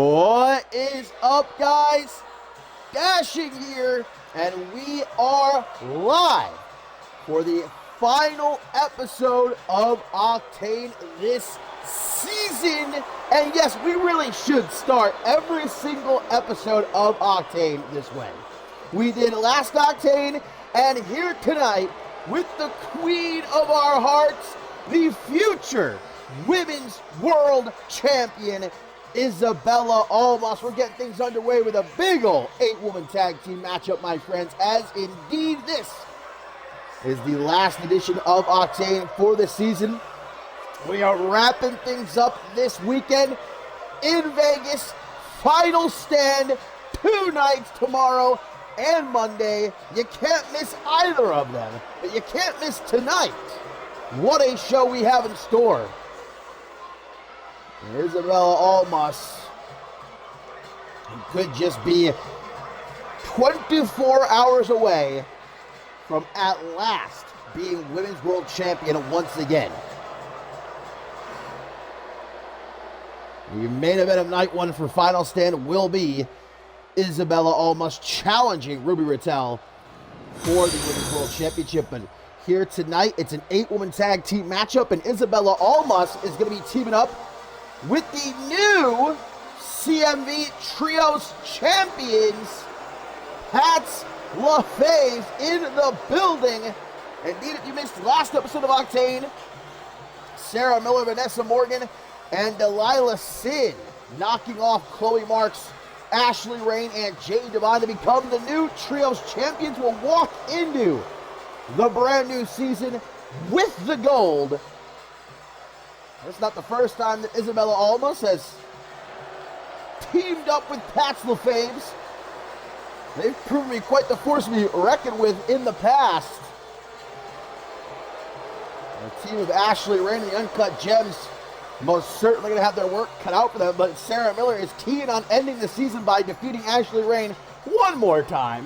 What is up, guys? Dashing here, and we are live for the final episode of Octane this season. And yes, we really should start every single episode of Octane this way. We did last Octane, and here tonight with the queen of our hearts, the future Women's World Champion, Isabella Almas. We're getting things underway with a big ol' 8-woman tag team matchup, my friends, as indeed this is the last edition of Octane for the season. We are wrapping things up this weekend in Vegas. Final stand, 2 nights tomorrow and Monday. You can't miss either of them, but you can't miss tonight. What a show we have in store. Isabella Almas could just be 24 hours away from at last being Women's World Champion once again. The main event of night 1 for Final Stand will be Isabella Almas challenging Ruby Rattel for the Women's World Championship. And here tonight, it's an 8-woman tag team matchup, and Isabella Almas is going to be teaming up with the new CMV Trios champions, Pats LaFaves, in the building. Indeed, if you missed the last episode of Octane, Sarah Miller, Vanessa Morgan, and Delilah Sin knocking off Chloe Marks, Ashley Rain, and Jade Devine to become the new Trios champions. Will walk into the brand new season with the gold. It's not the first time that Isabella Almas has teamed up with Pats LaFaves. They've proven to be quite the force to be reckoned with in the past. The team of Ashley Rain and the Uncut Gems most certainly going to have their work cut out for them, but Sarah Miller is keen on ending the season by defeating Ashley Rain one more time.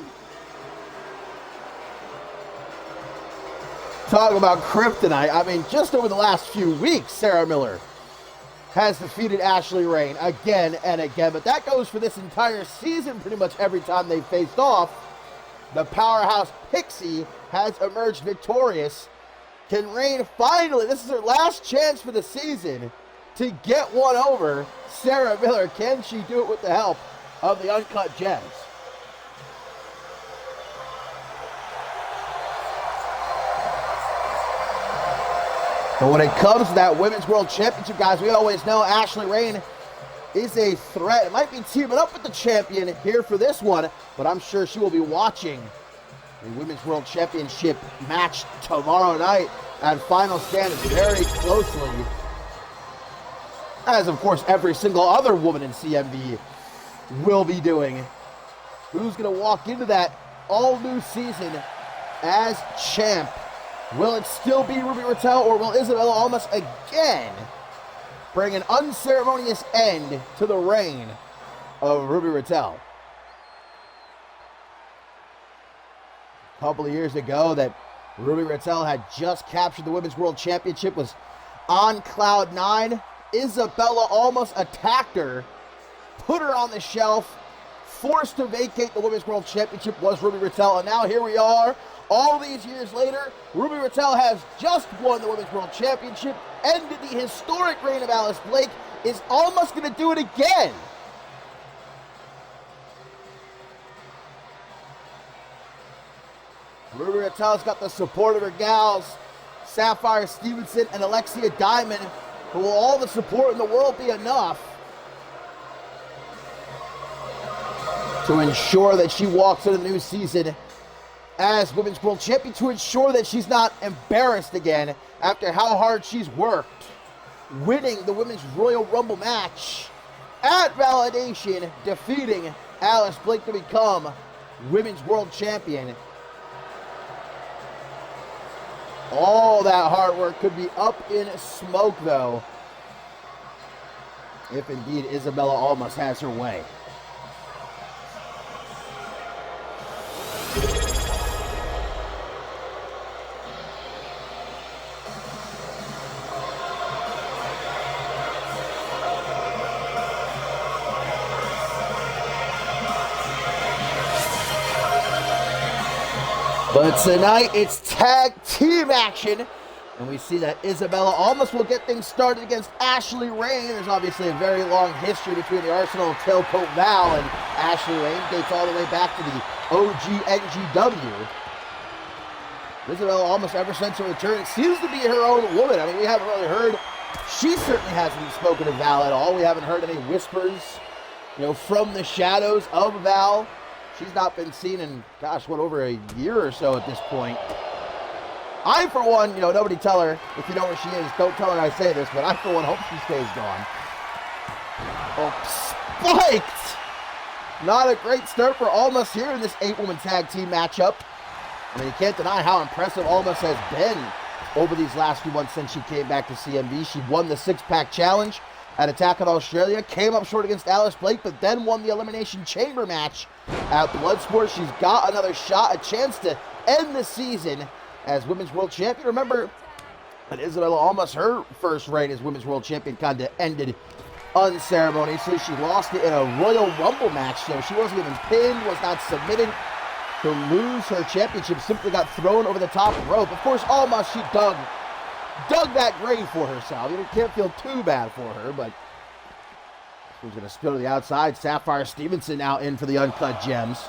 Talk about kryptonite. I mean, just over the last few weeks, Sarah Miller has defeated Ashley Rain again and again, but that goes for this entire season pretty much every time they faced off. The powerhouse Pixie has emerged victorious. Can Rain finally, this is her last chance for the season to get one over Sarah Miller. Can she do it with the help of the Uncut Gems? But when it comes to that Women's World Championship, guys, we always know Ashley Rain is a threat. It might be teaming up with the champion here for this one, but I'm sure she will be watching the Women's World Championship match tomorrow night at Final Stand very closely, as of course every single other woman in CMV will be doing. Who's going to walk into that all-new season as champ? Will it still be Ruby Rattel, or will Isabella Almas again bring an unceremonious end to the reign of Ruby Rattel? A couple of years ago that Ruby Rattel had just captured the Women's World Championship, was on cloud 9. Isabella Almas attacked her, put her on the shelf, forced to vacate the Women's World Championship was Ruby Rattel, and now here we are. All these years later, Ruby Rattel has just won the Women's World Championship, ended the historic reign of Alice Blake, is almost going to do it again. Ruby Rattel's got the support of her gals, Sapphire Stevenson and Alexia Diamond, who will all the support in the world be enough to ensure that she walks into the new season as Women's World Champion, to ensure that she's not embarrassed again after how hard she's worked, winning the Women's Royal Rumble match at Validation, defeating Alice Blake to become Women's World Champion. All that hard work could be up in smoke, though, if indeed Isabella Almas has her way. But tonight, it's tag team action, and we see that Isabella Almas will get things started against Ashley Rain. There's obviously a very long history between the Arsenal of Tailcoat Val and Ashley Rain. Dates all the way back to the OG NGW. Isabella Almas, ever since her return, seems to be her own woman. I mean, we haven't really heard, she certainly hasn't spoken to Val at all. We haven't heard any whispers, from the shadows of Val. She's not been seen in, gosh, over a year or so at this point. I, for one, nobody tell her, if you know where she is, don't tell her I say this, but I, for one, hope she stays gone. Oh, spiked! Not a great start for Almas here in this 8-woman tag team matchup. I mean, you can't deny how impressive Almas has been over these last few months since she came back to CMV. She won the 6-pack challenge at Attack on Australia, came up short against Alice Blake, but then won the Elimination Chamber match at Bloodsport. She's got another shot, a chance to end the season as Women's World Champion. Remember that Isabella Almas, her first reign as Women's World Champion, kind of ended unceremoniously. She lost it in a Royal Rumble match, so she wasn't even pinned, was not submitted. To lose her championship, simply got thrown over the top rope. Of course, Almas, she dug that grave for herself. You can't feel too bad for her, but who's going to spill to the outside? Sapphire Stevenson now in for the Uncut Gems.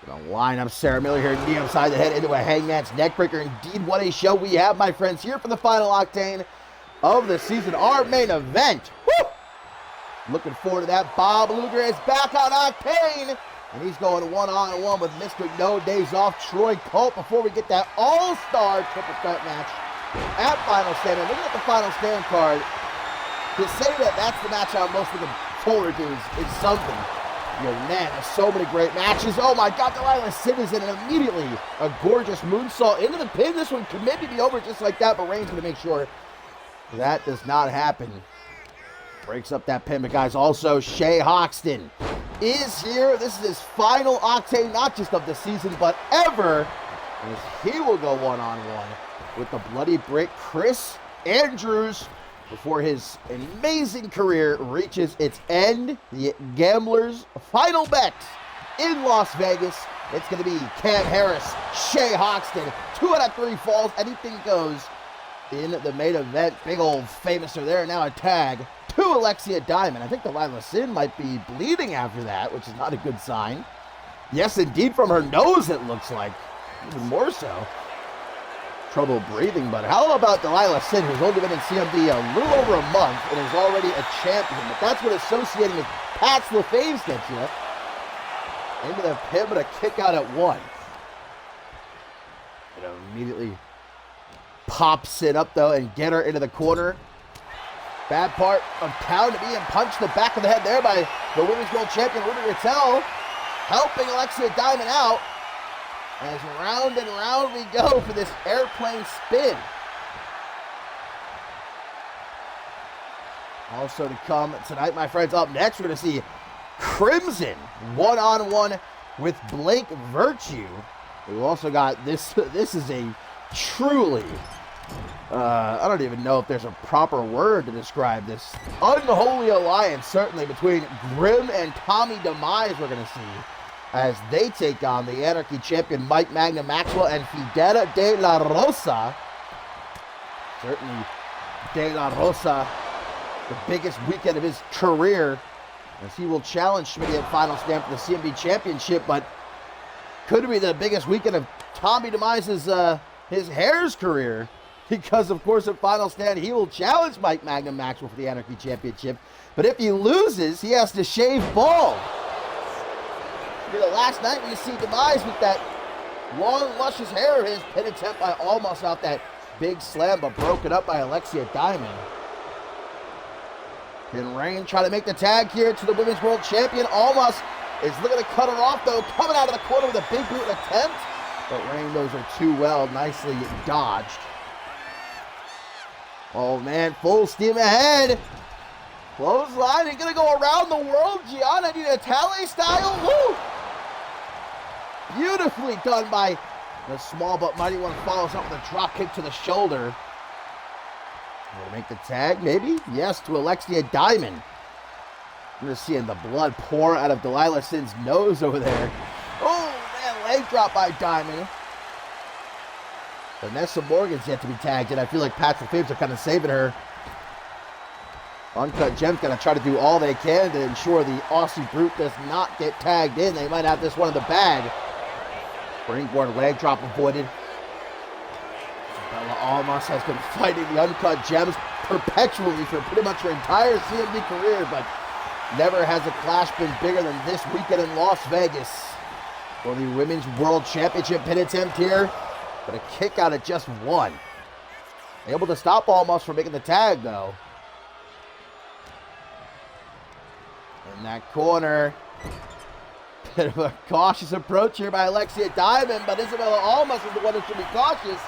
Going to line up Sarah Miller here, knee upside the head into a hangman's neckbreaker. Indeed, what a show we have, my friends, here for the final octane of the season, our main event. Woo! Looking forward to that. Bob Luger is back on Octane, and he's going one-on-one with Mr. No Days Off, Troy Colt, before we get that all-star triple threat match at Final Stand. And looking at the Final Stand card, to say that that's the match I'm most looking forward to is something. Man, there's so many great matches. Oh my God, Delilah Citizen, and immediately a gorgeous moonsault into the pin. This one could maybe be over just like that, but Reigns going to make sure That does not happen. Breaks up that pin, but guys, also Shea Hoxton is here. This is his final Octane, not just of the season, but ever. As he will go one-on-one with the Bloody Brick Chris Andrews before his amazing career reaches its end. The Gamblers' final bet in Las Vegas. It's going to be Cam Harris, Shea Hoxton. 2 out of 3 falls. Anything goes in the main event. Big old famouser there. Now a tag to Alexia Diamond. I think Delilah Sin might be bleeding after that, which is not a good sign. Yes, indeed, from her nose it looks like. Even more so. Trouble breathing, but how about Delilah Sin, who's only been in CMV a little over a month and is already a champion? But that's what associating with Pat's LaFaves gets you. Into the pin, but a kick out at 1. And immediately pops it up, though, and get her into the corner. Bad part of town to be and punched the back of the head there by the Women's World Champion, Ruby Rattel, helping Alexia Diamond out. As round and round we go for this airplane spin. Also to come tonight, my friends, up next, we're going to see Crimson one-on-one with Blake Virtue. We've also got this. This is a truly, I don't even know if there's a proper word to describe this unholy alliance, certainly between Grim and Tommy Demise we're going to see as they take on the Anarchy champion Mike Magna Maxwell and Fidel De La Rosa. Certainly De La Rosa, the biggest weekend of his career, as he will challenge Schmidt at Final Stand for the CMV Championship, but could be the biggest weekend of Tommy Demise's his hair's career, because of course at Final Stand he will challenge Mike Magna Maxwell for the Anarchy Championship, but if he loses, he has to shave bald. You know, last night we see Demise with that long, luscious hair, his pin attempt by almost out that big slam, but broken up by Alexia Diamond. Can Rain try to make the tag here to the Women's World Champion? Almost is looking to cut her off, though, coming out of the corner with a big boot attempt. But Rain knows her too well, nicely dodged. Oh, man, full steam ahead. Clothesline, he's going to go around the world. Gianna Natale style. Woo! Beautifully done by the small but mighty one. Follows up with a drop kick to the shoulder. Will make the tag, maybe? Yes, to Alexia Diamond. You're seeing the blood pour out of Delilah Sin's nose over there. Oh, man, leg drop by Diamond. Vanessa Morgan's yet to be tagged, and I feel like Pat's LaFaves are kind of saving her. Uncut Gem's going to try to do all they can to ensure the Aussie Brute does not get tagged in. They might have this one in the bag. Springboard leg drop avoided. Bella Almas has been fighting the Uncut Gems perpetually for pretty much her entire CMV career, but never has a clash been bigger than this weekend in Las Vegas. For the Women's World Championship pin attempt here, but a kick out at just 1. Able to stop Almas from making the tag, though. In that corner, bit of a cautious approach here by Alexia Diamond, but Isabella Almas is the one that should be cautious.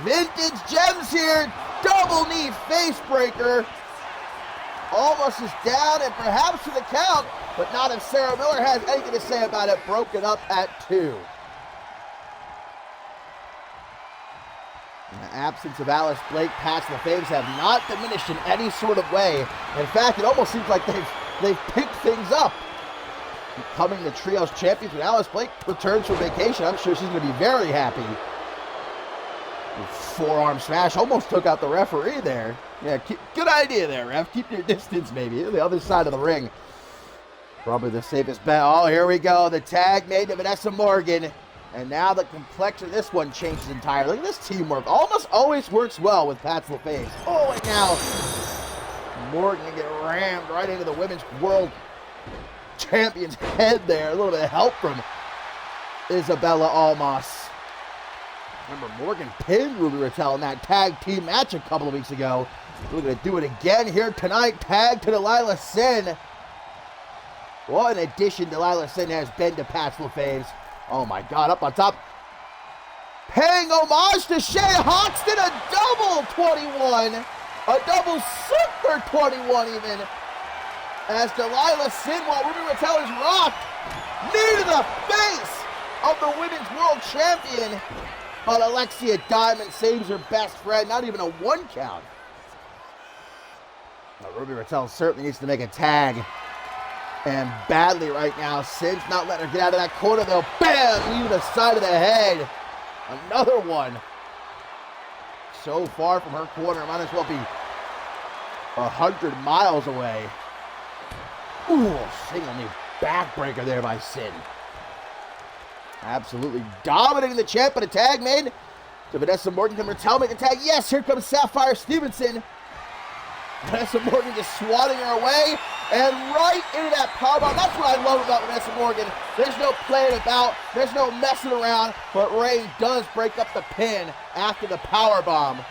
Vintage Gems here, double knee face breaker. Almas is down and perhaps for the count, but not if Sarah Miller has anything to say about it. Broken up at 2. In the absence of Alice Blake, Pat's LaFaves have not diminished in any sort of way. In fact, it almost seems like they've picked things up. Becoming the Trios champions when Alice Blake returns from vacation, I'm sure she's going to be very happy. Forearm smash almost took out the referee there. Yeah, good idea there, ref. Keep your distance, maybe. The other side of the ring. Probably the safest bet. Oh, here we go. The tag made to Vanessa Morgan. And now the complexion of this one changes entirely. Look at this teamwork. Almost always works well with Pat's LaFaves. Oh, and now Morgan can get rammed right into the Women's World Champion's head there. A little bit of help from Isabella Almas. Remember, Morgan pinned Ruby Rattel in that tag team match a couple of weeks ago. We're going to do it again here tonight. Tag to Delilah Sin. What an addition Delilah Sin has been to Pat's LaFaves. Oh my God, up on top. paying homage to Shane Hoxton, a double 21, a double super 21 even, as Delilah Sin, while Ruby Raquel is rocked, knee to the face of the women's world champion, but Alexia Diamond saves her best friend, not even a 1 count. But Ruby Raquel certainly needs to make a tag, and badly right now. Sin's not letting her get out of that corner though. Bam! Knee to the side of the head. Another one. So far from her corner, might as well be 100 miles away. Ooh, single knee backbreaker there by Sin. Absolutely dominating the champ, but a tag made to Vanessa Morgan. Can Raquel make the tag? Yes, here comes Sapphire Stevenson. Vanessa Morgan just swatting her away, and right into that powerbomb. That's what I love about Vanessa Morgan. There's no playing about, there's no messing around, but Rain does break up the pin after the powerbomb.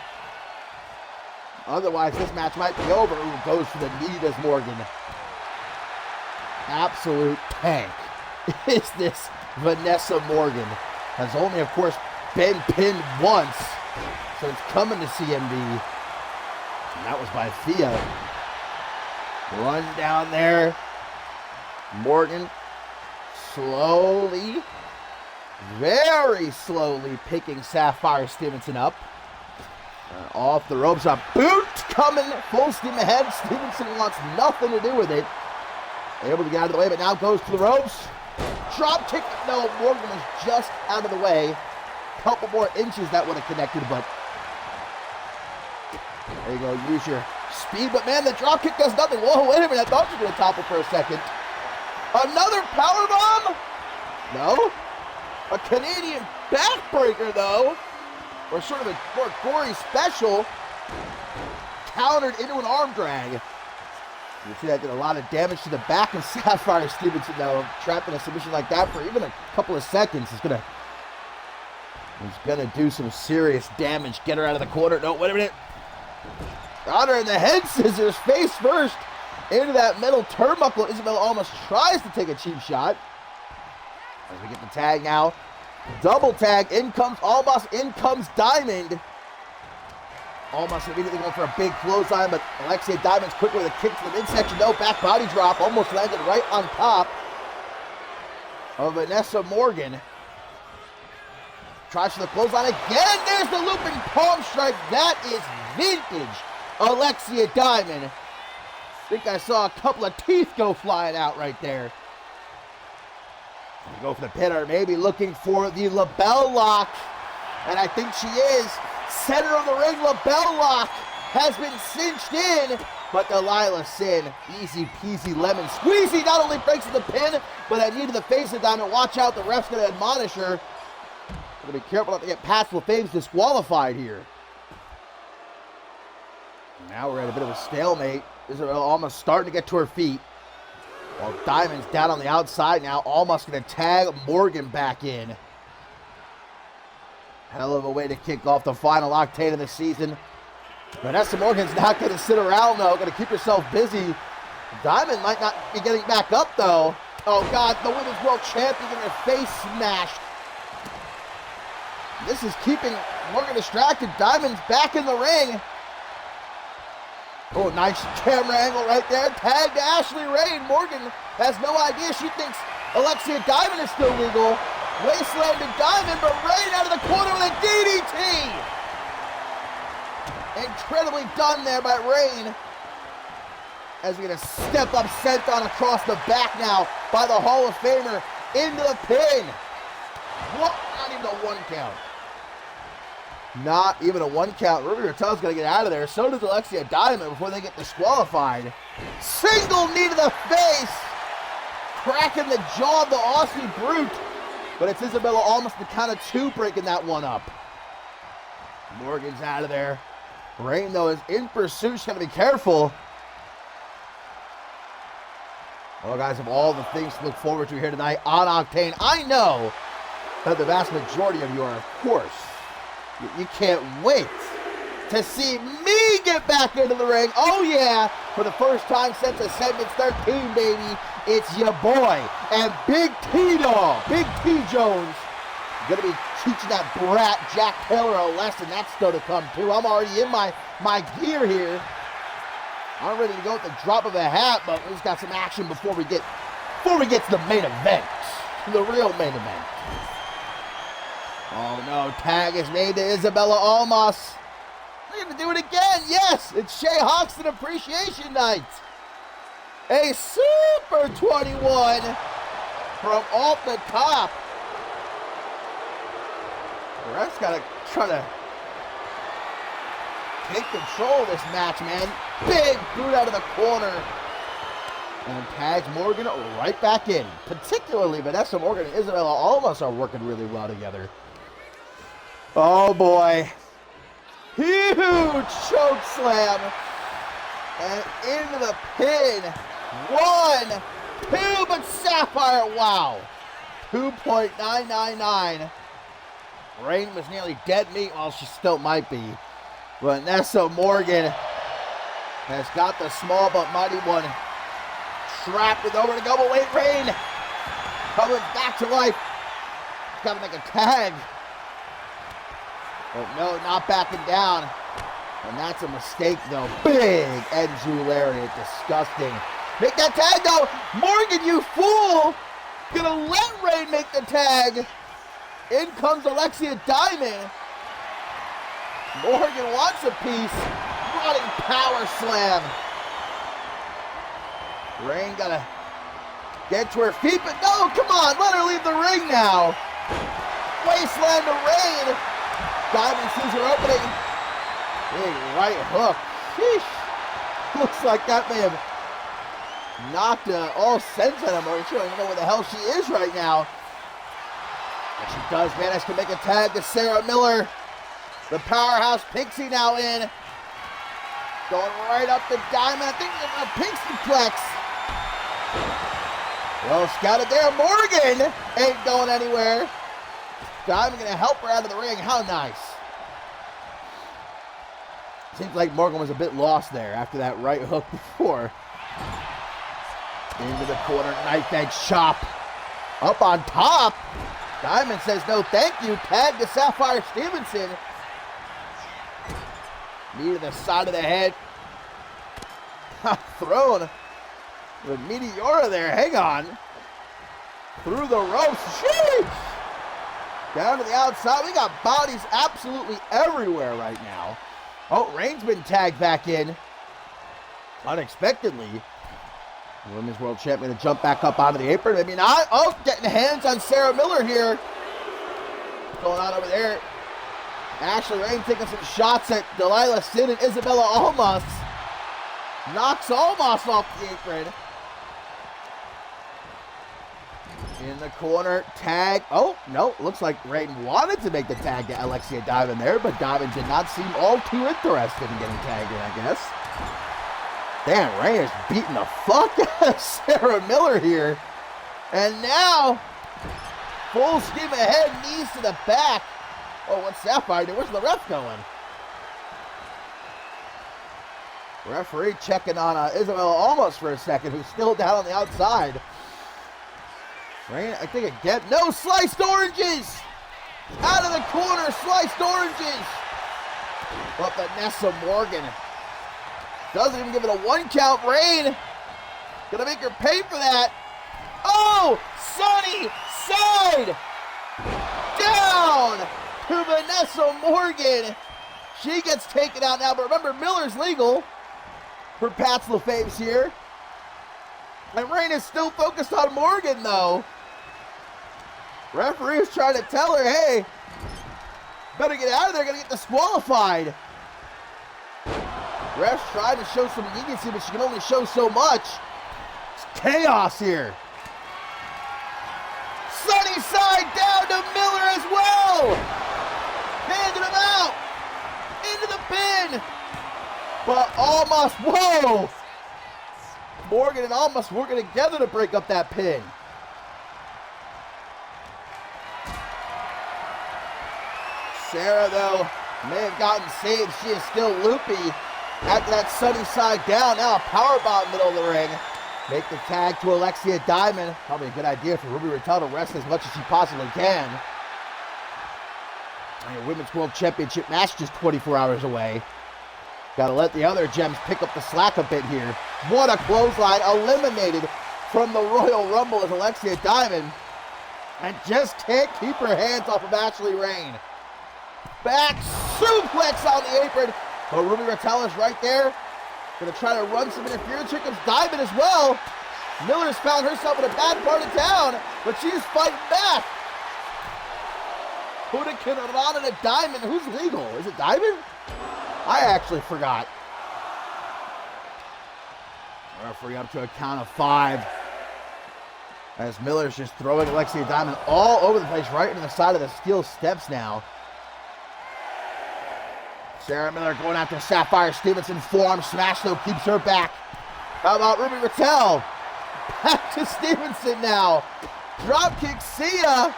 Otherwise, this match might be over. Ooh, goes for the knee, does Morgan. Absolute tank is this Vanessa Morgan. Has only, of course, been pinned once since coming to CMV. And that was by Thea. Run down there. Morgan slowly, very slowly picking Sapphire Stevenson up. Off the ropes, a boot coming full steam ahead. Stevenson wants nothing to do with it. Able to get out of the way, but now goes to the ropes. Drop kick. No, Morgan was just out of the way. Couple more inches that would have connected, but there you go. Use your speed, but man, the drop kick does nothing. Whoa, wait a minute. I thought you were going to topple for a second. Another powerbomb? No. A Canadian backbreaker, though. Or sort of a more gory special. Countered into an arm drag. You see that did a lot of damage to the back of Sapphire Stevenson, though. Trapped in a submission like that for even a couple of seconds is gonna do some serious damage. Get her out of the corner. No, wait a minute. Got her in the head scissors, face first, into that metal turnbuckle. Isabella almost tries to take a cheap shot. As we get the tag now. Double tag. In comes Almas. In comes Diamond. Almost immediately going for a big clothesline, but Alexia Diamond's quick with a kick to the midsection. No, back body drop. Almost landed right on top of Vanessa Morgan. Tries for the clothesline again. There's the looping palm strike. That is vintage Alexia Diamond. I think I saw a couple of teeth go flying out right there. Go for the pinner, maybe looking for the LaBelle lock. And I think she is. Center of the ring, LaBelle lock has been cinched in, but Delilah Sin, easy peasy lemon squeezy, not only breaks the pin, but that knee to the face of Diamond. Watch out, the ref's going to admonish her. Gotta be careful not to get Pat LaFame's disqualified here. Now we're at a bit of a stalemate. Isabella almost starting to get to her feet. While Diamond's down on the outside now, almost going to tag Morgan back in. Hell of a way to kick off the final Octane of the season. Vanessa Morgan's not going to sit around, though. Going to keep herself busy. Diamond might not be getting back up, though. Oh, God, the women's world champion getting her face smashed. This is keeping Morgan distracted. Diamond's back in the ring. Oh, nice camera angle right there. Tag to Ashley Rain. Morgan has no idea. She thinks Alexia Diamond is still legal. Wasteland to Diamond, but Rain out of the corner with a DDT. Incredibly done there by Rain. As we get a step up senton across the back now by the Hall of Famer into the pin. What? Not even a 1 count. Not even a 1 count. Ruby Raquel's going to get out of there. So does Alexia Diamond before they get disqualified. Single knee to the face. Cracking the jaw of the Aussie Brute. But it's Isabella almost the count of 2 breaking that one up. Morgan's out of there. Rain, though, is in pursuit. She's got to be careful. Well, guys, of all the things to look forward to here tonight on Octane, I know that the vast majority of you are, of course, you can't wait to see me get back into the ring. Oh, yeah, for the first time since Ascendance 13, baby. It's your boy and Big T-Dog, Big T Jones, Gonna be teaching that brat Jack Taylor a lesson. That's still to come too. I'm already in my gear here. I'm ready to go at the drop of a hat, but we just got some action before we get to the main event. The real main event. Oh no, tag is made to Isabella Almas. They're gonna do it again. Yes, it's Shay Hoxton Appreciation Night. A Super 21 from off the top. The ref's gotta try to take control of this match, man. Big boot out of the corner. And tags Morgan right back in. Particularly Vanessa Morgan and Isabella Almas are working really well together. Oh boy. Huge choke slam. And into the pin. 1, 2, but Sapphire, wow. 2.999. Rain was nearly dead meat. Well, she still might be. Vanessa Morgan has got the small but mighty one trapped with over to go. But wait, Rain coming back to life. Got to make a tag. But no, not backing down. And that's a mistake, though. Big Enzu lariat. Disgusting. Make that tag, though. Morgan, you fool. Gonna let Rain make the tag. In comes Alexia Diamond. Morgan wants a piece. Running power slam. Rain gotta get to her feet, but no, come on, let her leave the ring now. Wasteland to Rain. Diamond sees her opening. Big right hook. Sheesh. Looks like that may have knocked all sense out of her. She don't even know where the hell she is right now. But she does manage to make a tag to Sarah Miller. The powerhouse Pixie now in. Going right up the Diamond. I think a Pixie Plex. Well scouted there. Morgan ain't going anywhere. Diamond gonna help her out of the ring. How nice. Seems like Morgan was a bit lost there after that right hook before. Into the corner, knife edge chop. Up on top. Diamond says no thank you. Tag to Sapphire Stevenson. Knee to the side of the head. Thrown with Meteora there. Hang on. Through the ropes. Sheesh. Down to the outside. We got bodies absolutely everywhere right now. Oh, Rain's been tagged back in. Unexpectedly. Women's World Champion to jump back up onto the apron. Maybe not. Oh, getting hands on Sarah Miller here. What's going on over there? Ashley Rain taking some shots at Delilah Sin and Isabella Almas. Knocks Almas off the apron. In the corner, tag. Oh, no, looks like Rain wanted to make the tag to Alexia Diamond there, but Diamond did not seem all too interested in getting tagged in, I guess. Damn, Rain is beating the fuck out of Sarah Miller here. And now, full steam ahead, knees to the back. Oh, what's Sapphire doing? Where's the ref going? Referee checking on Isabella Almas for a second, who's still down on the outside. Rain, I think again. No, sliced oranges! Out of the corner, sliced oranges! But Vanessa Morgan doesn't even give it a 1 count. Rain gonna make her pay for that. Oh, Sunny side! Down to Vanessa Morgan. She gets taken out now, but remember, Miller's legal for Pat's LaFaves here. And Rain is still focused on Morgan, though. Referee is trying to tell her, hey, better get out of there, gonna get disqualified. Ref's trying to show some leniency, but she can only show so much. It's chaos here. Sunny side down to Miller as well. Handing him out. Into the pin. But Almas, whoa. Morgan and Almas working together to break up that pin. Sarah, though, may have gotten saved. She is still loopy after that Sunny side down. Now a powerbomb middle of the ring. Make the tag to Alexia Diamond. Probably a good idea for Ruby Raquel to rest as much as she possibly can. And a Women's World Championship match just 24 hours away. Got to let the other gems pick up the slack a bit here. What a clothesline. Eliminated from the Royal Rumble is Alexia Diamond. And just can't keep her hands off of Ashley Rain. Back suplex on the apron. But Ruby Raquel is right there. Gonna try to run some interference. Here comes Diamond as well. Miller's found herself in a bad part of town, but she's fighting back. Hurricane Rana to Diamond. Who's legal? Is it Diamond? I actually forgot. Referee up to a count of 5. As Miller's just throwing Alexia Diamond all over the place, right into the side of the steel steps now. Sarah Miller going after Sapphire Stevenson. Forearm smash though keeps her back. How about Ruby Raquel? Back to Stevenson now. Dropkick, see ya.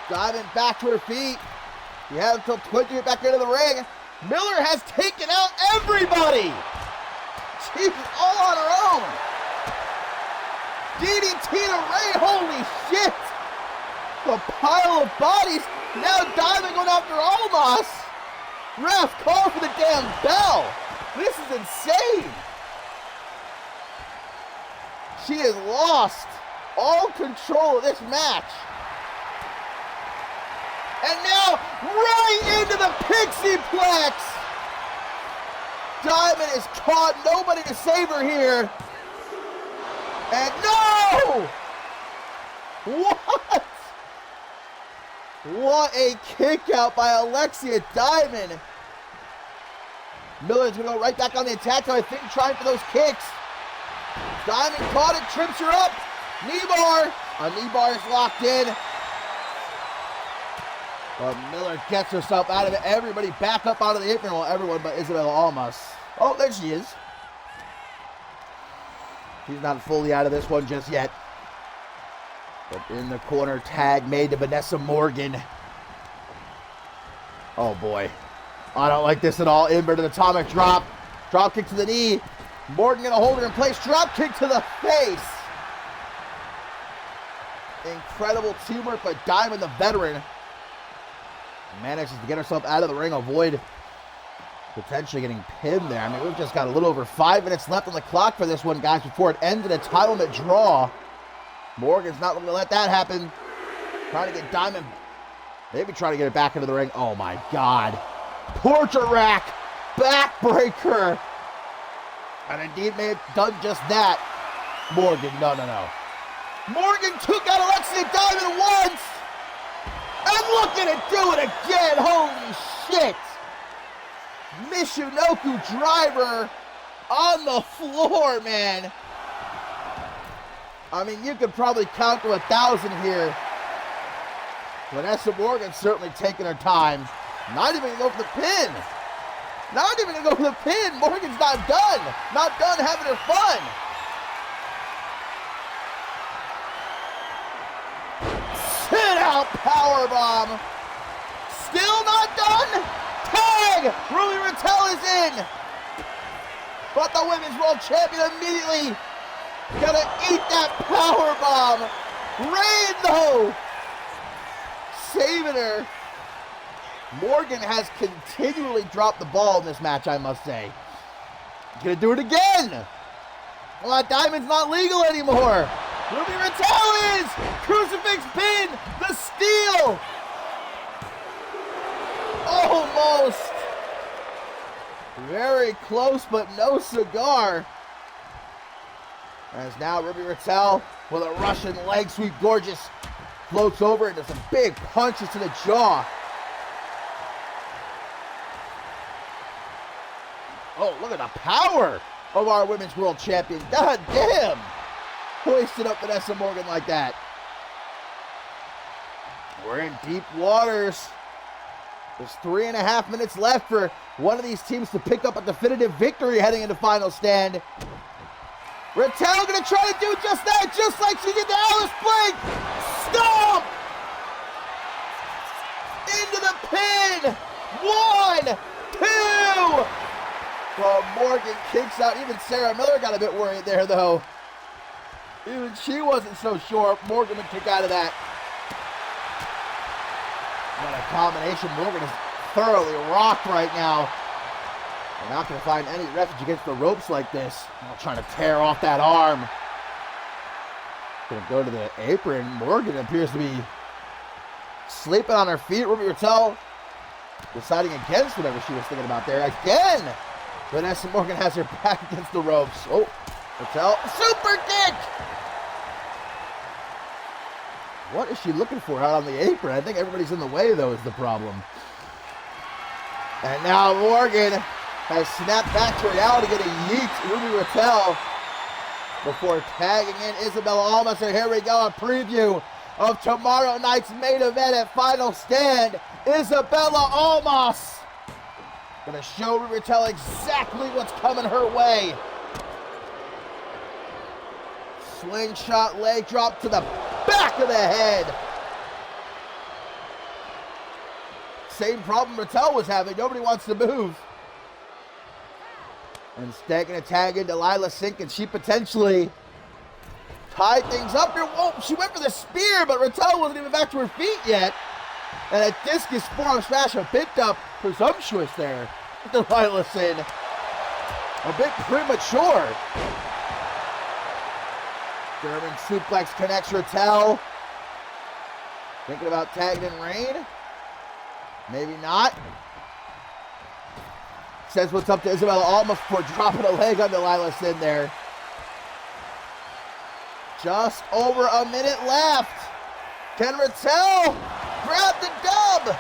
Diamond back to her feet. You have until 20 to get back into the ring. Miller has taken out everybody. She's all on her own. DDT to Ray, holy shit. The pile of bodies. Now Diamond going after Almas. Ref, call for the damn bell. This is insane. She has lost all control of this match. And now, right into the Pixieplex! Diamond is caught, nobody to save her here. And no! What? What a kick out by Alexia Diamond. Miller's gonna go right back on the attack, so I think trying for those kicks. Diamond caught it, trips her up. Knee bar. A knee bar is locked in. But Miller gets herself out of it. Everybody back up out of the apron. Well, everyone but Isabella Almas. Oh, there she is. She's not fully out of this one just yet. But in the corner, tag made to Vanessa Morgan. Oh boy. I don't like this at all. Inverted atomic drop. Drop kick to the knee. Morgan gonna hold her in place. Drop kick to the face. Incredible teamwork, but Diamond, the veteran, manages to get herself out of the ring, avoid potentially getting pinned there. I mean, we've just got a little over 5 minutes left on the clock for this one, guys, before it ends in a entitlement draw. Morgan's not going to let that happen. Trying to get Diamond, maybe trying to get it back into the ring. Oh my God. Torture rack, backbreaker. And indeed may have done just that. Morgan, no. Morgan took out Alexia Diamond once. And look at it do it again. Holy shit. Michinoku driver on the floor, man. I mean, you could probably count to 1,000 here. Vanessa Morgan certainly taking her time. Not even going to go for the pin. Not even going to go for the pin. Morgan's not done. Not done having her fun. Sit out powerbomb. Still not done. Tag. Ruby Raquel is in. But the Women's World Champion immediately gonna eat that powerbomb. Rain though. Saving her. Morgan has continually dropped the ball in this match, I must say. Gonna do it again. Well, Diamond's not legal anymore. Ruby Raquel is. Crucifix pin. The steal. Almost. Very close, but no cigar. As now Ruby Raquel with a Russian leg sweep, gorgeous, floats over into some big punches to the jaw. Oh, look at the power of our Women's World Champion. God damn. Hoisted up Vanessa Morgan like that. We're in deep waters. There's 3.5 minutes left for one of these teams to pick up a definitive victory heading into final stand. Raquel gonna try to do just that, just like she did to Alice Blake. Stomp! Into the pin. 1, 2. Well, Morgan kicks out. Even Sarah Miller got a bit worried there, though. Even she wasn't so sure Morgan would kick out of that. What a combination. Morgan is thoroughly rocked right now. They're not going to find any refuge against the ropes like this. Trying to tear off that arm. Going to go to the apron. Morgan appears to be sleeping on her feet. Ruby Raquel deciding against whatever she was thinking about there. Again, Vanessa Morgan has her back against the ropes. Oh, Raquel, super kick! What is she looking for out on the apron? I think everybody's in the way, though, is the problem. And now Morgan has snapped back to reality, going to yeet Ruby Raquel before tagging in Isabella Almas. And here we go, a preview of tomorrow night's main event at Final Stand. Isabella Almas going to show Ruby Raquel exactly what's coming her way. Slingshot leg drop to the back of the head. Same problem Raquel was having. Nobody wants to move. Instead, going to tag in Delilah Sink, and she potentially tied things up here. Whoa, she went for the spear, but Raquel wasn't even back to her feet yet. And a discus forearm smash, a bit presumptuous there. Delilah Sink. A bit premature. German suplex connects Raquel. Thinking about tagging in Rain. Maybe not. Says what's up to Isabella Almas before dropping a leg on Delilah Sin there. Just over a minute left. Can Raquel grab the dub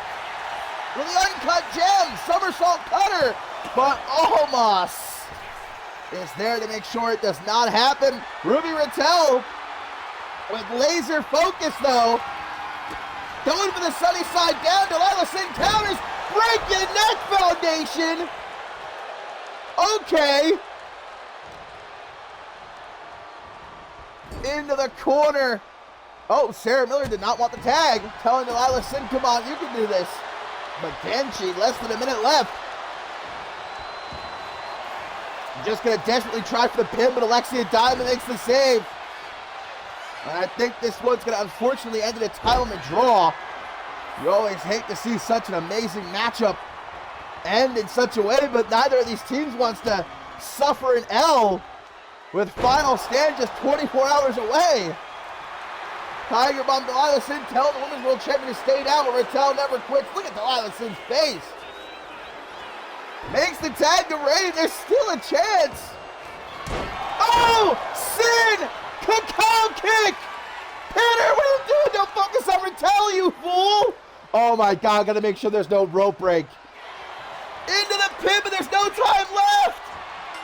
with the uncut gem somersault cutter? But Almas is there to make sure it does not happen. Ruby Raquel with laser focus though. Going for the sunny side down. Delilah Sin counters. Breaking neck foundation. Okay. Into the corner. Oh, Sarah Miller did not want the tag. Telling Delilah Sin, come on, you can do this. But can she? Less than a minute left. Just going to desperately try for the pin, but Alexia Diamond makes the save. And I think this one's going to unfortunately end in a title draw. You always hate to see such an amazing matchup end in such a way, but neither of these teams wants to suffer an L with Final Stand just 24 hours away. Tiger Bomb Delilah Sin telling the Women's World Champion to stay down, but Raquel never quits. Look at Delilah Sin's face. Makes the tag to Rain. There's still a chance. Oh! Sin! Cacao kick! Peter, what are you doing? Don't focus on Raquel, you fool! Oh my God, gotta make sure there's no rope break. Into the pin, but there's no time left!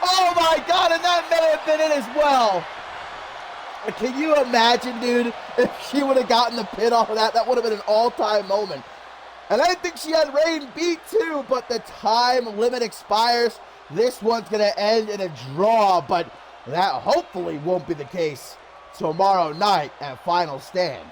Oh my God, and that may have been it as well. Can you imagine, dude, if she would have gotten the pin off of that? That would have been an all-time moment. And I think she had Rain beat too, but the time limit expires. This one's gonna end in a draw, but that hopefully won't be the case tomorrow night at Final Stand.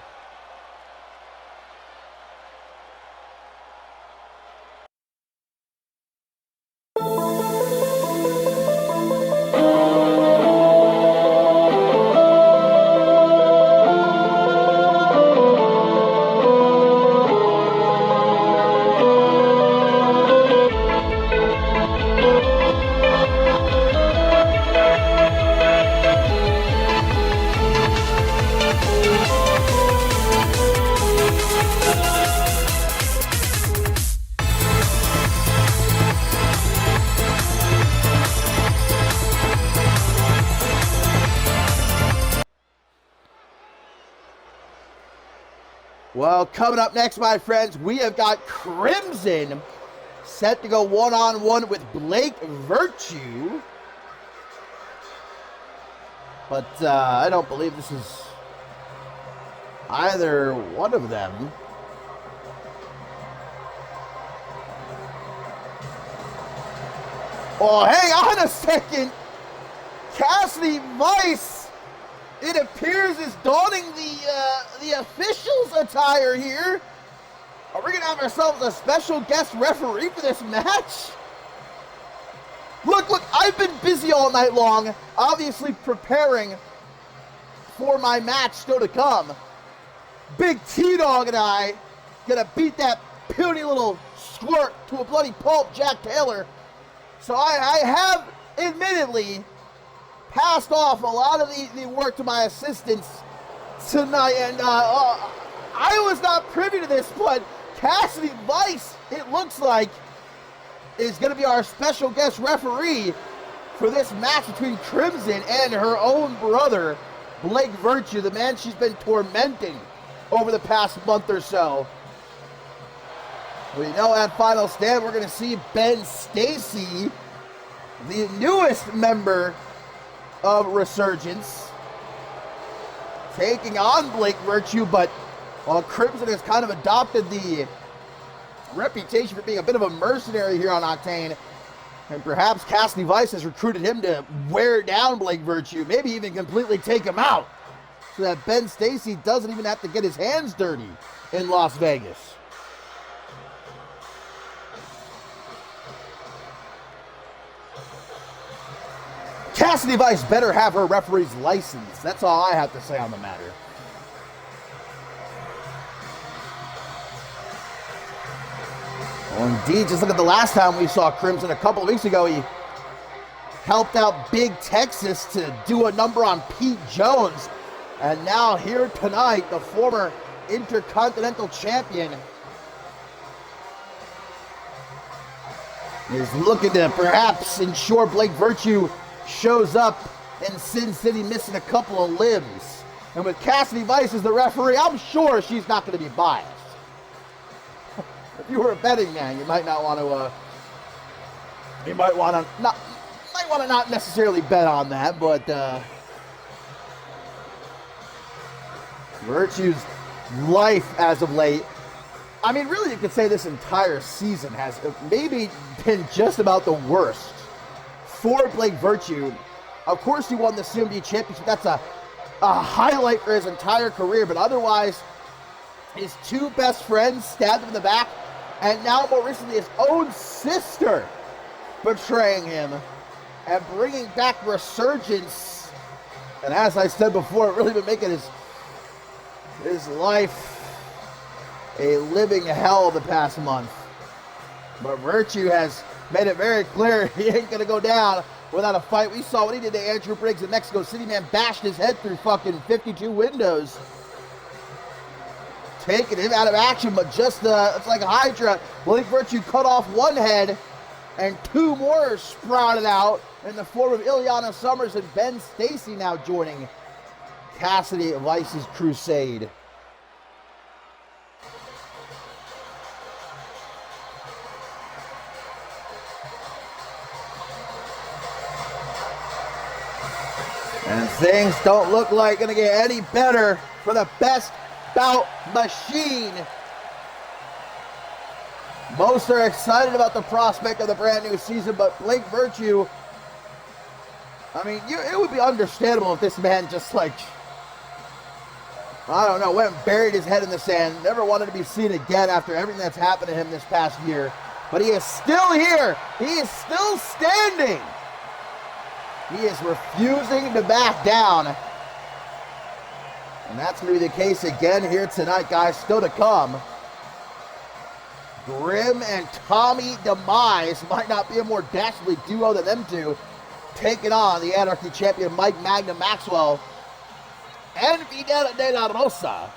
Well, coming up next, my friends, we have got Crimson set to go one-on-one with Blake Virtue. But I don't believe this is either one of them. Oh, hang on a second. Cassidy Vice, it appears, is donning the officials' attire here. Are we going to have ourselves a special guest referee for this match? Look, I've been busy all night long, obviously preparing for my match still to come. Big T-Dog and I gonna beat that puny little squirt to a bloody pulp, Jack Taylor. So I have admittedly passed off a lot of the work to my assistants tonight, and I was not privy to this, but Cassidy Vice, it looks like, is going to be our special guest referee for this match between Crimson and her own brother, Blake Virtue, the man she's been tormenting over the past month or so. We know at Final Stand we're going to see Ben Stacy, the newest member of Resurgence, taking on Blake Virtue, but Crimson has kind of adopted the reputation for being a bit of a mercenary here on Octane, and perhaps Cassidy Vice has recruited him to wear down Blake Virtue, maybe even completely take him out, so that Ben Stacy doesn't even have to get his hands dirty in Las Vegas. Cassidy Vice better have her referee's license. That's all I have to say on the matter. Well, indeed, just look at the last time we saw Crimson a couple of weeks ago. He helped out Big Texas to do a number on Pete Jones. And now here tonight, the former Intercontinental Champion is looking to perhaps ensure Blake Virtue shows up in Sin City missing a couple of limbs. And with Cassidy Vice as the referee, I'm sure she's not going to be biased. If you were a betting man, you might not want to. You might want to not necessarily bet on that, but Virtue's life as of late. I mean, really, you could say this entire season has maybe been just about the worst for Blake Virtue. Of course, he won the CMV Championship. That's a highlight for his entire career, but otherwise, his two best friends stabbed him in the back, and now more recently his own sister betraying him and bringing back Resurgence. And as I said before, really been making his life a living hell the past month. But Virtue has made it very clear he ain't gonna go down without a fight. We saw what he did to Andrew Briggs in Mexico City. Man bashed his head through fucking 52 windows, taking him out of action, but just it's like a Hydra. Blake Virtue cut off one head, and two more sprouted out in the form of Ileana Summers and Ben Stacy now joining Cassidy Vice's crusade. And things don't look like going to get any better for the Best Bout Machine. Most are excited about the prospect of the brand new season, but Blake Virtue, I mean, it would be understandable if this man just went and buried his head in the sand, never wanted to be seen again after everything that's happened to him this past year. But he is still here. He is still standing. He is refusing to back down. And that's going to be the case again here tonight, guys. Still to come. Grim and Tommy Demise might not be a more dastardly duo than them two, taking on the Anarchy champion Mike Magna Maxwell and Fidel De La Rosa.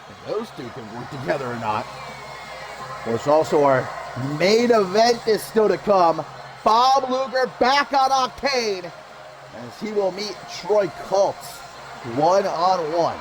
If those two can work together or not. Of course, also our main event is still to come. Bob Luger back on Octane as he will meet Troy Colt one-on-one.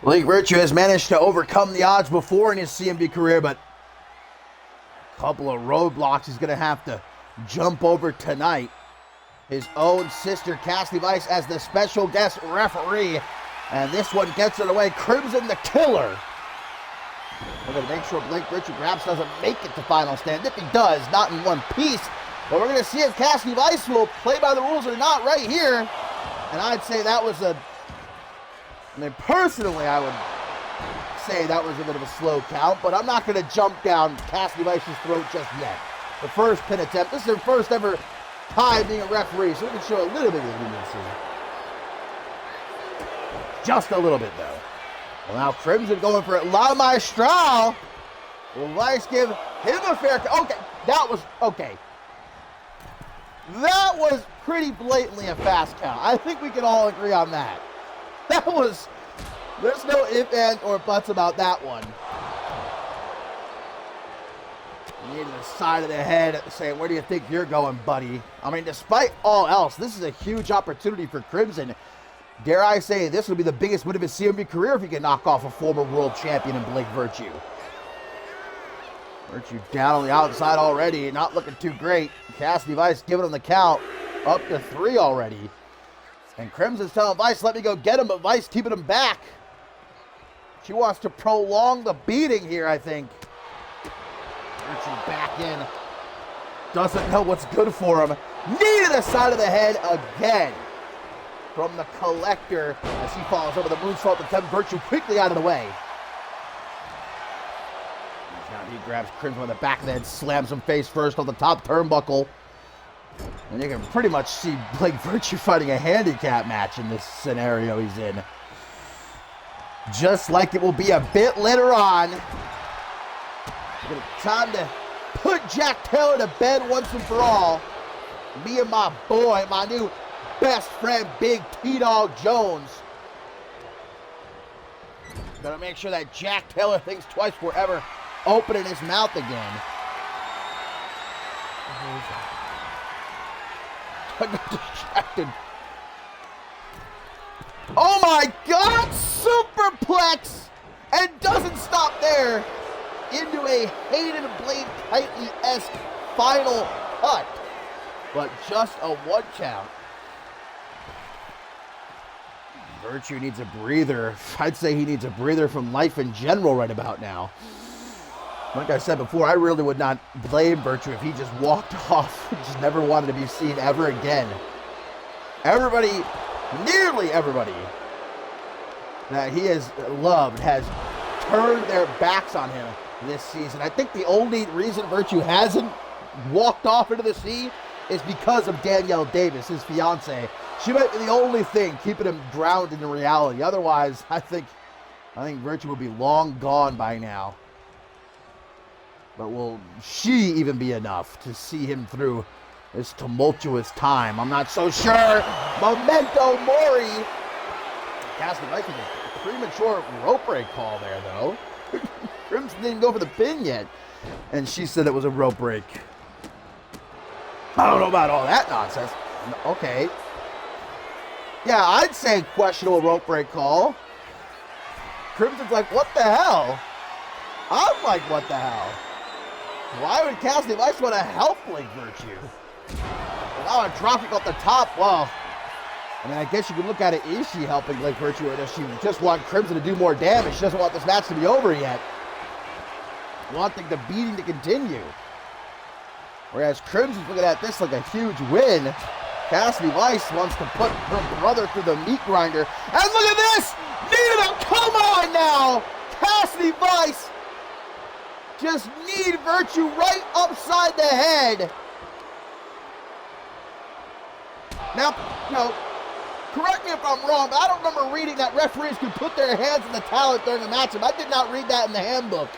Blake Virtue has managed to overcome the odds before in his CMV career, but a couple of roadblocks he's going to have to jump over tonight. His own sister, Cassidy Vice, as the special guest referee, and this one gets it away. Crimson the Killer We're going to make sure Blake Virtue perhaps doesn't make it to final stand. If he does, not in one piece. But we're going to see if Cassidy Weiss will play by the rules or not right here. And I'd say that was personally, I would say that was a bit of a slow count. But I'm not going to jump down Cassidy Weiss's throat just yet. The first pin attempt. This is their first ever time being a referee, so we can show a little bit of leniency. Just a little bit, though. Well, now Crimson going for it. La Maestral. Will Weiss give him a fair... Okay, that was... Okay. That was pretty blatantly a fast count. I think we can all agree on that. That was... There's no ifs, ands, or buts about that one. Knee to the side of the head, saying, where do you think you're going, buddy? I mean, despite all else, this is a huge opportunity for Crimson. Dare I say, this would be the biggest win of his CMV career if he can knock off a former world champion in Blake Virtue. Virtue down on the outside already, not looking too great. Cassidy Weiss giving him the count, up to 3 already. And Crimson's telling Weiss, let me go get him, but Weiss keeping him back. She wants to prolong the beating here, I think. Virtue back in. Doesn't know what's good for him. Knee to the side of the head again. From the Collector as he falls over the moonsault attempt. Virtue quickly out of the way. Now he grabs Crimson on the back of the head, slams him face first on the top turnbuckle. And you can pretty much see Blake Virtue fighting a handicap match in this scenario he's in. Just like it will be a bit later on. Time to put Jack Taylor to bed once and for all. Me and my boy, my new best friend, Big T-Dog Jones. Gotta make sure that Jack Taylor thinks twice before ever opening his mouth again. I got distracted. Oh my God! Superplex! And doesn't stop there. Into a Hayden Blade Tightly-esque final cut. But just a 1 count. Virtue needs a breather. I'd say he needs a breather from life in general right about now. Like I said before, I really would not blame Virtue if he just walked off. Just never wanted to be seen ever again. Everybody, nearly everybody that he has loved has turned their backs on him this season. I think the only reason Virtue hasn't walked off into the sea is because of Danielle Davis, his fiance. She might be the only thing keeping him grounded in reality. Otherwise, I think Virtue will be long gone by now. But will she even be enough to see him through this tumultuous time? I'm not so sure. Memento Mori. Cassidy Weiss with a premature rope break call there, though. Crimson didn't go for the pin yet. And she said it was a rope break. I don't know about all that nonsense. Okay. Yeah, I'd say questionable rope break call. Crimson's like, what the hell? I'm like, what the hell? Why would Cassidy Weiss want to help Blake Virtue? Now a dropkick off the top. Well, I mean, I guess you could look at it, is she helping Blake Virtue, or does she just want Crimson to do more damage? She doesn't want this match to be over yet. Wanting the beating to continue. Whereas Crimson's looking at this like a huge win. Cassidy Weiss wants to put her brother through the meat grinder. And look at this! Come on now! Cassidy Weiss just kneed Virtue right upside the head. Now, correct me if I'm wrong, but I don't remember reading that referees could put their hands in the talent during the match. I did not read that in the handbook.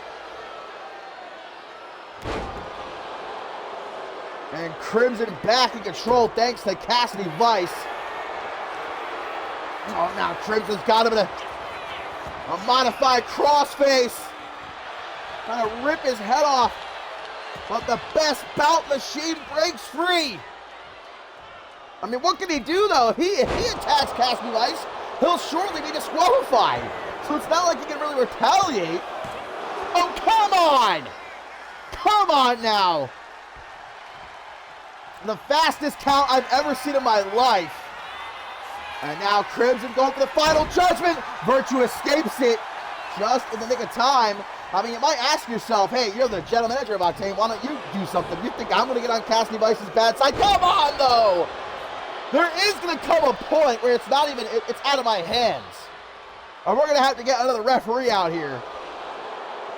And Crimson back in control thanks to Cassidy Weiss. Oh, now Crimson's got him in a modified crossface. Trying to rip his head off. But the best bout machine breaks free. I mean, what can he do, though? If he attacks Cassidy Weiss, he'll shortly be disqualified. So it's not like he can really retaliate. Oh, come on! Come on now! The fastest count I've ever seen in my life. And now Crimson going for the final judgment. Virtue escapes it just in the nick of time. I mean, you might ask yourself, hey, you're the general manager of Octane. Why don't you do something? You think I'm going to get on Cassidy Vice's bad side? Come on, though! There is going to come a point where it's not even, it's out of my hands. Or we're going to have to get another referee out here.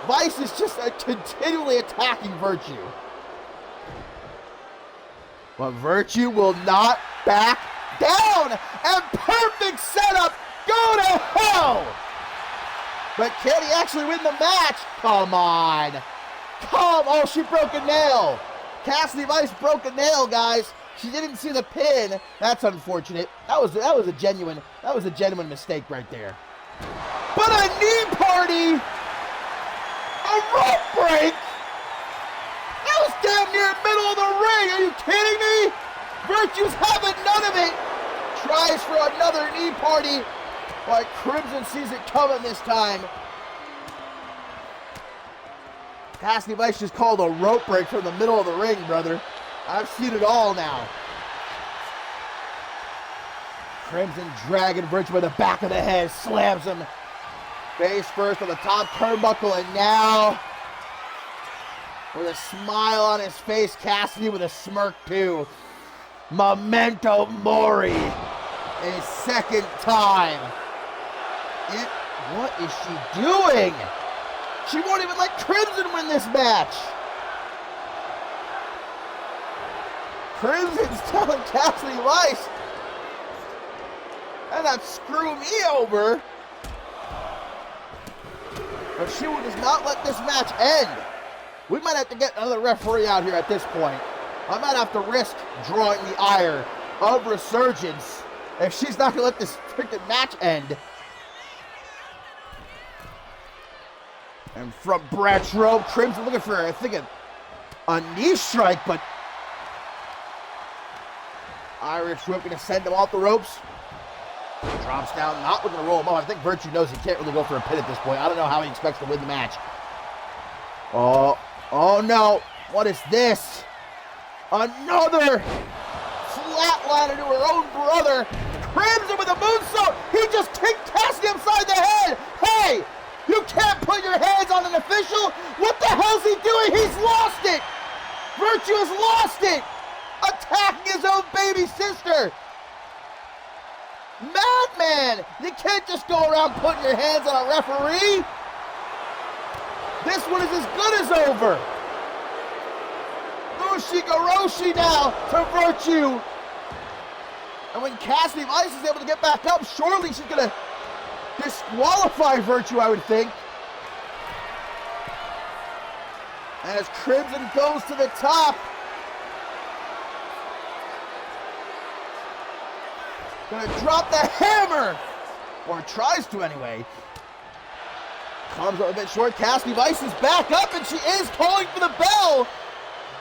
Vice is just continually attacking Virtue. But Virtue will not back down. And perfect setup. Go to hell. But can he actually win the match? Come on. Oh, she broke a nail. Cassidy Vice broke a nail, guys. She didn't see the pin. That's unfortunate. That was a genuine mistake right there. But a knee party. A rope break. That was damn near middle of the ring. Are you kidding me? Virtue's having none of it. Tries for another knee party. But Crimson sees it coming this time. Cassidy Vice just called a rope break from the middle of the ring, brother. I've seen it all now. Crimson dragging Virtue by the back of the head. Slams him face first on the top turnbuckle. And now, with a smile on his face, Cassidy with a smirk too. Memento Mori. A second time. What is she doing? She won't even let Crimson win this match. Crimson's telling Cassidy Vice, and that screw me over. But she does not let this match end. We might have to get another referee out here at this point. I might have to risk drawing the ire of Resurgence if she's not going to let this freaking match end. And from Bratch Rope, Crimson looking for, I think, a knee strike, but Irish Whip going to send him off the ropes. Drops down, not looking to roll him up. I think Virtue knows he can't really go for a pin at this point. I don't know how he expects to win the match. Oh no. What is this? Another flatliner to her own brother. Crimson with a moonsault. He just kicked Cassidy upside the head. Hey, you can't put your hands on an official. What the hell's he doing? He's lost it. Virtue has lost it. Attacking his own baby sister. Madman! You can't just go around putting your hands on a referee. This one is as good as over. Ushigoroshi now to Virtue. And when Cassidy Vice is able to get back up, surely she's going to disqualify Virtue, I would think. As Crimson goes to the top. Gonna drop the hammer! Or tries to anyway. Comes up a bit short. Cassidy Vice is back up and she is calling for the bell.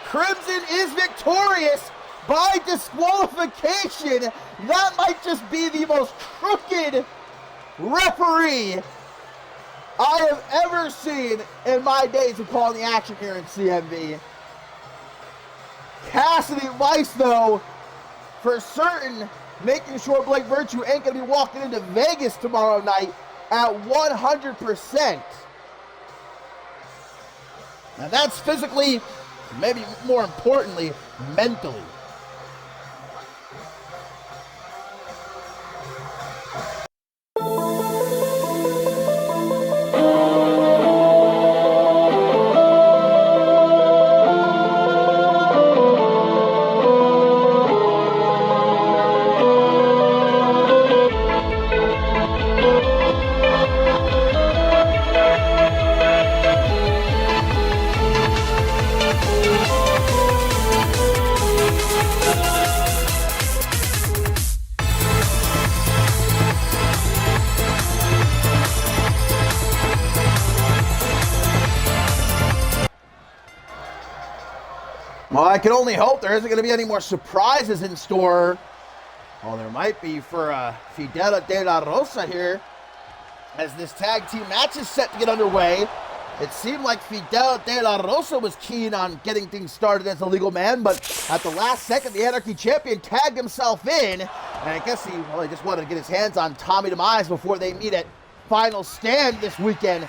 Crimson is victorious by disqualification. That might just be the most crooked referee I have ever seen in my days of calling the action here in CMV. Cassidy Vice, though, for certain, making sure Blake Virtue ain't going to be walking into Vegas tomorrow night at 100%. Now that's physically, maybe more importantly, mentally. Well, I can only hope there isn't going to be any more surprises in store. Well, there might be for Fidela de la Rosa here, as this tag team match is set to get underway. It seemed like Fidela de la Rosa was keen on getting things started as a legal man, but at the last second, the Anarchy Champion tagged himself in, and I guess he just wanted to get his hands on Tommy Demise before they meet at Final Stand this weekend.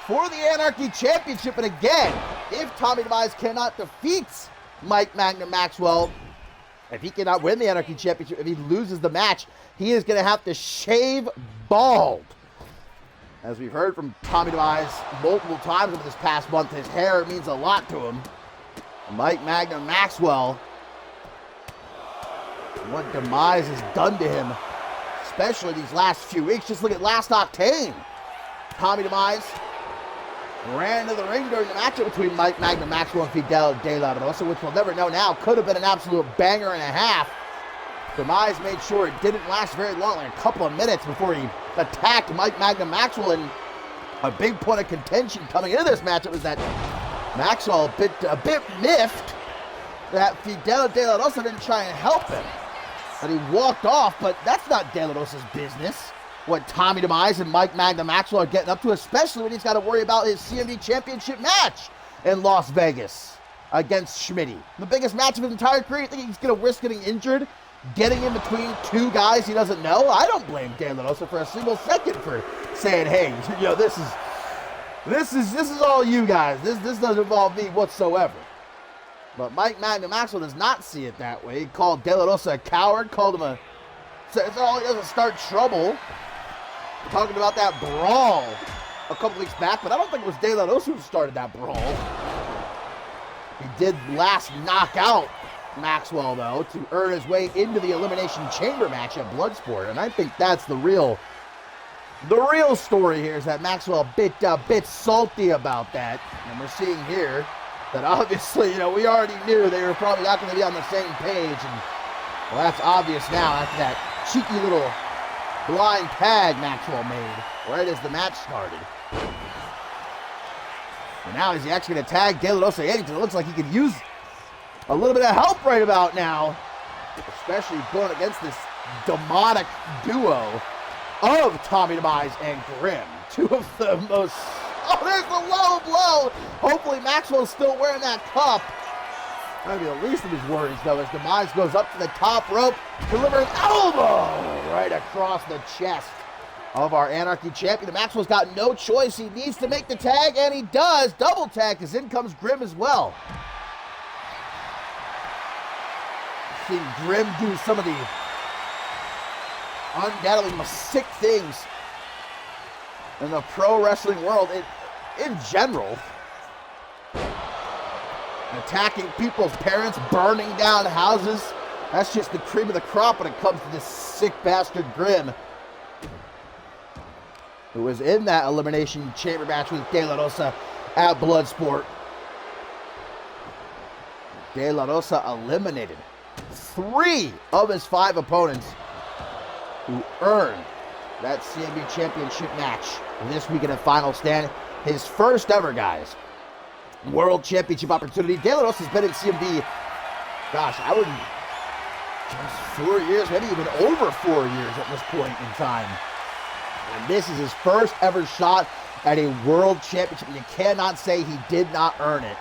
for the Anarchy Championship. And again, if Tommy DeMise cannot defeat Mike Magnum Maxwell, if he cannot win the Anarchy Championship, if he loses the match, he is going to have to shave bald. As we've heard from Tommy DeMise multiple times over this past month, his hair means a lot to him. Mike Magnum Maxwell, what DeMise has done to him, especially these last few weeks. Just look at last Octane. Tommy DeMise ran to the ring during the matchup between Mike Magnum Maxwell and Fidel De La Rosa, which we'll never know now. Could have been an absolute banger and a half. DeMise made sure it didn't last very long, like a couple of minutes before he attacked Mike Magnum Maxwell. And a big point of contention coming into this matchup was that Maxwell a bit miffed that Fidel De La Rosa didn't try and help him. And he walked off, but that's not De La Rosa's business. What Tommy DeMise and Mike Magnum Maxwell are getting up to, especially when he's got to worry about his CMV Championship match in Las Vegas against Schmitty. The biggest match of his entire career. You think he's going to risk getting injured, getting in between two guys he doesn't know? I don't blame De La Rosa for a single second for saying, hey, you know, this is all you guys. This doesn't involve me whatsoever. But Mike Magnum Maxwell does not see it that way. He called De La Rosa a coward, called him it's all he does is start trouble. We're talking about that brawl a couple weeks back, but I don't think it was De La Rosa who started that brawl. He did last knock out Maxwell, though, to earn his way into the Elimination Chamber match at Bloodsport, and I think that's the real story here, is that Maxwell a bit salty about that, and we're seeing here that obviously, you know, we already knew they were probably not going to be on the same page, and well, that's obvious now after that cheeky little blind tag Maxwell made right as the match started. And now is he actually going to tag De La Rosa in? It looks like he could use a little bit of help right about now, especially going against this demonic duo of Tommy DeMise and Grimm. Two of the most... Oh, there's the low blow! Hopefully Maxwell's still wearing that cup. That'd be the least of his worries, though, as DeMise goes up to the top rope, delivering elbow right across the chest of our Anarchy champion. Maxwell's got no choice. He needs to make the tag, and he does. Double tag, because in comes Grimm as well. Seeing Grimm do some of the undoubtedly most sick things in the pro wrestling world in general. Attacking people's parents, burning down houses. That's just the cream of the crop when it comes to this sick bastard Grimm, who was in that Elimination Chamber match with De La Rosa at Bloodsport. De La Rosa eliminated 3 of his 5 opponents who earned that CMV Championship match this weekend at Final Stand. His first ever, guys, World Championship opportunity. De La Rosa's been in CMV, gosh, I would just 4 years, maybe even over 4 years at this point in time. And this is his first ever shot at a World Championship. You cannot say he did not earn it.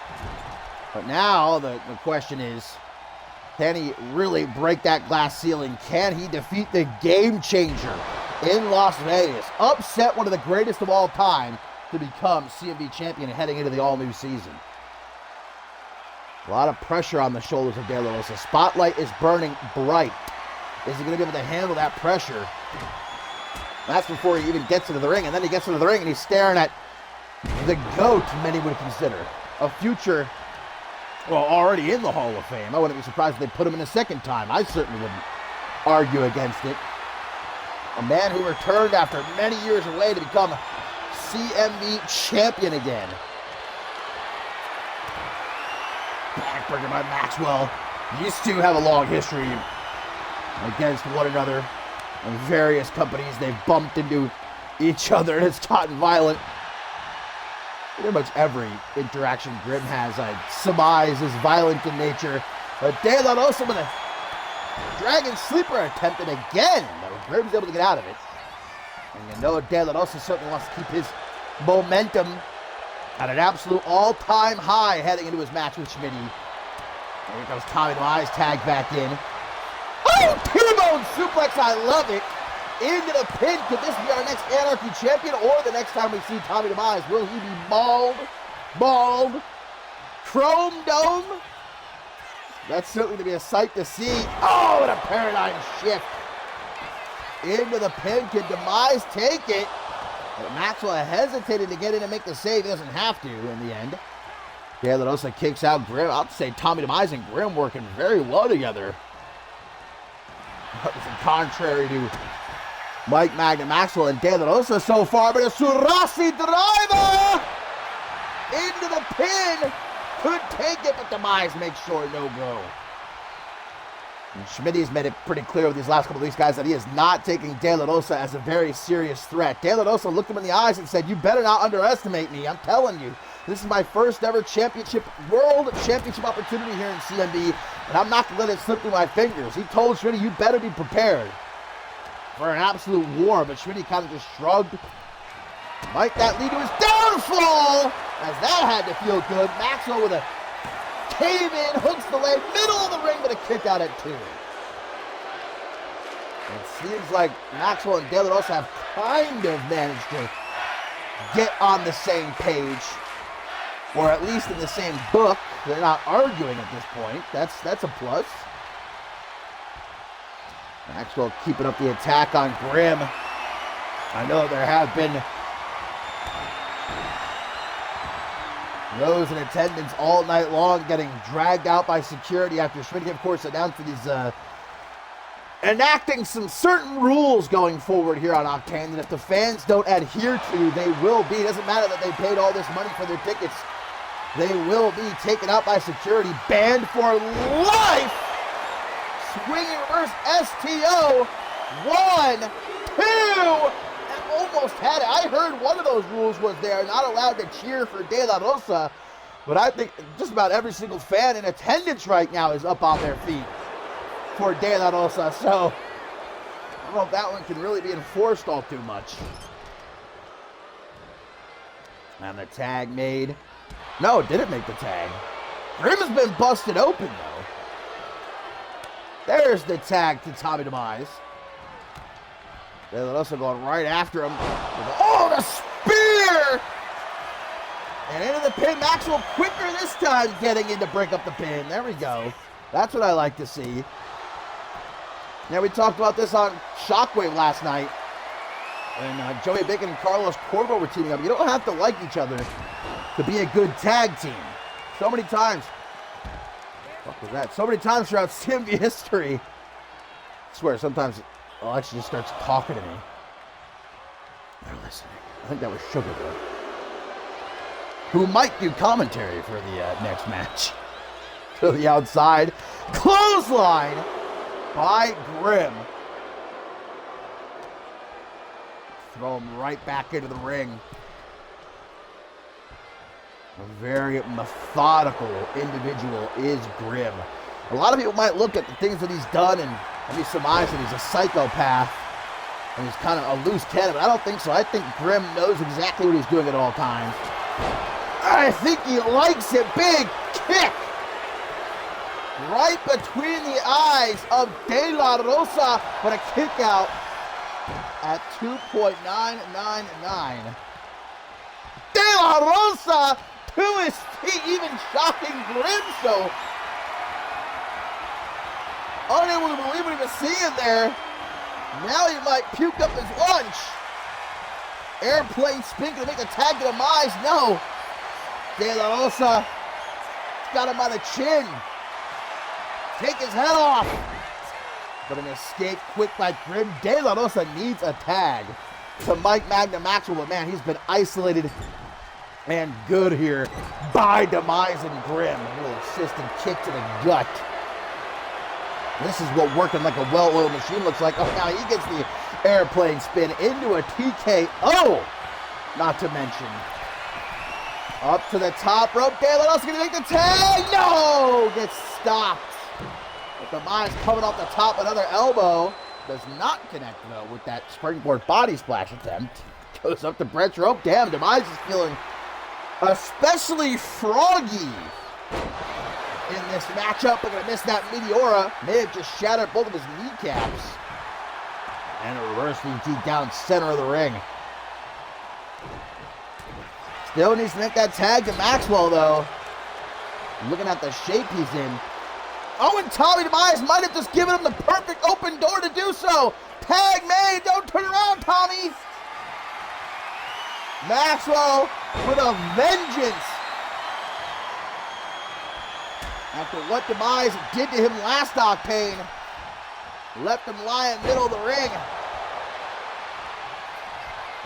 But now the question is, can he really break that glass ceiling? Can he defeat the Game Changer in Las Vegas? Upset one of the greatest of all time to become CMV champion heading into the all-new season. A lot of pressure on the shoulders of De La Rosa. Spotlight is burning bright. Is he going to be able to handle that pressure? That's before he even gets into the ring. And then he gets into the ring and he's staring at the GOAT, many would consider. A future, well, already in the Hall of Fame. I wouldn't be surprised if they put him in a second time. I certainly wouldn't argue against it. A man who returned after many years away to become CMV champion again. Backbreaker by Maxwell. Used to have a long history against one another. In various companies, they've bumped into each other and it's gotten violent. Pretty much every interaction Grimm has, I'd surmise, is violent in nature. But De La Rosa with a Dragon Sleeper attempted again. But Grimm's able to get out of it. And you know De La Rosa certainly wants to keep his momentum at an absolute all-time high heading into his match with Schmitty. Here comes Tommy DeMise, tag back in. Oh, T-bone suplex, I love it. into the pin. Could this be our next Anarchy champion, or the next time we see Tommy Demise, will he be bald, chrome dome? That's certainly going to be a sight to see. Oh, and a paradigm shift. Into the pin. Can Demise take it? But Maxwell hesitated to get in and make the save. He doesn't have to in the end. De La Rosa kicks out Grim. I'll say Tommy Demise and Grim working very well together. Contrary to Mike Magna Maxwell and De La Rosa so far, but a Surasi driver into the pin. Could take it, but Demise makes sure no go. And Schmitty's made it pretty clear with these last couple of weeks, guys, that he is not taking De La Rosa as a very serious threat. De La Rosa looked him in the eyes and said, "You better not underestimate me. I'm telling you, this is my first ever world championship opportunity here in CMV, and I'm not going to let it slip through my fingers." He told Schmitty, "You better be prepared for an absolute war," but Schmitty kind of just shrugged. Might that lead to his downfall? As that had to feel good. Maxwell with a cave-in, hooks the leg, middle of the ring, but a kick out at 2. It seems like Maxwell and De La Rosa have kind of managed to get on the same page, or at least in the same book. They're not arguing at this point. That's a plus. Maxwell keeping up the attack on Grim. I know there have been those in attendance all night long getting dragged out by security after Schmitty, of course, announced that he's enacting some certain rules going forward here on Octane, and if the fans don't adhere to, they will be. It doesn't matter that they paid all this money for their tickets. They will be taken out by security, banned for life. Swinging reverse STO. 1, 2, and almost had it. I heard one of those rules was they are not allowed to cheer for De La Rosa, but I think just about every single fan in attendance right now is up on their feet for De La Rosa, so I don't know if that one can really be enforced all too much. And the tag made. No, it didn't make the tag. Grim has been busted open, though. There's the tag to Tommy Demise. De La Rosa going right after him. Oh, the spear! And into the pin. Maxwell quicker this time getting in to break up the pin. There we go. That's what I like to see. Now, we talked about this on Shockwave last night. And Joey Bacon and Carlos Corvo were teaming up. You don't have to like each other to be a good tag team. So many times. What was that? So many times throughout CMV history. I swear, sometimes Alexa just starts talking to me. They're listening. I think that was Sugar Boy, who might do commentary for the next match. To the outside. Clothesline by Grim. Throw him right back into the ring. A very methodical individual is Grim. A lot of people might look at the things that he's done and maybe surmise that he's a psychopath and he's kind of a loose cannon, but I don't think so. I think Grim knows exactly what he's doing at all times. I think he likes it. Big kick right between the eyes of De La Rosa, but a kick out at 2.999. De La Rosa to his feet, even shocking Grim, so unable to believe what he was seeing there. Now he might puke up his lunch. Airplane spin to make the tag to Demise. No. De La Rosa got him by the chin. Take his head off. But an escape quick by Grim. De La Rosa needs a tag to Mike Magna Maxwell, but man, he's been isolated and good here by Demise and Grim. A little assistant kick to the gut. This is what working like a well-oiled machine looks like. Oh, now he gets the airplane spin into a TKO. Not to mention, up to the top rope. De La Rosa gonna make the tag. No! Gets stopped. But Demise coming off the top, another elbow. Does not connect, though, with that springboard body splash attempt. Goes up the Brett's rope. Damn, Demise is feeling especially froggy in this matchup. We're going to miss that Meteora. May have just shattered both of his kneecaps. And a reverse DT down center of the ring. Still needs to make that tag to Maxwell, though. Looking at the shape he's in. Oh, and Tommy Demise might have just given him the perfect open door to do so. Tag made. Don't turn around, Tommy. Maxwell with a vengeance. After what Demise did to him last Octane. Left him lie in the middle of the ring.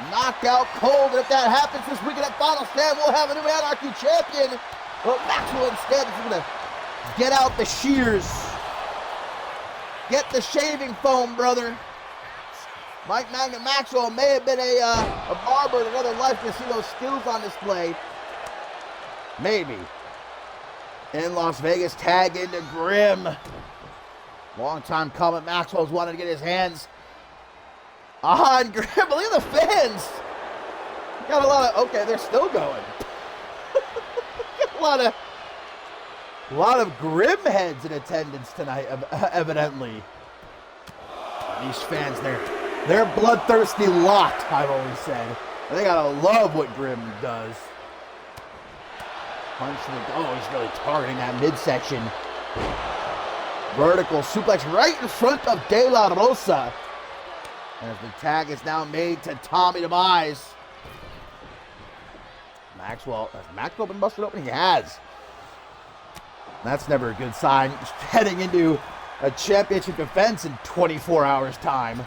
Knocked out Colt. If that happens this weekend at Final Stand, we'll have a new Anarchy champion. But Maxwell instead is going to get out the shears. Get the shaving foam, brother. Mike Magna Maxwell may have been a barber in another life to see those skills on display. Maybe. In Las Vegas, tag into Grim. Long time coming. Maxwell's wanted to get his hands on Grim. But look at the fans. Got a lot of, okay, they're still going. Got a lot of Grim heads in attendance tonight, evidently. These fans, they're bloodthirsty lot, I've always said. They gotta love what Grim does. Punch to the, oh, he's really targeting that midsection. Vertical suplex right in front of De La Rosa. As the tag is now made to Tommy Demise. Maxwell, has Maxwell been busted open? He has. That's never a good sign. Heading into a championship defense in 24 hours time.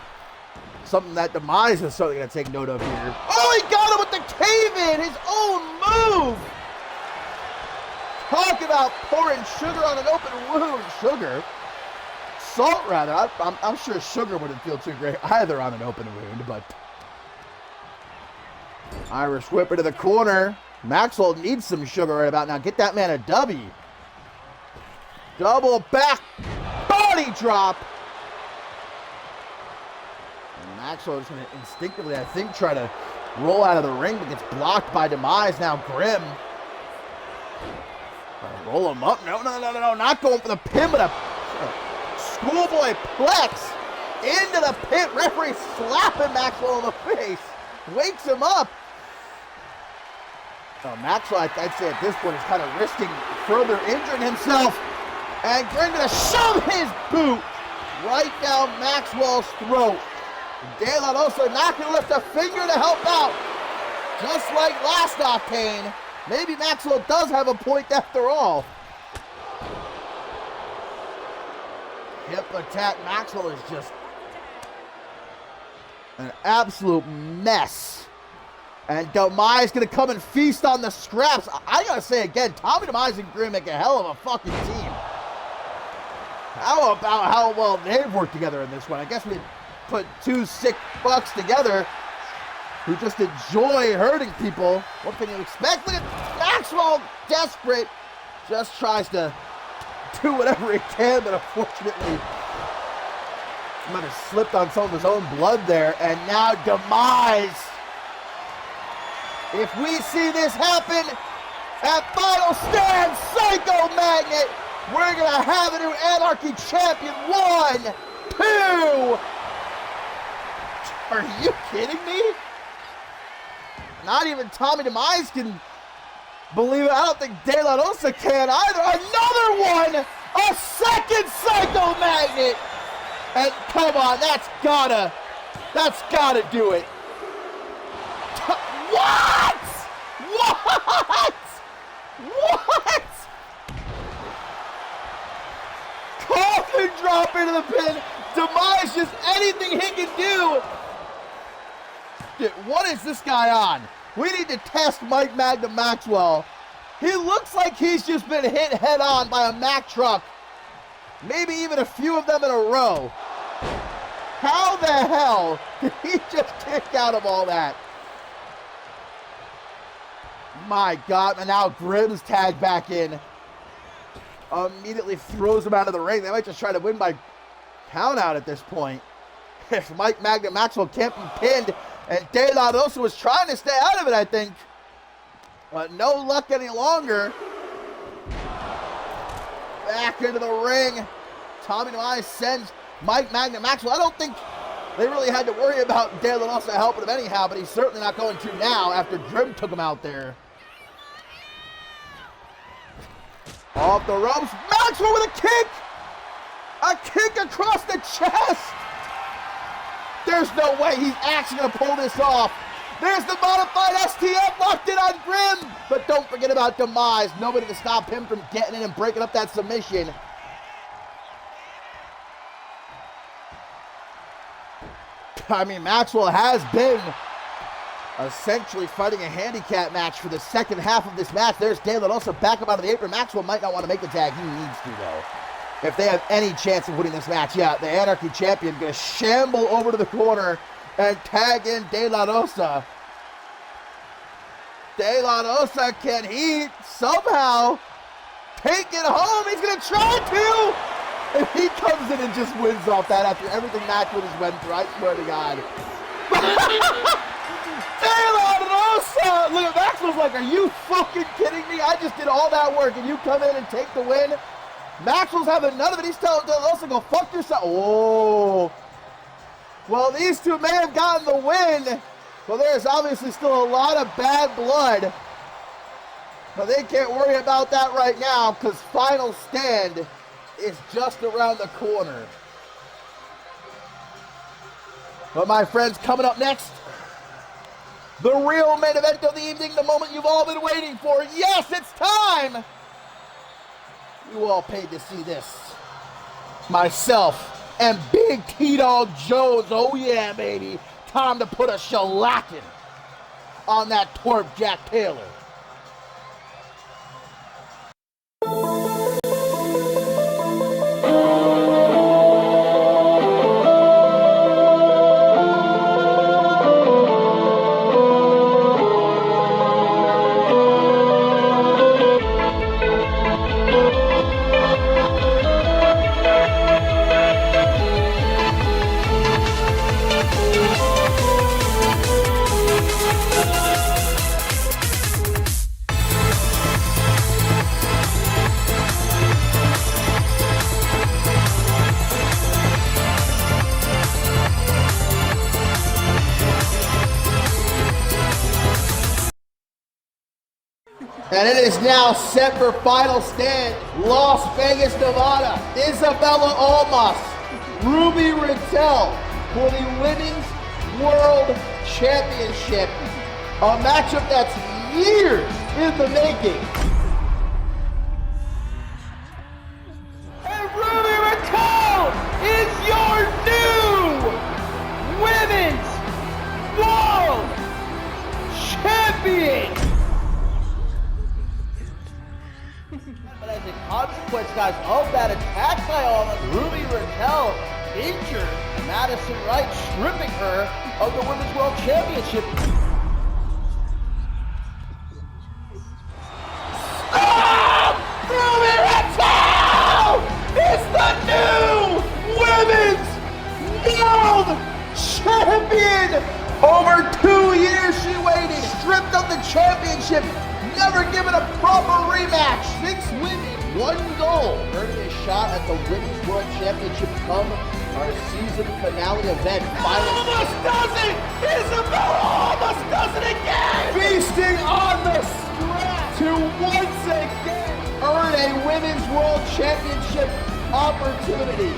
Something that Demise is certainly going to take note of here. Oh, he got him with the cave-in, his own move. Talk about pouring sugar on an open wound. Sugar? Salt, rather. I'm sure sugar wouldn't feel too great either on an open wound, but... Irish whip into the corner. Maxwell needs some sugar right about now. Get that man a W. Double back body drop. And Maxwell is going to instinctively, I think, try to roll out of the ring, but gets blocked by Demise. Now Grim. Roll him up. No. Not going for the pin, but a schoolboy plex into the pit. Referee slapping Maxwell in the face. Wakes him up. Maxwell, I'd say at this point, is kind of risking further injuring himself. And Grim going to shove his boot right down Maxwell's throat. De La Rosa not going to lift a finger to help out. Just like last Octane. Maybe Maxwell does have a point after all. Hip attack. Maxwell is just an absolute mess. And Demise going to come and feast on the scraps. I got to say again, Tommy Demise and Grim make a hell of a fucking team. How about how well they've worked together in this one? I guess we put two sick fucks together who just enjoy hurting people. What can you expect? Look at Maxwell, desperate. Just tries to do whatever he can, but unfortunately, he might have slipped on some of his own blood there. And now Demise. If we see this happen at Final Stand, Psycho Magnet, we're going to have a new Anarchy champion. 1, 2. Are you kidding me? Not even Tommy Demise can believe it. I don't think De La Rosa can either. Another one! A second Psycho Magnet! And come on, that's gotta do it. What? Coffin drop into the pin. Demise just anything he can do. What is this guy on? We need to test Mike Magna Maxwell. He looks like he's just been hit head on by a Mack truck. Maybe even a few of them in a row. How the hell did he just kick out of all that? My God, and now Grim's tagged back in. Immediately throws him out of the ring. They might just try to win by count out at this point. If Mike Magna Maxwell can't be pinned, and De La Rosa was trying to stay out of it, I think. But no luck any longer. Back into the ring. Tommy Demise sends Mike Magna Maxwell. I don't think they really had to worry about De La Rosa helping him anyhow, but he's certainly not going to now after Drim took him out there. Off the ropes, Maxwell with a kick! A kick across the chest! There's no way he's actually going to pull this off. There's the modified STF locked in on Grim. But don't forget about Demise. Nobody to stop him from getting in and breaking up that submission. I mean, Maxwell has been essentially fighting a handicap match for the second half of this match. There's De La Rosa back up out of the apron. Maxwell might not want to make the tag. He needs to, though, if they have any chance of winning this match. Yeah, the Anarchy champion going to shamble over to the corner and tag in De La Rosa. De La Rosa, can he somehow take it home? He's going to try to. If he comes in and just wins off that after everything Maxwell has went through, I swear to God. De La Rosa! Look, Maxwell's like, are you fucking kidding me? I just did all that work and you come in and take the win? Maxwell's having none of it. He's telling De La Rosa, go fuck yourself. Oh. Well, these two may have gotten the win. Well, there's obviously still a lot of bad blood. But they can't worry about that right now because Final Stand is just around the corner. But my friends, coming up next, the real main event of the evening, the moment you've all been waiting for. Yes, it's time! You all paid to see this. Myself and Big T-Dog Jones. Oh yeah, baby. Time to put a shellacking on that twerp Jack Taylor. And it is now set for Final Stand, Las Vegas, Nevada. Isabella Almas, Ruby Riddell for the Women's World Championship. A matchup that's years in the making. And Ruby Riddell is your new Women's World Champion. But as a consequence, guys, of that attack by Almas, Ruby Riddell injured Madison Wright, stripping her of the Women's World Championship. Stop! Ruby Riddell is the new Women's World Champion! Over 2 years she waited, stripped of the championship, never given a proper rematch. 6 women, 1 goal. Earning a shot at the Women's World Championship come our season finale event. Almost does it! Isabella almost does it again! Feasting on the scratch to once again earn a Women's World Championship opportunity.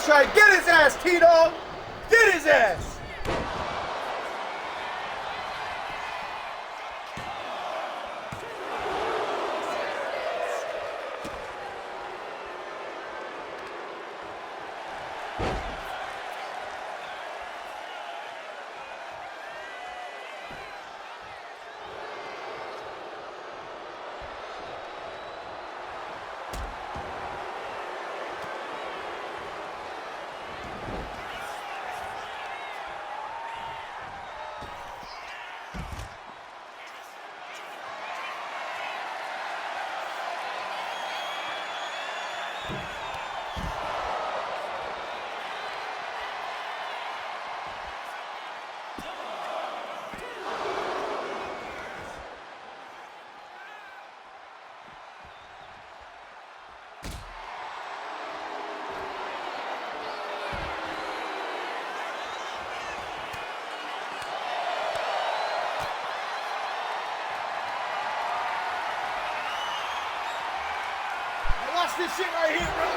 That's right. Get his ass, T-Dog. Get his ass. Watch this shit right here, bro.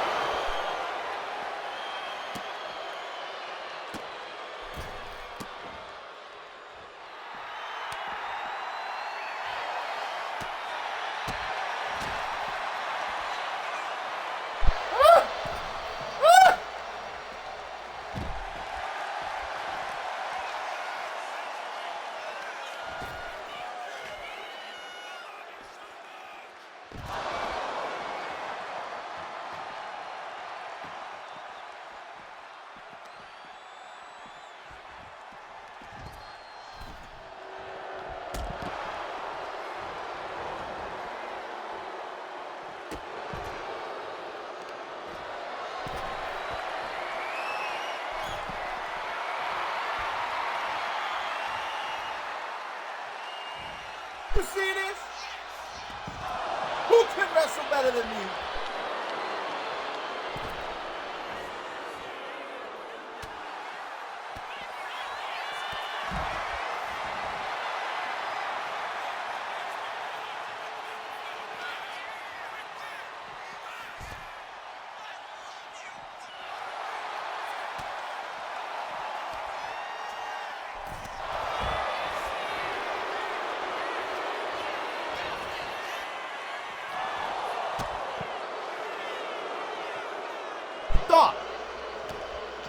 You see this? Who can wrestle better than me?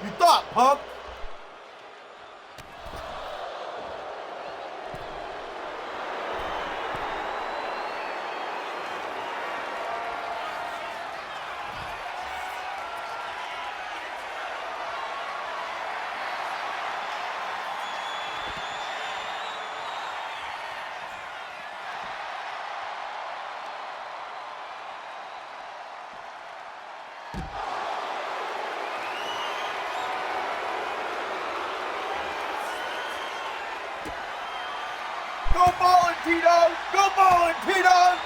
You thought, punk. Go ballin', T-Dog! Go ballin', T-Dog!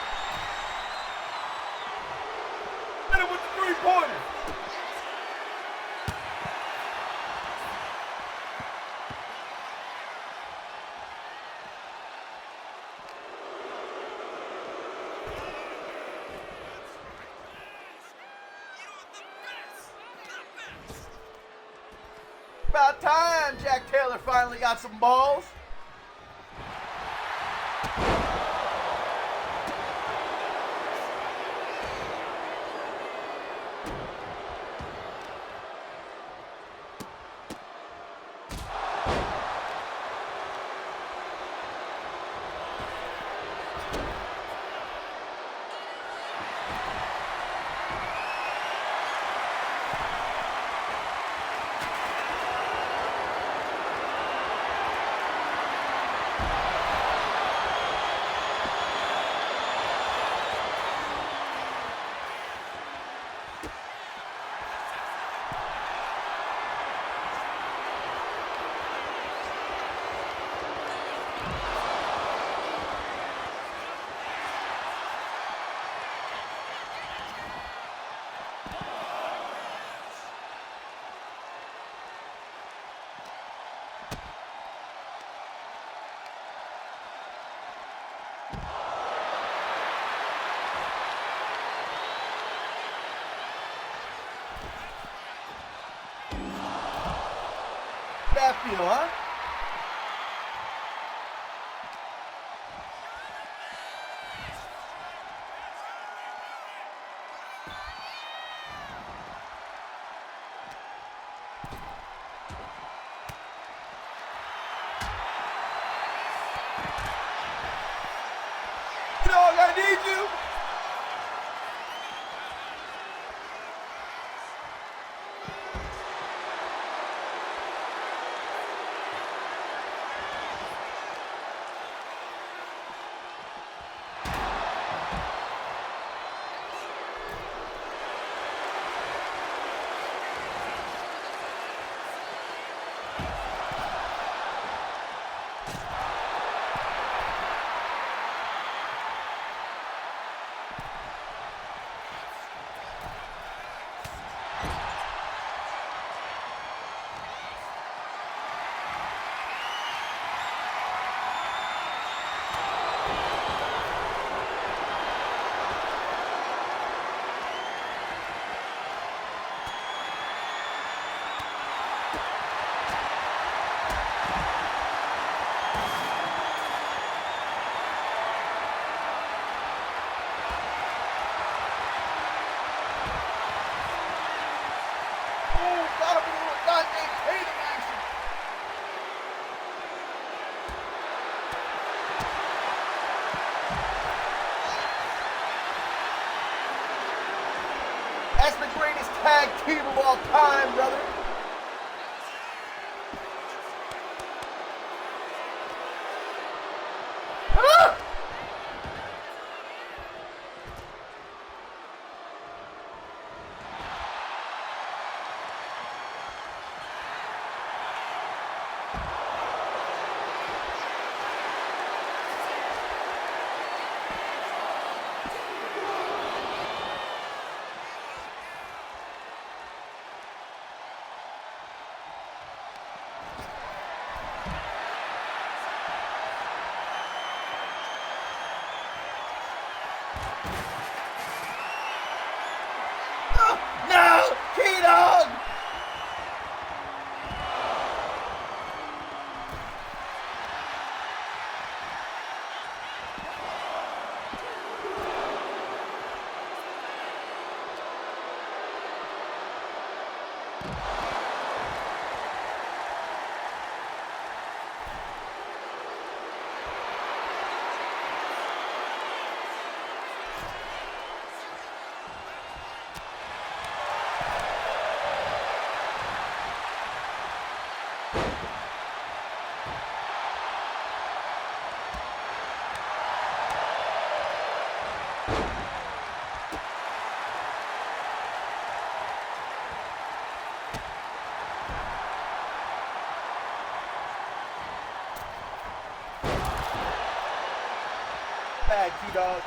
Hit him with the three-pointer! About time Jack Taylor finally got some balls. that feel, huh? Dog, I need you. That's the greatest tag team of all time, brother. Ah! No! T-Dog! Bad T-Dog.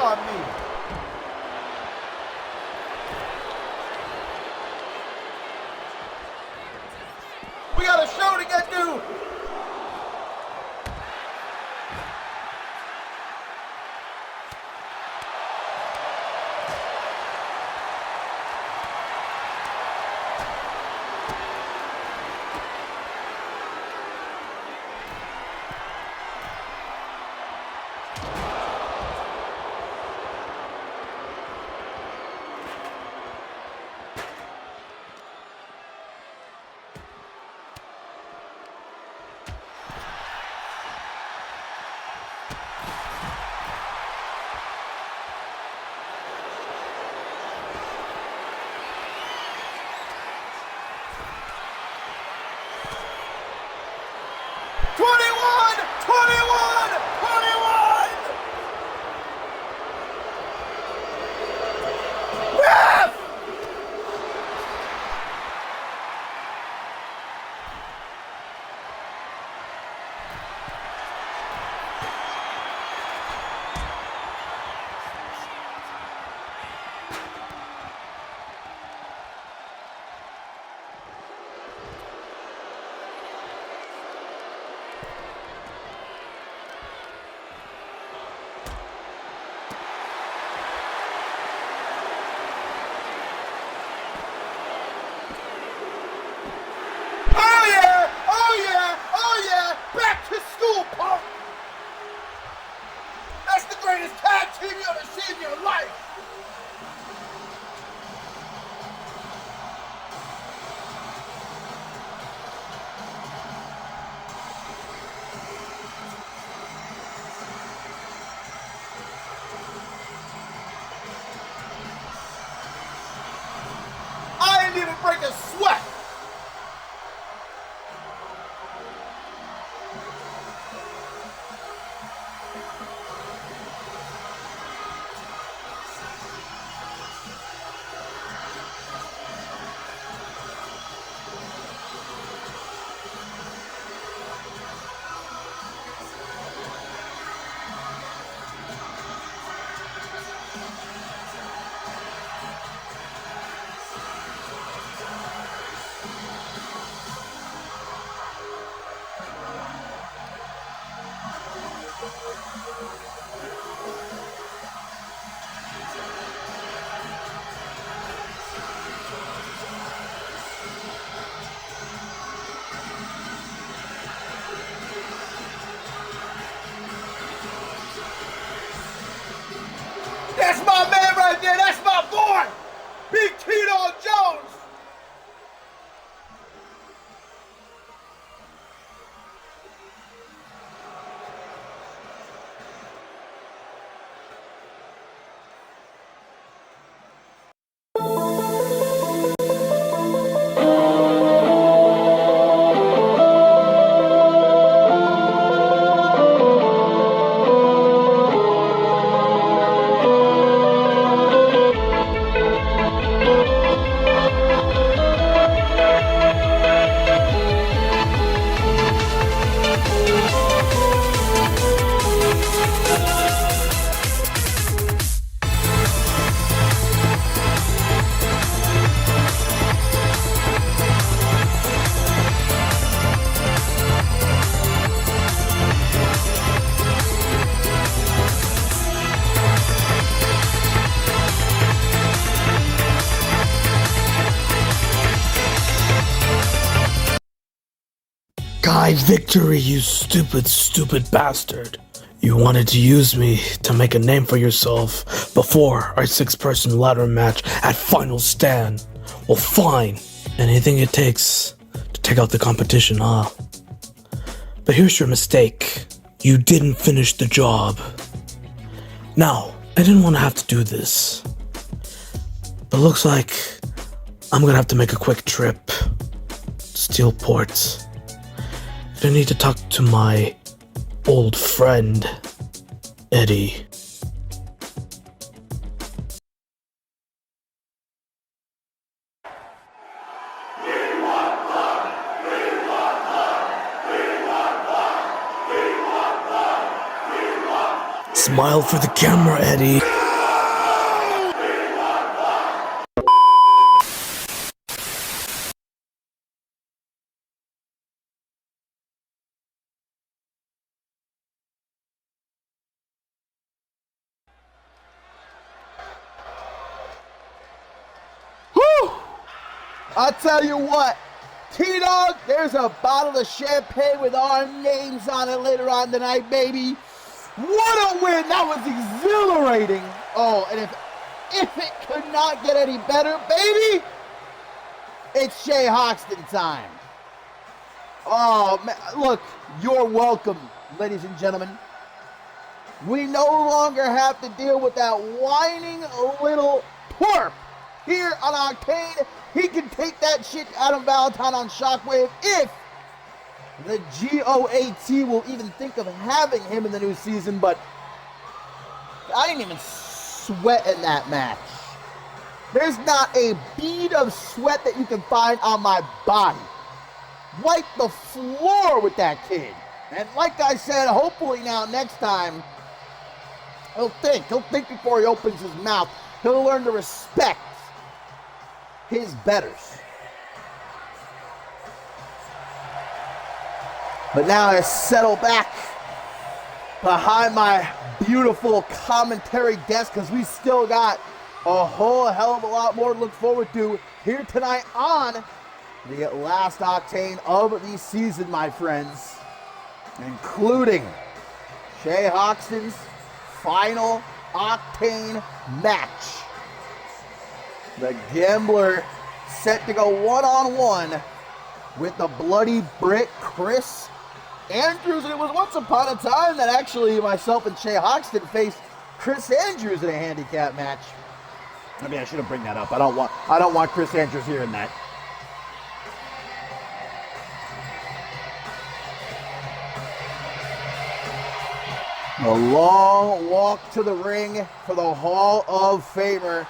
on me. We got a show to get to. Break a sweat. That's my man right there. That's my boy. Big Tito Jones. Guy victory, you stupid, stupid bastard. You wanted to use me to make a name for yourself before our 6-person ladder match at Final Stand. Well, fine. Anything it takes to take out the competition, huh? But here's your mistake. You didn't finish the job. Now, I didn't want to have to do this. But looks like I'm gonna have to make a quick trip to Steelport. I need to talk to my old friend, Eddie. Smile for the camera, Eddie. I'll tell you what, T-Dog, there's a bottle of champagne with our names on it later on tonight, baby. What a win. That was exhilarating. Oh, and if it could not get any better, baby, it's Shay Hoxton time. Oh, man, look, you're welcome, ladies and gentlemen. We no longer have to deal with that whining little twerp here on Octane. He can take that shit out of Valentine on Shockwave if the GOAT will even think of having him in the new season, but I didn't even sweat in that match. There's not a bead of sweat that you can find on my body. Wipe the floor with that kid. And like I said, hopefully now next time, he'll think before he opens his mouth. He'll learn to respect his betters. But now I settle back behind my beautiful commentary desk because we still got a whole hell of a lot more to look forward to here tonight on the last Octane of the season, my friends, including Shay Hoxton's final Octane match. The Gambler set to go one-on-one with the Bloody Brit Chris Andrews. And it was once upon a time that actually myself and Shay Hoxton faced Chris Andrews in a handicap match. I mean, I shouldn't bring that up. I don't want Chris Andrews hearing that. A long walk to the ring for the Hall of Famer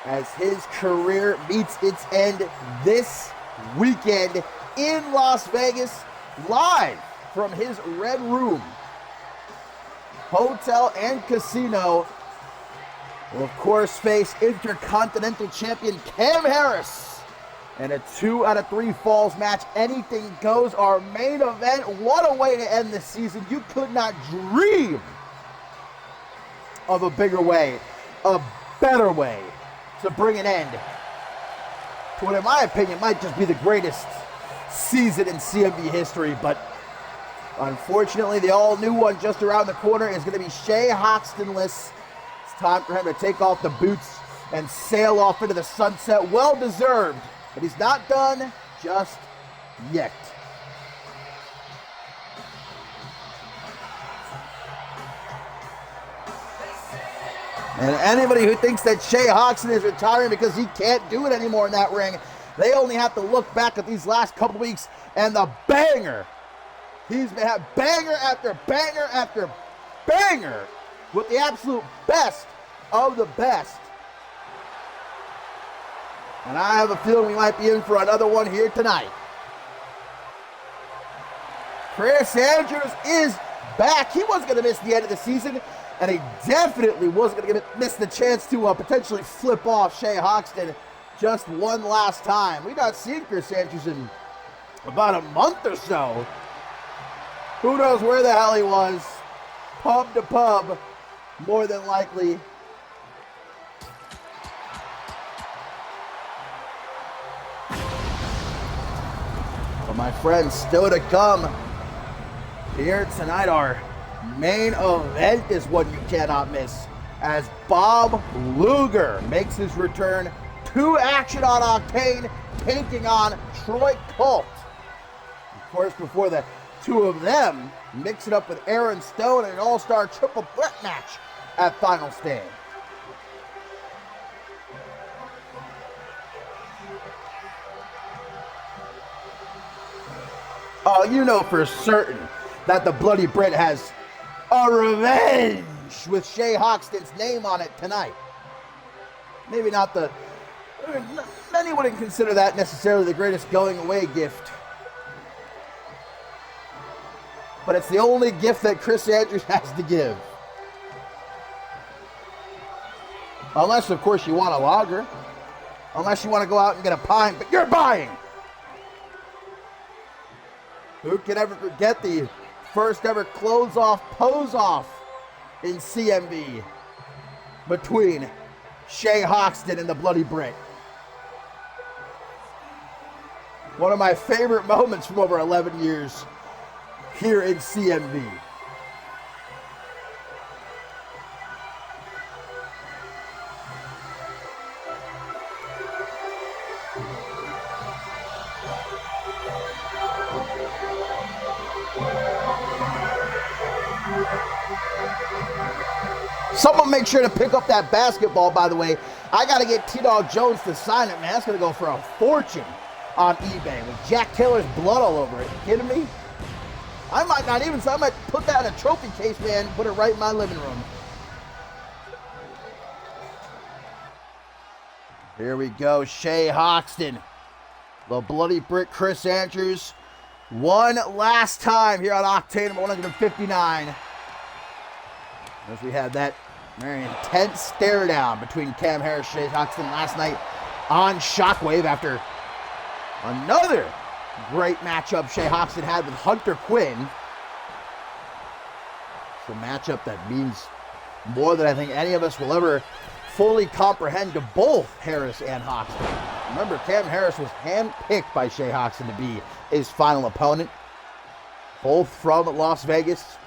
as his career meets its end this weekend in Las Vegas, live from his Red Room Hotel and Casino. Will of course face Intercontinental Champion Cam Harris in a 2 out of 3 falls match. Anything goes, our main event. What a way to end the season. You could not dream of a bigger way, a better way to bring an end to what, in my opinion, might just be the greatest season in CMV history. But unfortunately, the all-new one just around the corner is going to be Shay Hoxtonless. It's time for him to take off the boots and sail off into the sunset. Well-deserved, but he's not done just yet. And anybody who thinks that Shay Hoxton is retiring because he can't do it anymore in that ring, they only have to look back at these last couple weeks and the banger. He's had banger after banger after banger with the absolute best of the best. And I have a feeling we might be in for another one here tonight. Chris Andrews is back. He wasn't going to miss the end of the season, and he definitely wasn't going to miss the chance to potentially flip off Shay Hoxton just one last time. We've not seen Chris Andrews in about a month or so. Who knows where the hell he was? Pub to pub, more than likely. But my friends, still to come here tonight, our main event is one you cannot miss, as Bob Luger makes his return to action on Octane, taking on Troy Colt. Of course, before the two of them mix it up with Aaron Stone in an all-star triple threat match at Final Stand. Oh, you know for certain that the Bloody Brit has a revenge with Shay Hoxton's name on it tonight. Maybe not the... Many wouldn't consider that necessarily the greatest going-away gift. But it's the only gift that Chris Andrews has to give. Unless, of course, you want a lager. Unless you want to go out and get a pint, but you're buying! Who can ever forget the first ever close-off, pose-off in CMV between Shay Hoxton and the Bloody Brit? One of my favorite moments from over 11 years here in CMV. Someone make sure to pick up that basketball, by the way. I got to get T-Dog Jones to sign it, man. That's going to go for a fortune on eBay with Jack Taylor's blood all over it. You kidding me? I might not even, so I might put that in a trophy case, man, put it right in my living room. Here we go, Shea Hoxton. The Bloody Brick Chris Andrews. One last time here on Octane number 159. As we had that very intense stare down between Cam Harris and Shea Hoxton last night on Shockwave after another great matchup Shea Hoxton had with Hunter Quinn. It's a matchup that means more than I think any of us will ever fully comprehend to both Harris and Hoxton. Remember, Cam Harris was handpicked by Shea Hoxton to be his final opponent. Both from Las Vegas.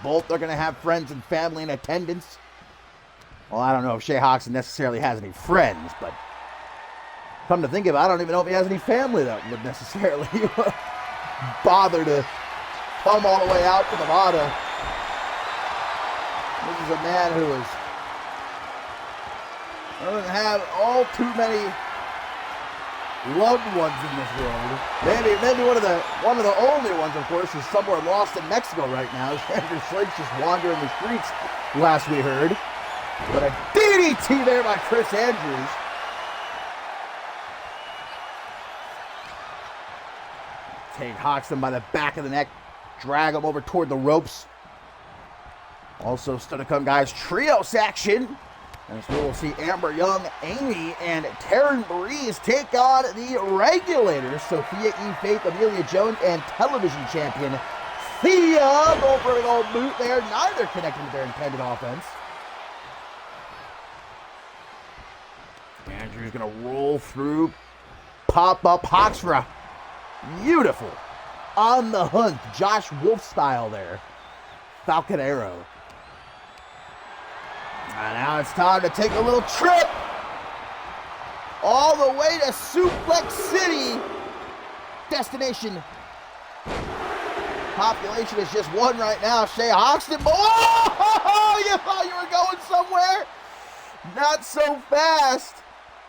Both are going to have friends and family in attendance. Well, I don't know if Shea Hoxton necessarily has any friends, but come to think of it, I don't even know if he has any family that would necessarily bother to come all the way out to Nevada. This is a man who doesn't have all too many loved ones in this world. Maybe one of the only ones, of course, is somewhere lost in Mexico right now. Andrew Slake's just wandering the streets, last we heard. But a DDT there by Chris Andrews. Take Hoxton by the back of the neck, drag him over toward the ropes. Also still to come, guys, trios action. As we will see Amber Young, Amy, and Taryn Breeze take on the Regulators. Sophia E. Faith, Amelia Jones, and television champion Thea. Going for an old boot there. Neither connecting to their intended offense. Andrew's going to roll through. Pop up Hawks for a beautiful on the hunt. Josh Wolf style there. Falcon Arrow. And now it's time to take a little trip all the way to Suplex City. Destination population is just one right now. Shea Hoxton. Oh, you thought you were going somewhere? Not so fast.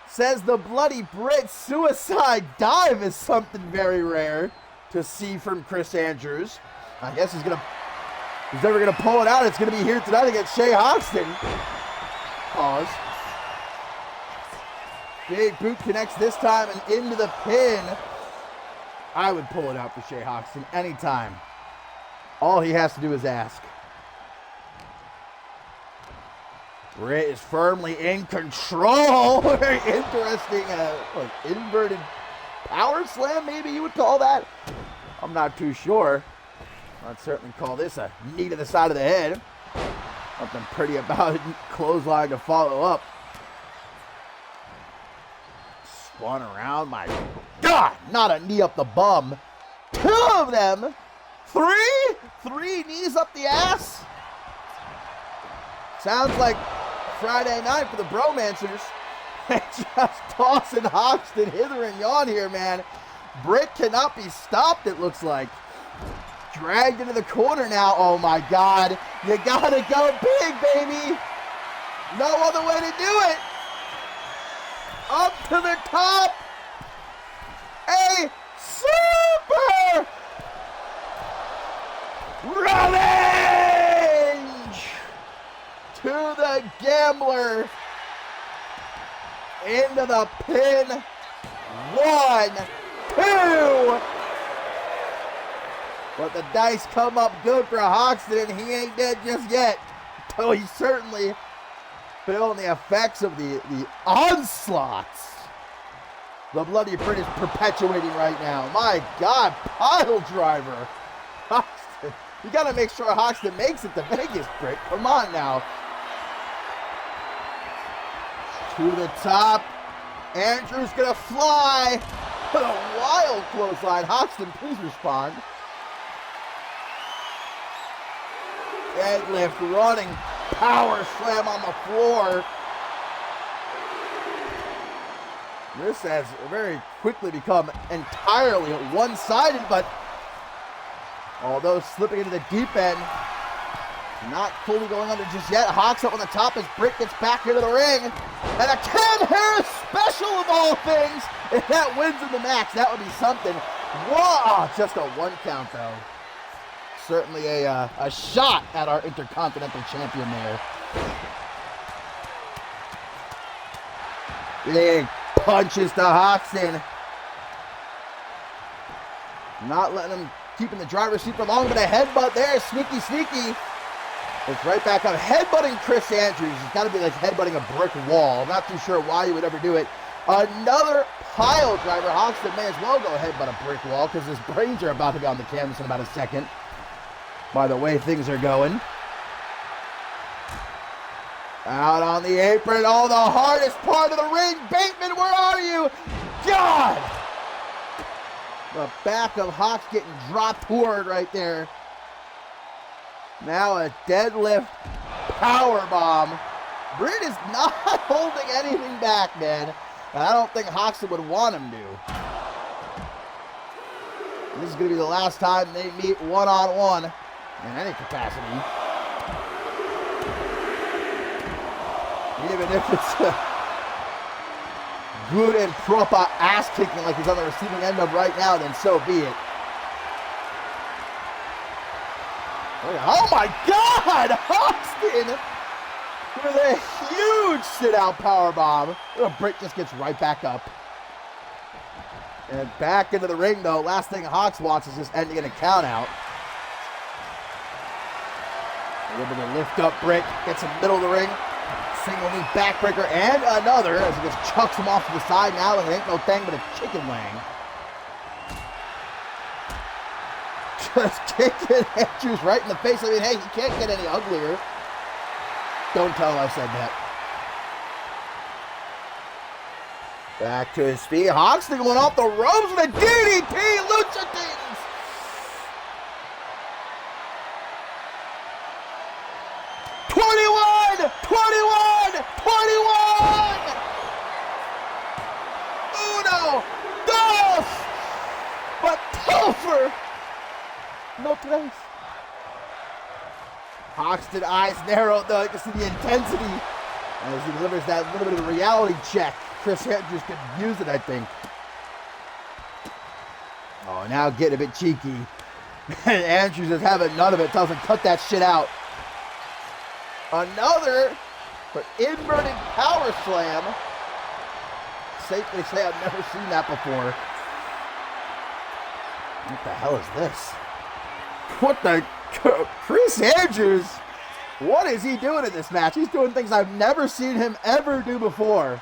Says the Bloody Brit. Suicide dive is something very rare to see from Chris Andrews. I guess he's never going to pull it out. It's going to be here tonight against Shea Hoxton. Pause. Big boot connects this time and into the pin. I would pull it out for Shea Hoxton anytime. All he has to do is ask. Britt is firmly in control. Very interesting. Inverted power slam, maybe you would call that. I'm not too sure. I'd certainly call this a knee to the side of the head. Something pretty about it. Clothesline to follow up. Spun around. My God, not a knee up the bum. Two of them. Three knees up the ass. Sounds like Friday night for the Bromancers. Just tossing Hoxton hither and yon here, man. Britt cannot be stopped, it looks like. Dragged into the corner now. Oh my God. You gotta go big, baby. No other way to do it. Up to the top. A super revenge to the Gambler. Into the pin. 1, 2. But the dice come up good for Hoxton, and he ain't dead just yet. Though he's certainly feeling the effects of the onslaughts the Bloody Brit is perpetuating right now. My God, pile driver. Hoxton, you got to make sure Hoxton makes it to Vegas, Britt. Come on now. To the top. Andrew's going to fly. What a wild clothesline. Hoxton, please respond. Deadlift, running power slam on the floor. This has very quickly become entirely one-sided, but although slipping into the deep end, not fully going under just yet. Hawks up on the top as Britt gets back into the ring. And a Cam Harris special of all things. If that wins in the match, that would be something. Whoa, just a one count though. Certainly a shot at our Intercontinental Champion there. Big punches to Hoxton. Not letting him keep in the driver's seat for long, but a headbutt there. Sneaky, sneaky. It's right back up. Headbutting Chris Andrews. It's got to be like headbutting a brick wall. I'm not too sure why you would ever do it. Another pile driver. Hoxton may as well go headbutt a brick wall because his brains are about to be on the canvas in about a second. By the way things are going. Out on the apron. Oh, the hardest part of the ring. Bateman, where are you? God! The back of Hawks getting dropped forward right there. Now a deadlift power bomb. Britt is not holding anything back, man. And I don't think Hoxton would want him to. This is going to be the last time they meet one-on-one in any capacity. Even if it's a good and proper ass kicking like he's on the receiving end of right now, then so be it. Oh my God! Hoxton with a huge sit-out powerbomb. Britt just gets right back up. And back into the ring, though. Last thing Hawks wants is just ending in a count-out. Able to lift up Britt, gets in the middle of the ring. Single knee backbreaker and another as he just chucks him off to the side now, and it ain't no thing but a chicken wing. Just kicking Andrews right in the face. I mean, hey, he can't get any uglier. Don't tell him I said that. Back to his feet. Hoxton going off the ropes with a DDT. Luger things. Uno, dos, but Topher. No place. Hoxton eyes narrowed though. You can see the intensity as he delivers that little bit of a reality check. Chris Andrews could use it, I think. Oh, now getting a bit cheeky. And Andrews is having none of it. Tells him cut that shit out. Another for inverted power slam. Safely say I've never seen that before. What the hell is this? What the... Chris Andrews, what is he doing in this match? He's doing things I've never seen him ever do before.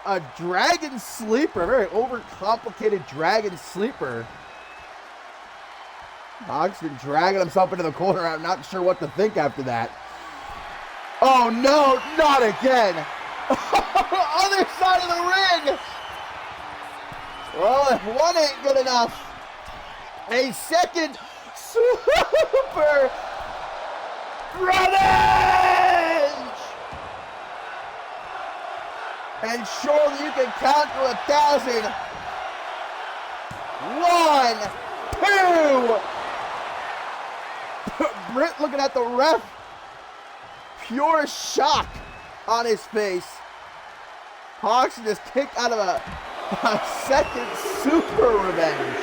A dragon sleeper, a very overcomplicated dragon sleeper. Hoxton dragging himself into the corner. I'm not sure what to think after that. Oh no, not again. Other side of the ring. Well, if one ain't good enough, a second super revenge. And surely you can count to 1,000. 1, 2. Britt looking at the ref. Pure shock on his face. Hawks just kicked out of a second super revenge.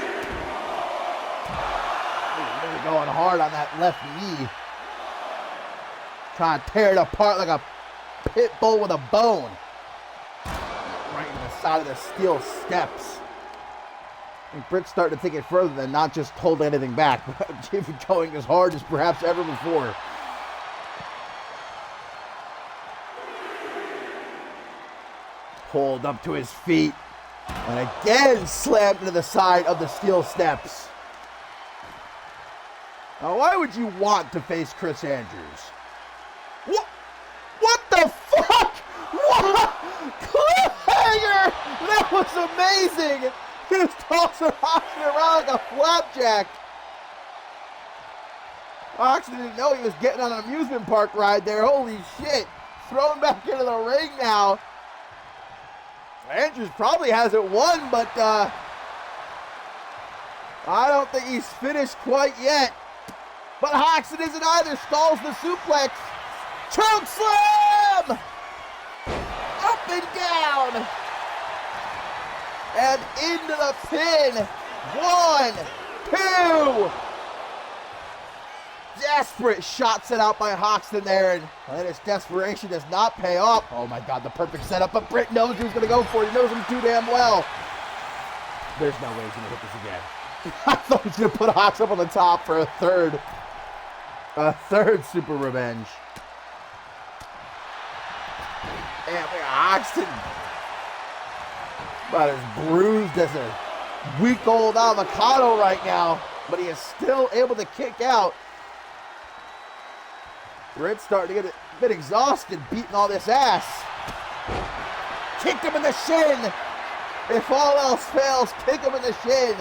Really going hard on that left knee. Trying to tear it apart like a pit bull with a bone. Right in the side of the steel steps. I think Britt's starting to take it further than not just hold anything back, but even going as hard as perhaps ever before. Pulled up to his feet, and again slammed into the side of the steel steps. Now, why would you want to face Chris Andrews? What the fuck? What? Cliffhanger! That amazing! Just tossing Hoxton around like a flapjack. Hoxton didn't know he was getting on an amusement park ride there. Holy shit. Thrown back into the ring now. Andrews probably hasn't won, but I don't think he's finished quite yet. But Hoxton isn't either. Stalls the suplex. Choke slam! Up and down. And into the pin. 1, 2. Desperate shot set out by Hoxton there, and his desperation does not pay off. Oh my God, the perfect setup, but Britt knows who's gonna go for it. He knows him too damn well. There's no way he's gonna hit this again. I thought he was gonna put Hox up on the top for a third super revenge. And look at Hoxton. About as bruised as a week-old avocado right now, but he is still able to kick out. Britt's starting to get a bit exhausted beating all this ass. Kick him in the shin. If all else fails, kick him in the shin.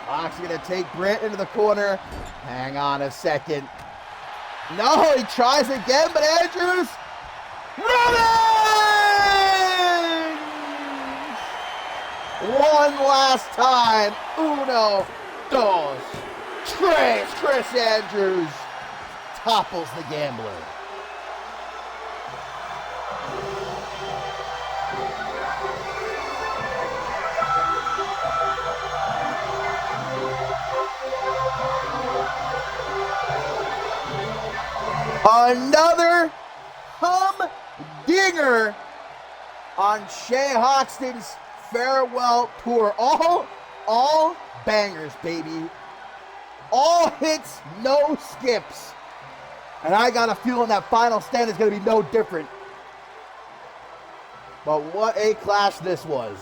Fox is going to take Britt into the corner. Hang on a second. No, he tries again, but Andrews running! One last time. Uno, dos, tres. Chris Andrews topples the gambler. Another humdinger on Shea Hoxton's farewell tour. All bangers, baby. All hits, no skips. And I got a feeling that final stand is going to be no different. But what a clash this was.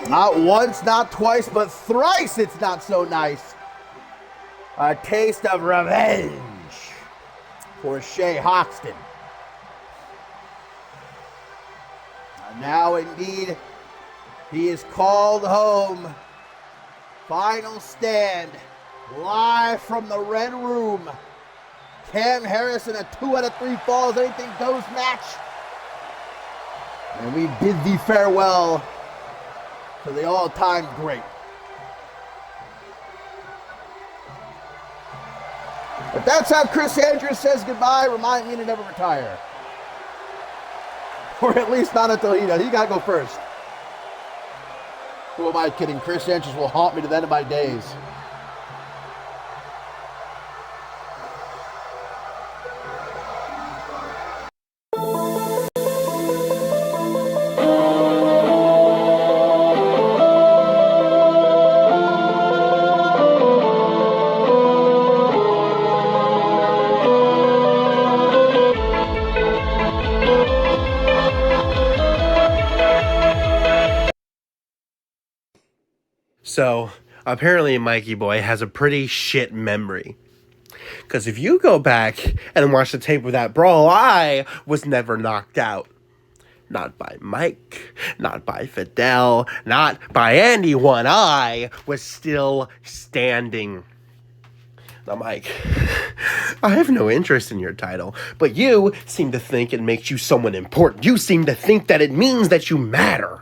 Not once, not twice, but thrice it's not so nice. A taste of revenge for Shea Hoxton. And now indeed, he is called home. Final stand, live from the Red Room. Cam Harris in a 2 out of 3 falls, anything goes match. And we bid thee farewell to the all-time great. If that's how Chris Andrews says goodbye, remind me to never retire. Or at least not until he does. He gotta go first. Who am I kidding? Chris Andrews will haunt me to the end of my days. So, apparently Mikey Boy has a pretty shit memory. Because if you go back and watch the tape of that brawl, I was never knocked out. Not by Mike, not by Fidel, not by anyone. I was still standing. Now, Mike, I have no interest in your title, but you seem to think it makes you someone important. You seem to think that it means that you matter.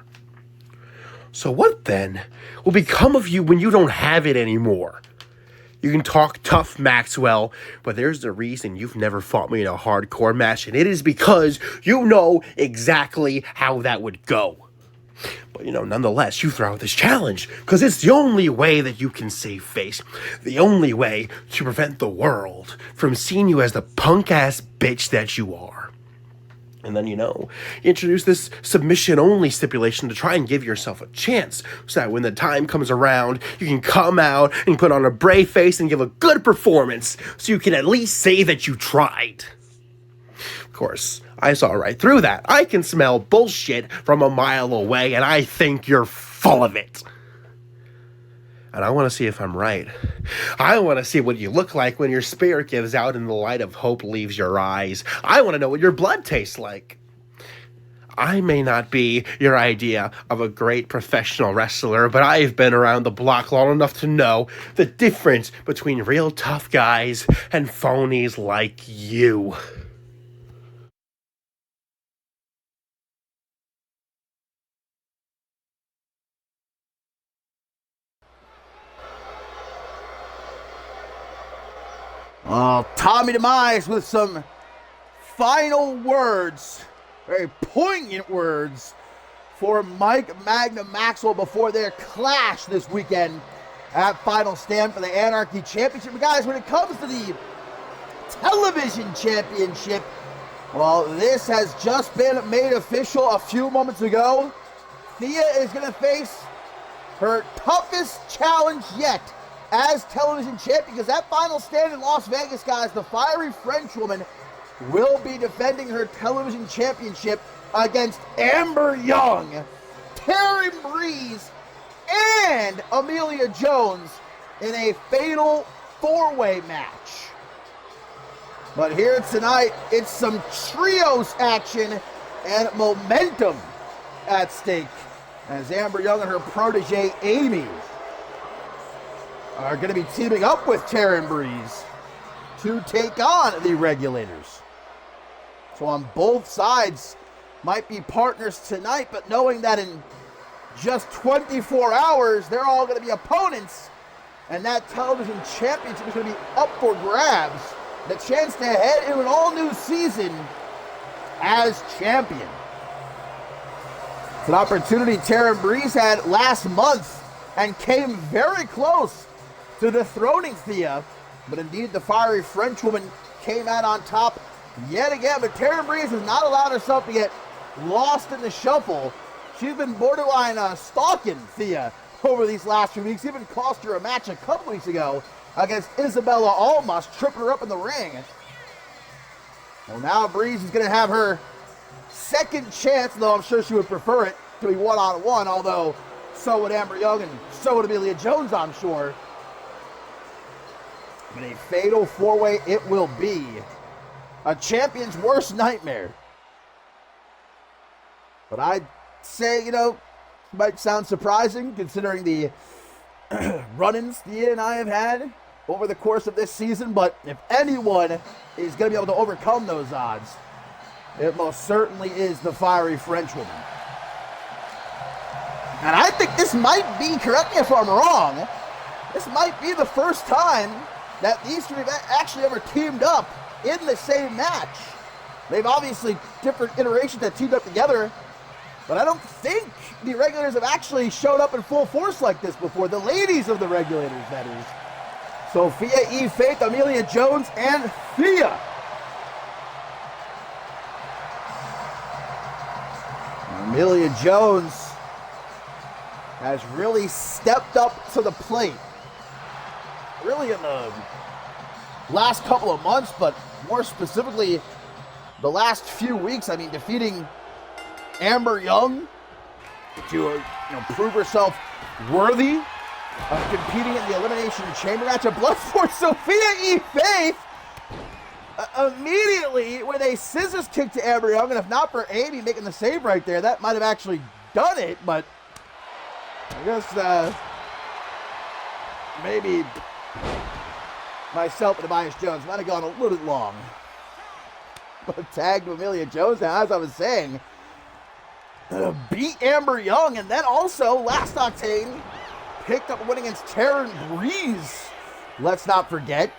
So what then will become of you when you don't have it anymore? You can talk tough, Maxwell, but there's the reason you've never fought me in a hardcore match, and it is because you know exactly how that would go. But, nonetheless, you throw out this challenge, because it's the only way that you can save face. The only way to prevent the world from seeing you as the punk-ass bitch that you are. And then, you introduce this submission-only stipulation to try and give yourself a chance, so that when the time comes around, you can come out and put on a brave face and give a good performance, so you can at least say that you tried. Of course, I saw right through that. I can smell bullshit from a mile away, and I think you're full of it. And I want to see if I'm right. I want to see what you look like when your spirit gives out and the light of hope leaves your eyes. I want to know what your blood tastes like. I may not be your idea of a great professional wrestler, but I've been around the block long enough to know the difference between real tough guys and phonies like you. Tommy Demise with some final words, very poignant words for Mike Magna Maxwell before their clash this weekend at Final Stand for the Anarchy Championship. But guys, when it comes to the television championship, well, this has just been made official a few moments ago. Thea is going to face her toughest challenge yet as television champion, because that Final Stand in Las Vegas, guys, the fiery Frenchwoman will be defending her television championship against Amber Young, Terry Breeze, and Amelia Jones in a fatal four-way match. But here tonight, it's some trios action and momentum at stake as Amber Young and her protege, Amy, are going to be teaming up with Terry Breeze to take on the Regulators. So on both sides might be partners tonight, but knowing that in just 24 hours, they're all going to be opponents, and that television championship is going to be up for grabs. The chance to head into an all-new season as champion. It's an opportunity Terry Breeze had last month and came very close to dethroning Thea, but indeed the fiery Frenchwoman came out on top yet again. But Terry Breeze has not allowed herself to get lost in the shuffle. She's been borderline stalking Thea over these last few weeks. Even cost her a match a couple weeks ago against Isabella Almas, tripping her up in the ring. Well, now Breeze is going to have her second chance, though I'm sure she would prefer it to be one-on-one, although so would Amber Young and so would Amelia Jones, I'm sure. But a fatal four-way it will be. A champion's worst nightmare. But I'd say, might sound surprising considering the run-ins Thea and I have had over the course of this season. But if anyone is going to be able to overcome those odds, it most certainly is the fiery Frenchwoman. And I think this might be, correct me if I'm wrong, this might be the first time that these three have actually ever teamed up in the same match. They've obviously different iterations that teamed up together, but I don't think the Regulators have actually showed up in full force like this before. The ladies of the Regulators, that is. Sophia E. Faith, Amelia Jones, and Thea. Amelia Jones has really stepped up to the plate. Really in the last couple of months, but more specifically the last few weeks. I mean, defeating Amber Young to prove herself worthy of competing in the Elimination Chamber match. A blood for Sophia E. Faith immediately with a scissors kick to Amber Young, and if not for Amy making the save right there, that might have actually done it. But I guess maybe myself and Tobias Jones might have gone a little bit long. But tag to Amelia Jones now, as I was saying, beat Amber Young, and then also last Octane picked up a win against Terry Breeze. Let's not forget.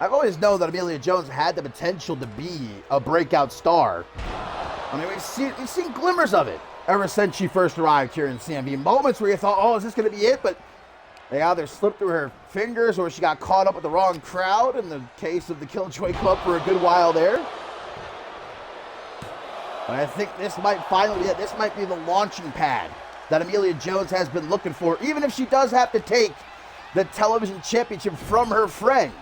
I've always known that Amelia Jones had the potential to be a breakout star. I mean, we've seen glimmers of it ever since she first arrived here in CMV. Moments where you thought, oh, is this going to be it? But they either slipped through her fingers or she got caught up with the wrong crowd, in the case of the Killjoy Club for a good while there. But I think this might finally be it. This might be the launching pad that Amelia Jones has been looking for, even if she does have to take the television championship from her friend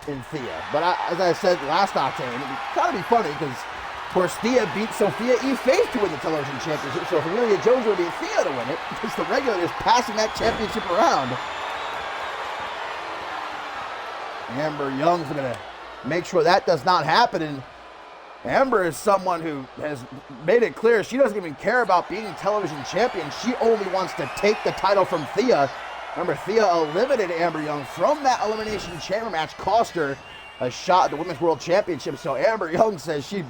in Thea. But as I said last Octane, it would kind of be funny because, of course, Thea beat Sophia E. Faith to win the television championship. So if Amelia Jones would be Thea to win it, because the regular is passing that championship around. Amber Young's going to make sure that does not happen. And Amber is someone who has made it clear she doesn't even care about being television champion. She only wants to take the title from Thea. Remember, Thea eliminated Amber Young from that Elimination Chamber match, cost her a shot at the Women's World Championship. So Amber Young says she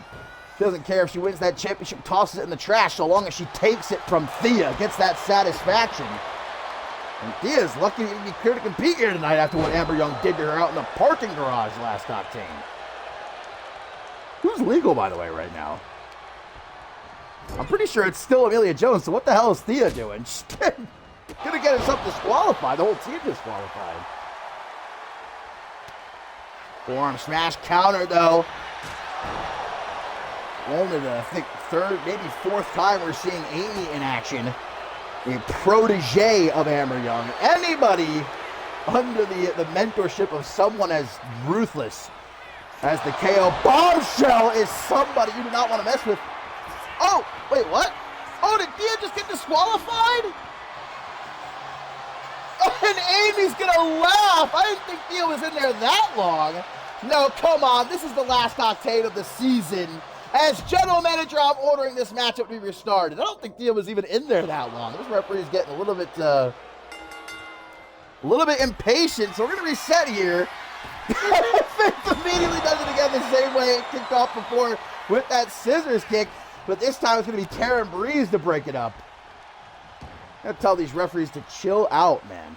doesn't care if she wins that championship, tosses it in the trash, so long as she takes it from Thea, gets that satisfaction. And Thea's lucky to be clear to compete here tonight after what Amber Young did to her out in the parking garage last Octane. Who's legal, by the way, right now? I'm pretty sure it's still Amelia Jones, so what the hell is Thea doing? She's gonna get herself disqualified, the whole team disqualified. Forearm smash counter, though. Only the, I think, third, maybe fourth time we're seeing Amy in action. A protege of Amber Young. Anybody under the mentorship of someone as ruthless as the KO Bombshell is somebody you do not want to mess with. Oh, wait, what? Oh, did Thea just get disqualified? And Amy's gonna laugh. I didn't think Thea was in there that long. No, come on. This is the last Octane of the season. As general manager, I'm ordering this matchup to be restarted. I don't think Thea was even in there that long. This referee's getting a little bit impatient, so we're gonna reset here. Faith immediately does it again the same way it kicked off before with that scissors kick, but this time it's gonna be Karen Breeze to break it up. I gotta tell these referees to chill out, man,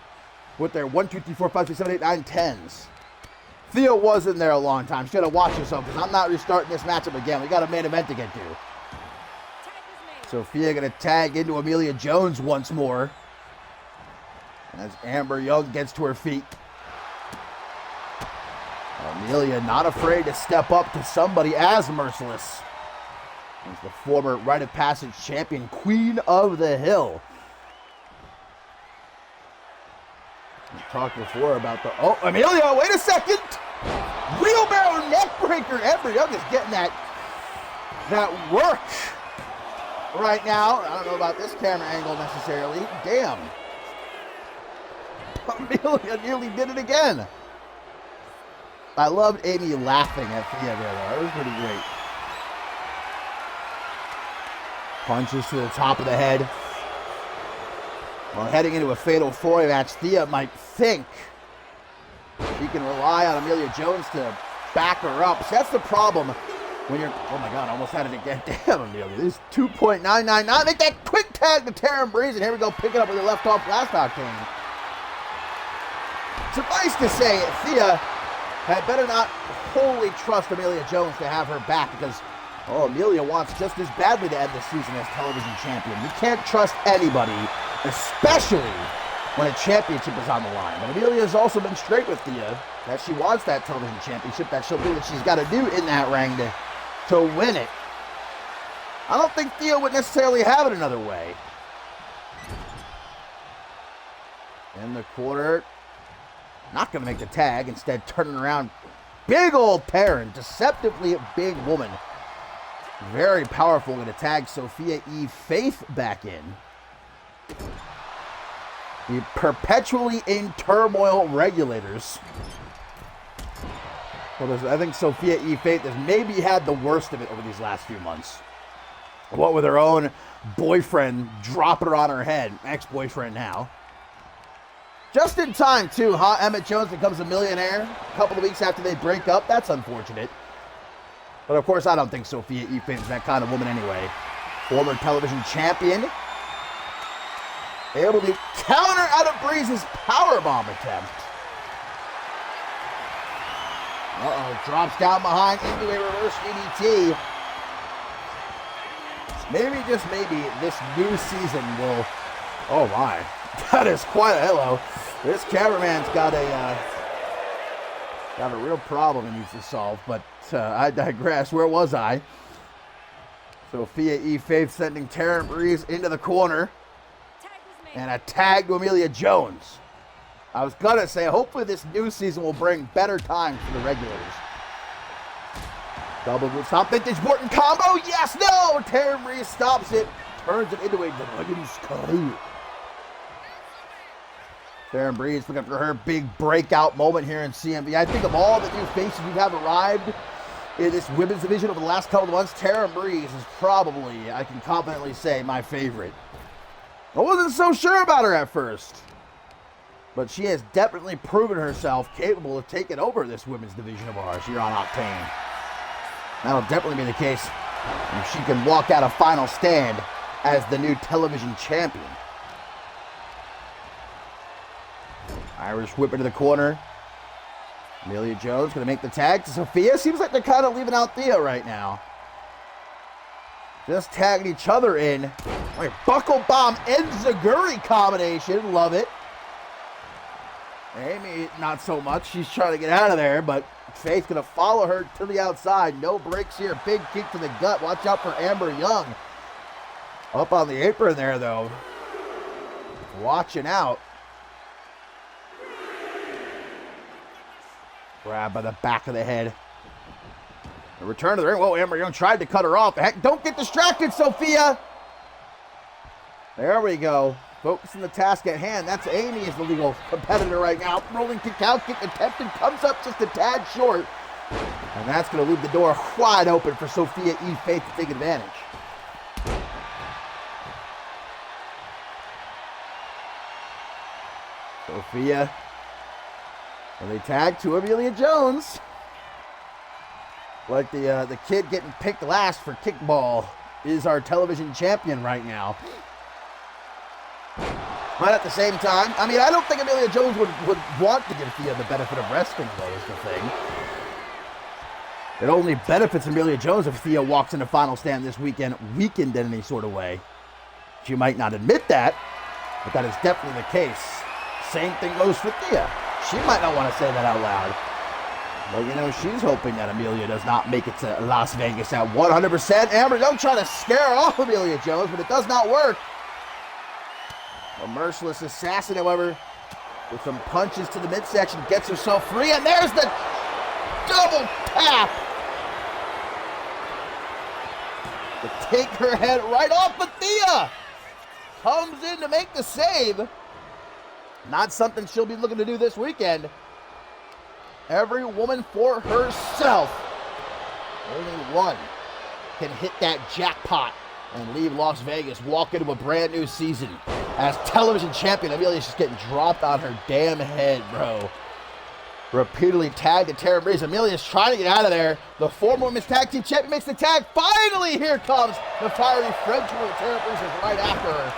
with their 1, 2, 3, 4, 5, 6, 7, 8, 9, 10s. Thea was in there a long time. She gotta watch herself because I'm not restarting this matchup again. We got a main event to get to. Sophia gonna tag into Amelia Jones once more. As Amber Young gets to her feet. Amelia not afraid to step up to somebody as merciless as the former Rite of Passage champion, Queen of the Hill. We talked before about the... Oh, Amelia, wait a second! Wheelbarrow neckbreaker. Amber Young is getting that work right now. I don't know about this camera angle necessarily. Damn. Amelia nearly did it again. I loved Amy laughing at Thea there, though. That was pretty great. Punches to the top of the head. Well, heading into a fatal four-way match, Thea might think she can rely on Amelia Jones to back her up. So that's the problem when you're... Oh, my God, I almost had it again. Damn, Amelia. This is 2.999. Make that quick tag to Karen Breeze, and here we go, pick it up where they left off last Octane. Suffice to say, Thea had better not wholly trust Amelia Jones to have her back because, oh, Amelia wants just as badly to end the season as television champion. You can't trust anybody, especially when a championship is on the line. But Amelia has also been straight with Thea that she wants that television championship, that she'll do what she's got to do in that ring to win it. I don't think Thea would necessarily have it another way. In the corner. Not going to make the tag, instead turning around. Big old Perrin, deceptively big woman. Very powerful, going to tag Sophia E. Faith back in. The perpetually in turmoil regulators. Well, I think Sophia E. Faith has maybe had the worst of it over these last few months. What with her own boyfriend dropping her on her head, ex-boyfriend now. Just in time, too, huh? Emmett Jones becomes a millionaire a couple of weeks after they break up. That's unfortunate. But, of course, I don't think Sophia E. Faith is that kind of woman anyway. Former television champion. Able to counter out of Breeze's powerbomb attempt. Uh-oh, drops down behind into a reverse DDT. Maybe, just maybe, this new season will... Oh, my. That is quite a hello. This cameraman's got a real problem he needs to solve, but I digress. Where was I? Sophia E. Faith sending Taryn Breeze into the corner. And a tag to Amelia Jones. I was going to say, hopefully this new season will bring better times for the regulars. Double move stop, vintage Morton combo. Yes, no! Taryn Breeze stops it. Turns it into a Dragon's career. Taryn Breeze looking for her big breakout moment here in CMV. I think of all the new faces who have arrived in this women's division over the last couple of months, Taryn Breeze is probably, I can confidently say, my favorite. I wasn't so sure about her at first, but she has definitely proven herself capable of taking over this women's division of ours here on Octane. That'll definitely be the case if she can walk out a final stand as the new television champion. Irish whip into the corner. Amelia Jones going to make the tag to Sophia. Seems like they're kind of leaving out Thea right now. Just tagging each other in. Like buckle bomb and Zaguri combination. Love it. Amy, not so much. She's trying to get out of there, but Faith going to follow her to the outside. No breaks here. Big kick to the gut. Watch out for Amber Young. Up on the apron there, though. Watching out. Grab by the back of the head. A return to the ring. Whoa, Amber Young tried to cut her off. Heck, don't get distracted, Sophia. There we go. Focus on the task at hand. That's Amy is the legal competitor right now. Rolling kick out, kick attempted, comes up just a tad short. And that's going to leave the door wide open for Sophia E. Faith to take advantage. Sophia. And they tag to Amelia Jones. Like the kid getting picked last for kickball is our television champion right now. But at the same time, I mean, I don't think Amelia Jones would want to give Thea the benefit of wrestling, though, is the thing. It only benefits Amelia Jones if Thea walks into Final Stand this weekend weakened in any sort of way. She might not admit that, but that is definitely the case. Same thing goes for Thea. She might not want to say that out loud. But, you know, she's hoping that Amelia does not make it to Las Vegas at 100%. Amber Young trying to scare off Amelia Jones, but it does not work. A merciless assassin, however, with some punches to the midsection, gets herself free, and there's the double tap to take her head right off, but Thea comes in to make the save. Not something she'll be looking to do this weekend. Every woman for herself. Only one can hit that jackpot and leave Las Vegas, walk into a brand new season as television champion. Amelia's just getting dropped on her damn head, bro. Repeatedly tagged to Taryn Breeze. Amelia's trying to get out of there. The former women's tag team champion makes the tag. Finally, here comes the fiery French woman. Taryn Breeze is right after her.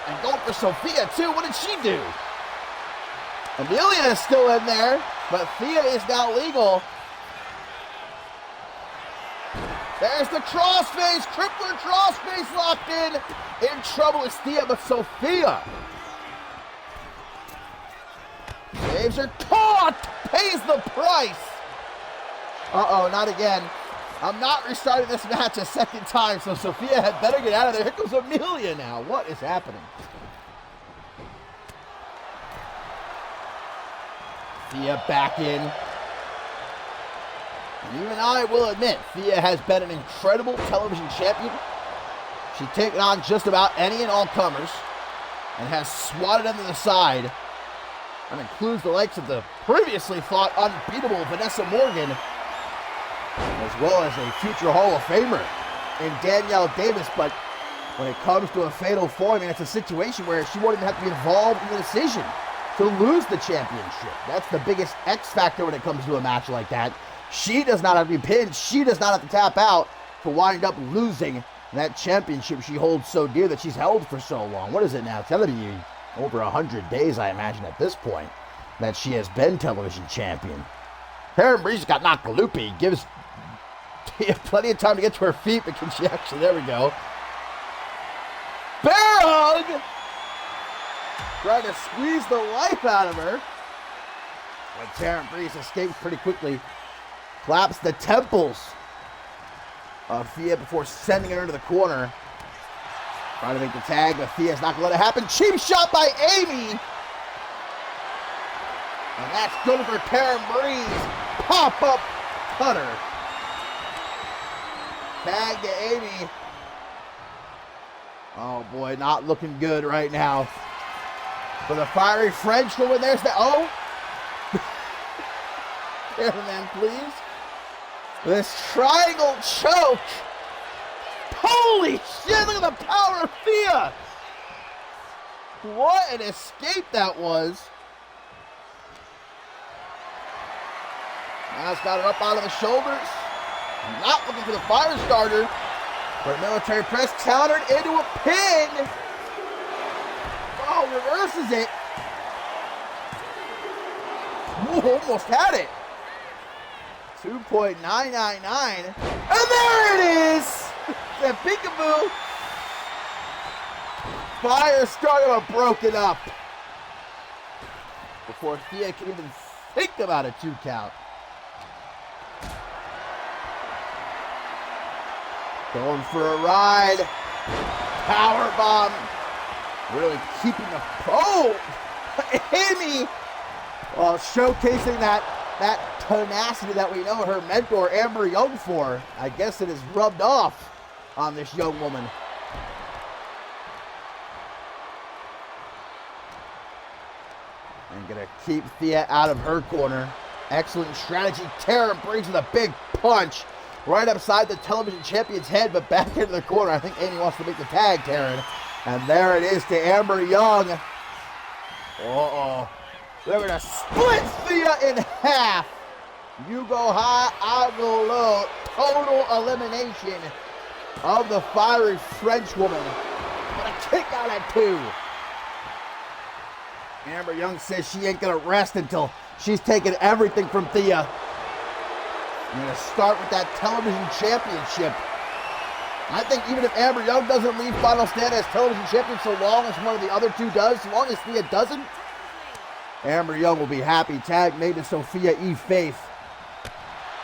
And going for Sophia, too. What did she do? Amelia is still in there, but Thea is now legal. There's the crossface, crippler crossface locked in. In trouble is Thea, but Sophia saves her, caught, pays the price. Uh-oh, not again. I'm not restarting this match a second time, so Sophia had better get out of there. Here goes Amelia now. What is happening? Thea back in. And even I will admit, Thea has been an incredible television champion. She's taken on just about any and all comers and has swatted them to the side. That includes the likes of the previously thought unbeatable Vanessa Morgan, as well as a future Hall of Famer in Danielle Davis. But when it comes to a fatal four, I mean, it's a situation where she won't even have to be involved in the decision to lose the championship. That's the biggest X factor when it comes to a match like that. She does not have to be pinned. She does not have to tap out to wind up losing that championship she holds so dear, that she's held for so long. What is it now? It's got to be over 100 days, I imagine, at this point, that she has been television champion. Taryn Breeze got knocked loopy. Gives Tia plenty of time to get to her feet, but can she actually? There we go. Bear hug! Trying to squeeze the life out of her. But Taryn Breeze escapes pretty quickly. Claps the temples of Thea before sending her into the corner. Trying to make the tag, but Thea's not going to let it happen. Cheap shot by Amy. And that's good for Karen Breeze. Pop-up cutter. Tag to Amy. Oh boy, not looking good right now. For the fiery French woman, there's the, oh. Cameraman, please. This triangle choke. Holy shit, look at the power of Thea. What an escape that was. Now it's got her up out of the shoulders. Not looking for the fire starter. But military press countered into a pin. Oh, reverses it. Ooh, almost had it. 2.999. And there it is. The peekaboo. Fire starter broken up. Before Thea can even think about a 2 count. Going for a ride. Power bomb. Really keeping the Amy, well, showcasing that tenacity that we know her mentor Amber Young for. I guess it is rubbed off on this young woman. And gonna keep Thea out of her corner. Excellent strategy. Tara brings with a big punch right upside the television champion's head, but back into the corner. I think Amy wants to make the tag, Taryn. And there it is to Amber Young. Uh-oh. They're going to split Thea in half. You go high, I go low. Total elimination of the fiery French woman. But a kick out at 2. Amber Young says she ain't going to rest until she's taken everything from Thea. I'm going to start with that television championship. I think even if Amber Young doesn't leave Final Stand as television champion, so long as one of the other two does, so long as Thea doesn't, Amber Young will be happy. Tag made to Sophia E. Faith.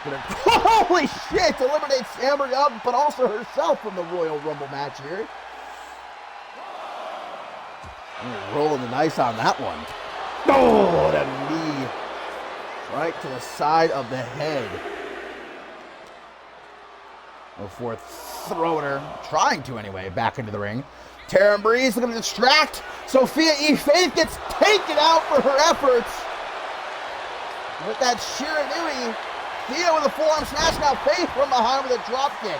Holy shit! Eliminates Amber Young, but also herself from the Royal Rumble match here. Rolling the dice on that one. Oh, the knee. Right to the side of the head. Before throwing her, trying to anyway, back into the ring. Taryn Breeze looking to distract. Sophia E. Faith gets taken out for her efforts. With that Shiranui, Thea with a forearm smash, now Faith from behind with a drop kick.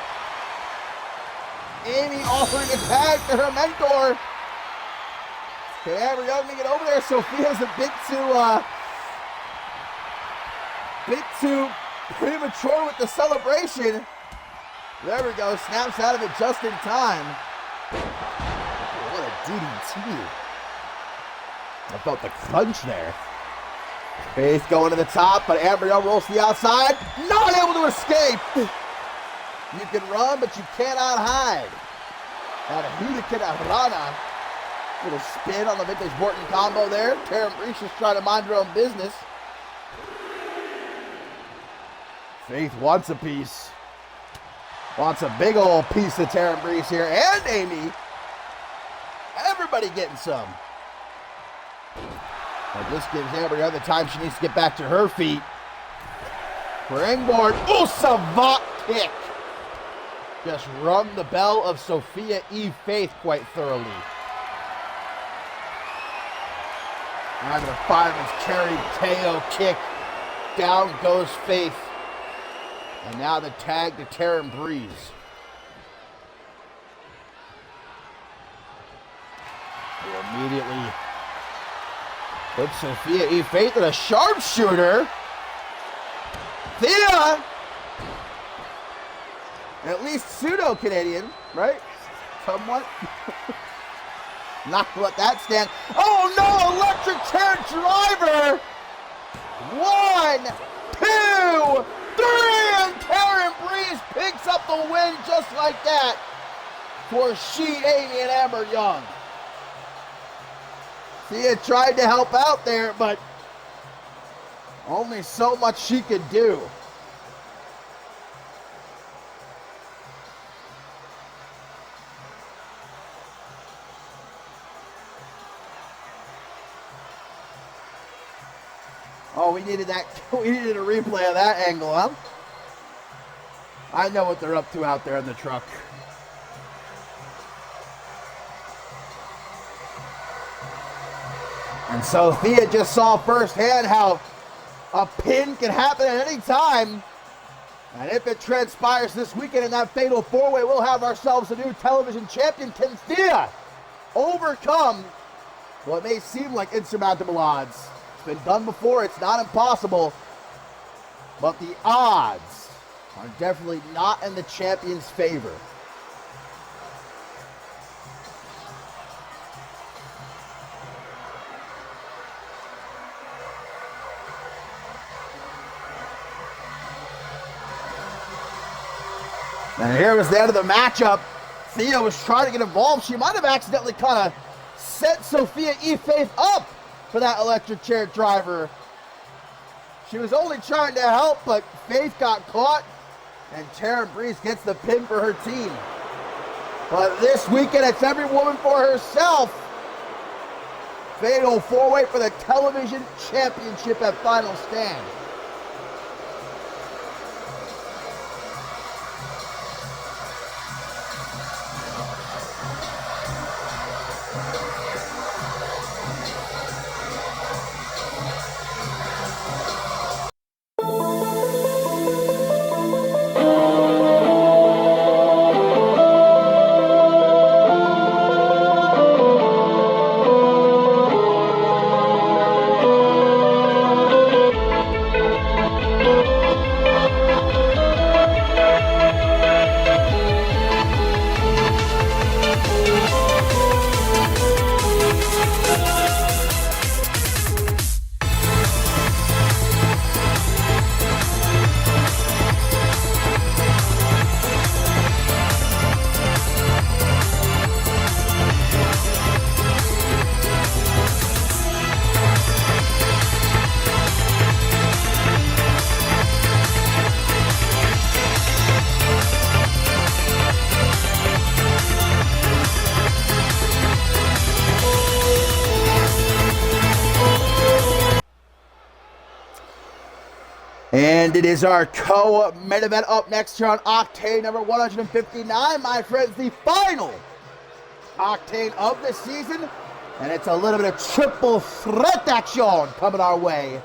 Amy offering a tag to her mentor. Can Amber Young get over there? Sophia's a bit too premature with the celebration. There we go, snaps out of it just in time. What a DDT. I felt the crunch there. Faith going to the top, but Amber Young rolls to the outside. Not able to escape. You can run, but you cannot hide. Now the Hurricane Rana. Little spin on the Vintage Morton combo there. Taryn Breach just trying to mind her own business. Faith wants a piece. Wants a big old piece of Taryn Breeze here. And Amy. Everybody getting some. Now this gives Amber Young the time she needs to get back to her feet. Springboard. Oh, savant kick. Just rung the bell of Sophia E. Faith quite thoroughly. Now the fireman's carry KO kick. Down goes Faith. And now the tag to Taryn Breeze. Who immediately puts Sophia E. Faith in a sharpshooter. Thea! At least pseudo-Canadian, right? Somewhat. Not to let that stand. Oh no! Electric chair driver! 1, 2, 3! And Taryn Breeze picks up the win just like that for She, Amy, and Amber Young. Thea tried to help out there, but only so much she could do. Oh, we needed that. We needed a replay of that angle, huh? I know what they're up to out there in the truck. And so Thea just saw firsthand how a pin can happen at any time. And if it transpires this weekend in that fatal four-way, we'll have ourselves a new television champion. Can Thea overcome what may seem like insurmountable odds? It's been done before. It's not impossible. But the odds are definitely not in the champion's favor. And here was the end of the matchup. Thea was trying to get involved. She might have accidentally kind of set Sophia E. Faith up for that electric chair driver. She was only trying to help, but Faith got caught, and Taryn Breeze gets the pin for her team. But this weekend, it's every woman for herself. Fatal four-way for the television championship at Final Stand. And it is our co-main event up next here on Octane number 159, my friends, the final Octane of the season. And it's a little bit of triple threat action coming our way,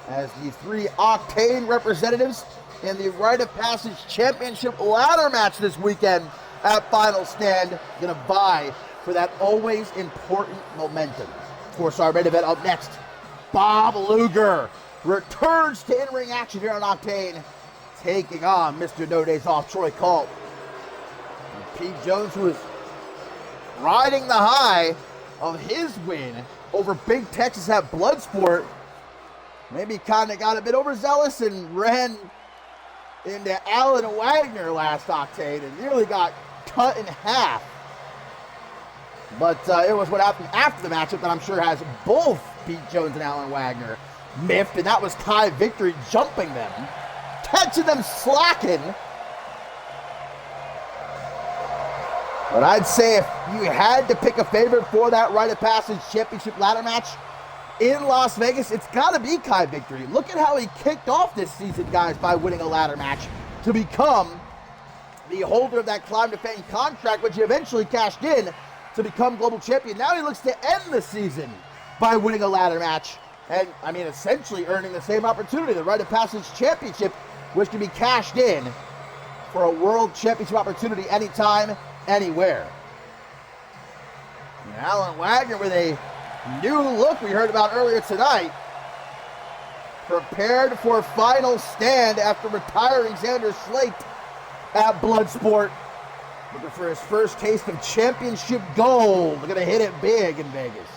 as the three Octane representatives in the Rite of Passage Championship ladder match this weekend at Final Stand gonna vie for that always important momentum. Of course, our main event up next, Bob Luger returns to in-ring action here on Octane, taking on Mr. No Days Off, Troy Colt. And Pete Jones, who is riding the high of his win over Big Texas at Bloodsport, maybe kind of got a bit overzealous and ran into Alan Wagner last Octane and nearly got cut in half. But it was what happened after the matchup that I'm sure has both Pete Jones and Alan Wagner miffed, and that was Kai Victory jumping them, catching them slacking. But I'd say if you had to pick a favorite for that Rite of Passage Championship ladder match in Las Vegas, it's got to be Kai Victory. Look at how he kicked off this season, guys, by winning a ladder match to become the holder of that Climb to Fame contract, which he eventually cashed in to become global champion. Now he looks to end the season by winning a ladder match. And, I mean, essentially earning the same opportunity, the Rite of Passage Championship, which can be cashed in for a World Championship opportunity anytime, anywhere. And Alan Wagner with a new look we heard about earlier tonight, prepared for Final Stand after retiring Xander Slate at Bloodsport. Looking for his first taste of championship gold. They're going to hit it big in Vegas.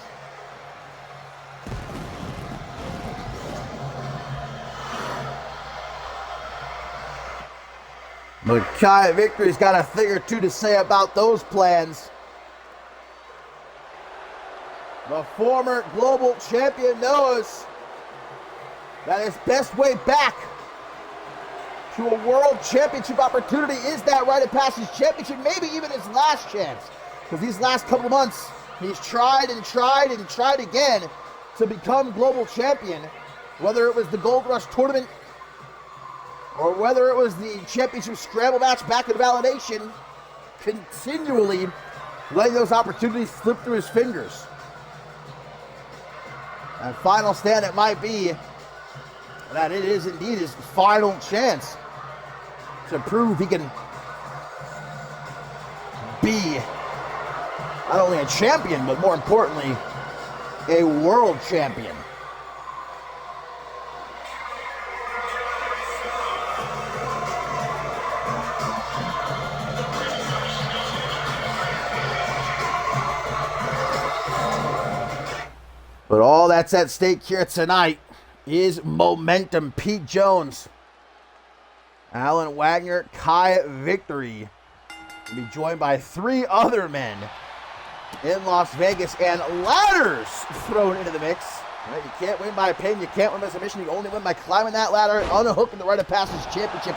But Kai Victory's got a thing or two to say about those plans. The former global champion knows that his best way back to a world championship opportunity is that Rite of Passage Championship, maybe even his last chance. Because these last couple of months, he's tried and tried and tried again to become global champion. whether it was the Gold Rush tournament or whether it was the championship scramble match back in validation, continually letting those opportunities slip through his fingers. And final stand it might be that it is indeed his final chance to prove he can be not only a champion, but more importantly, a world champion. But all that's at stake here tonight is momentum. Pete Jones, Alan Wagner, Kai Victory will be joined by 3 other men in Las Vegas, and ladders thrown into the mix. Right, you can't win by a pin, you can't win by submission, you only win by climbing that ladder, unhooking the Rite of Passage Championship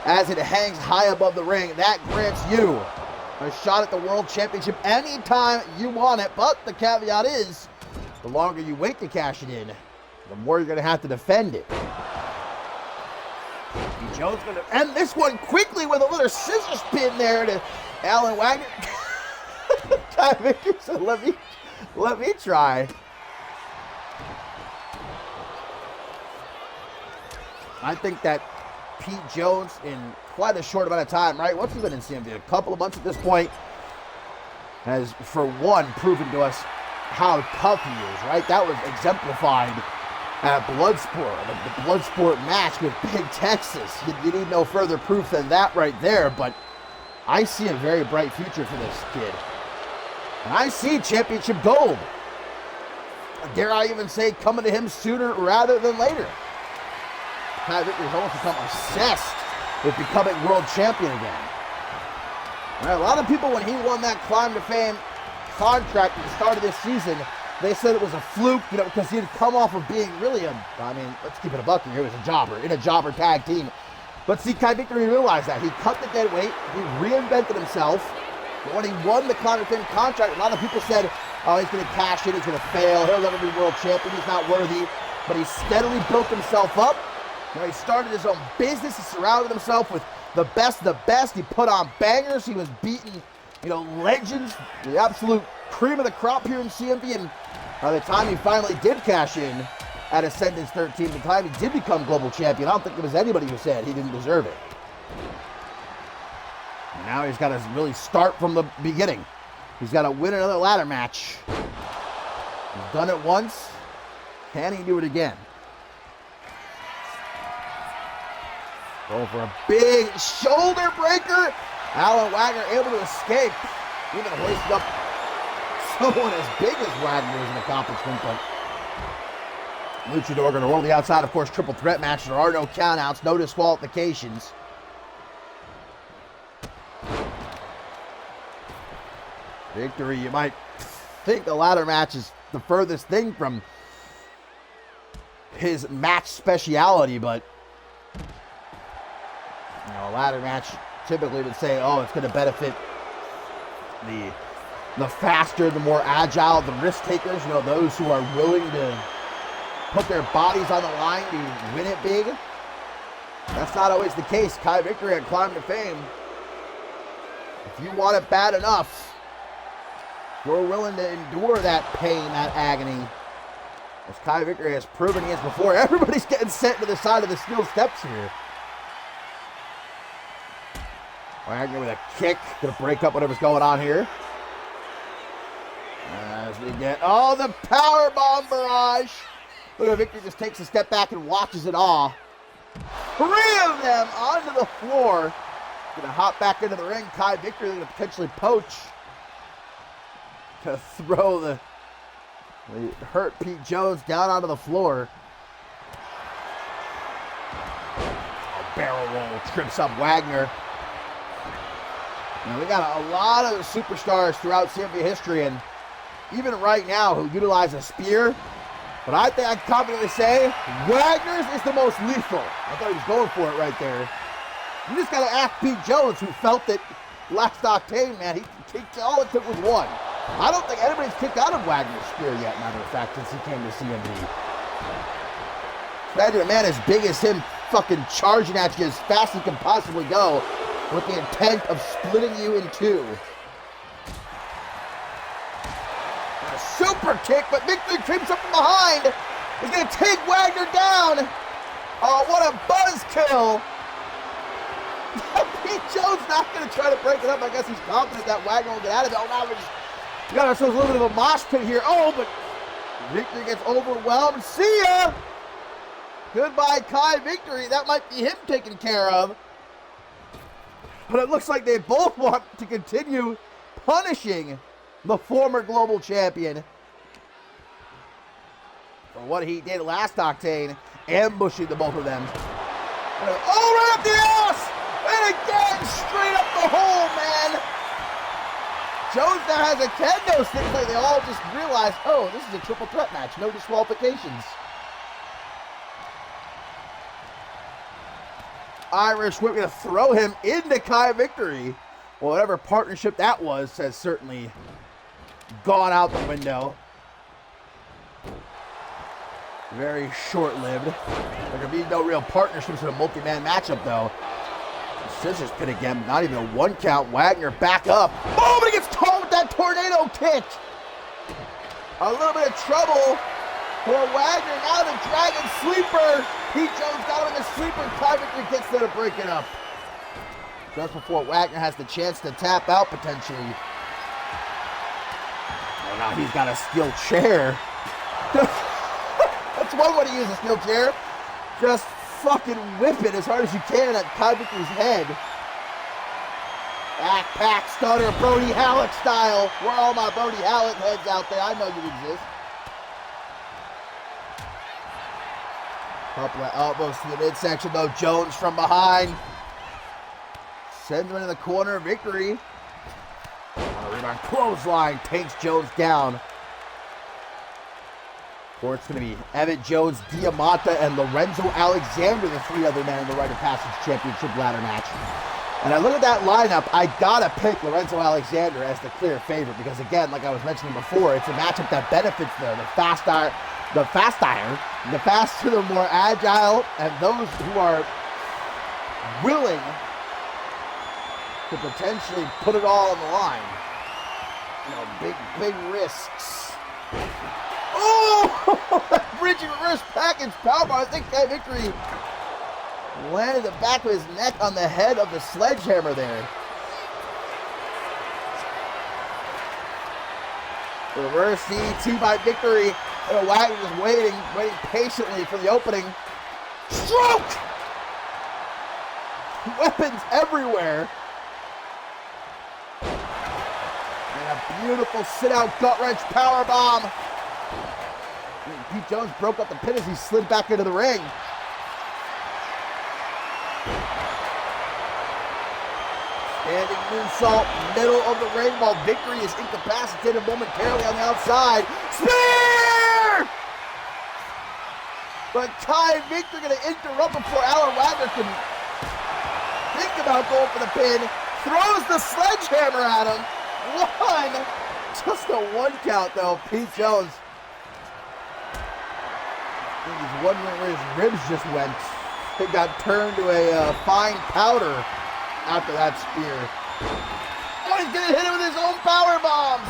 as it hangs high above the ring. That grants you a shot at the World Championship anytime you want it, but the caveat is, the longer you wait to cash it in, the more you're going to have to defend it. Pete Jones going to end this one quickly with a little scissors pin there to Alan Wagner. Kai Victor said, let me try. I think that Pete Jones, in quite a short amount of time, right? What's he been in CMV? A couple of months at this point, has, for one, proven to us how tough he is, right? That was exemplified at Bloodsport, the Bloodsport match with Big Texas. You need no further proof than that right there, but I see a very bright future for this kid. And I see championship gold. Dare I even say coming to him sooner rather than later. Kai Victor has almost become obsessed with becoming world champion again. All right, a lot of people, when he won that Climb to Fame contract at the start of this season, they said it was a fluke, because he had come off of being really let's keep it a buck here, he was a jobber, in a jobber tag team. But see, Kai Victory realized that. He cut the dead weight, he reinvented himself. But when he won the Climb to Fame contract, a lot of people said, oh, he's going to cash in, he's going to fail, he'll never be world champion, he's not worthy. But he steadily built himself up. He started his own business, he surrounded himself with the best of the best, he put on bangers, he was beating legends, the absolute cream of the crop here in CMV, and by the time he finally did cash in at Ascendance 13, the time he did become global champion, I don't think there was anybody who said he didn't deserve it. And now he's got to really start from the beginning. He's got to win another ladder match. He's done it once. Can he do it again? Going for a big shoulder breaker. Alan Wagner able to escape. Even hoisting up someone as big as Wagner is an accomplishment, but Luchador going to roll the outside. Of course, triple threat match. There are no countouts, no disqualifications. Victory, you might think the ladder match is the furthest thing from his match speciality, but a ladder match typically would say, oh, it's going to benefit the faster, the more agile, the risk takers, those who are willing to put their bodies on the line to win it big. That's not always the case. Kai Victory at Climb to Fame, if you want it bad enough, you're willing to endure that pain, that agony. As Kai Victory has proven he is before. Everybody's getting sent to the side of the steel steps here. Wagner with a kick, gonna break up whatever's going on here. As we get, the power bomb barrage. Look at Victor, just takes a step back and watches it all. 3 of them onto the floor. Gonna hop back into the ring. Kai Victor gonna potentially poach to throw the hurt Pete Jones down onto the floor. A barrel roll trips up Wagner. We got a lot of superstars throughout CMV history, and even right now, who utilize a spear. But I think I can confidently say Wagner's is the most lethal. I thought he was going for it right there. You just got to ask Pete Jones, who felt it last Octane, man. He kicked, all it took was one. I don't think anybody's kicked out of Wagner's spear yet, matter of fact, since he came to CMV. Imagine a man as big as him fucking charging at you as fast as he can possibly go with the intent of splitting you in two. A super kick, but Victory creeps up from behind. He's going to take Wagner down. Oh, what a buzzkill. Pete Jones not going to try to break it up. I guess he's confident that Wagner will get out of it. Oh, now we got ourselves a little bit of a mosh pit here. Oh, but Victory gets overwhelmed. See ya. Goodbye, Kai Victory. That might be him taken care of. But it looks like they both want to continue punishing the former global champion for what he did last Octane, ambushing the both of them. Oh, right up the ass! And again, straight up the hole, man! Jones now has a kendo stick like they all just realized, oh, this is a triple threat match, no disqualifications. Irish Whip going to throw him into Kai Victory. Well, whatever partnership that was has certainly gone out the window. Very short-lived. There can be no real partnerships in a multi-man matchup, though. Scissors pit again, not even a one count. Wagner back up. Oh, but he gets caught with that tornado kick. A little bit of trouble for Wagner. Now the Dragon Sleeper. Pete Jones got him in the sleeper. Kai Victory gets there to break it up. Just before Wagner has the chance to tap out potentially. Oh, now he's got a steel chair. That's one way to use a steel chair. Just fucking whip it as hard as you can at Kai Victory's head. Backpack stunner, Brody Hallett style. Where are all my Brody Hallett heads out there? I know you exist. Couple of elbows to the midsection though. Jones from behind. Sends him into the corner. Victory. Rebound clothesline takes Jones down. Or it's going to be Evan Jones, Diamante, and Lorenzo Alexander, the three other men in the Rite of Passage Championship ladder match. And I look at that lineup, I gotta pick Lorenzo Alexander as the clear favorite because, again, like I was mentioning before, it's a matchup that benefits the faster, the more agile, and those who are willing to potentially put it all on the line. You know, big risks. Oh! Bridging reverse package powerbomb. I think Kai Victory landed the back of his neck on the head of the sledgehammer there. Reverse DT by Victory. And Wagner just waiting patiently for the opening. Stroke! Weapons everywhere. And a beautiful sit-out gut-wrench powerbomb. Pete Jones broke up the pin as he slid back into the ring. Standing moonsault, middle of the ring while Victory is incapacitated momentarily on the outside. Spear! But Kai Victory going to interrupt before Alan Wagner can think about going for the pin. Throws the sledgehammer at him. One! Just a one count though. Pete Jones. He's wondering where his ribs just went. It got turned to a fine powder after that spear. Oh, he's gonna hit him with his own power bombs.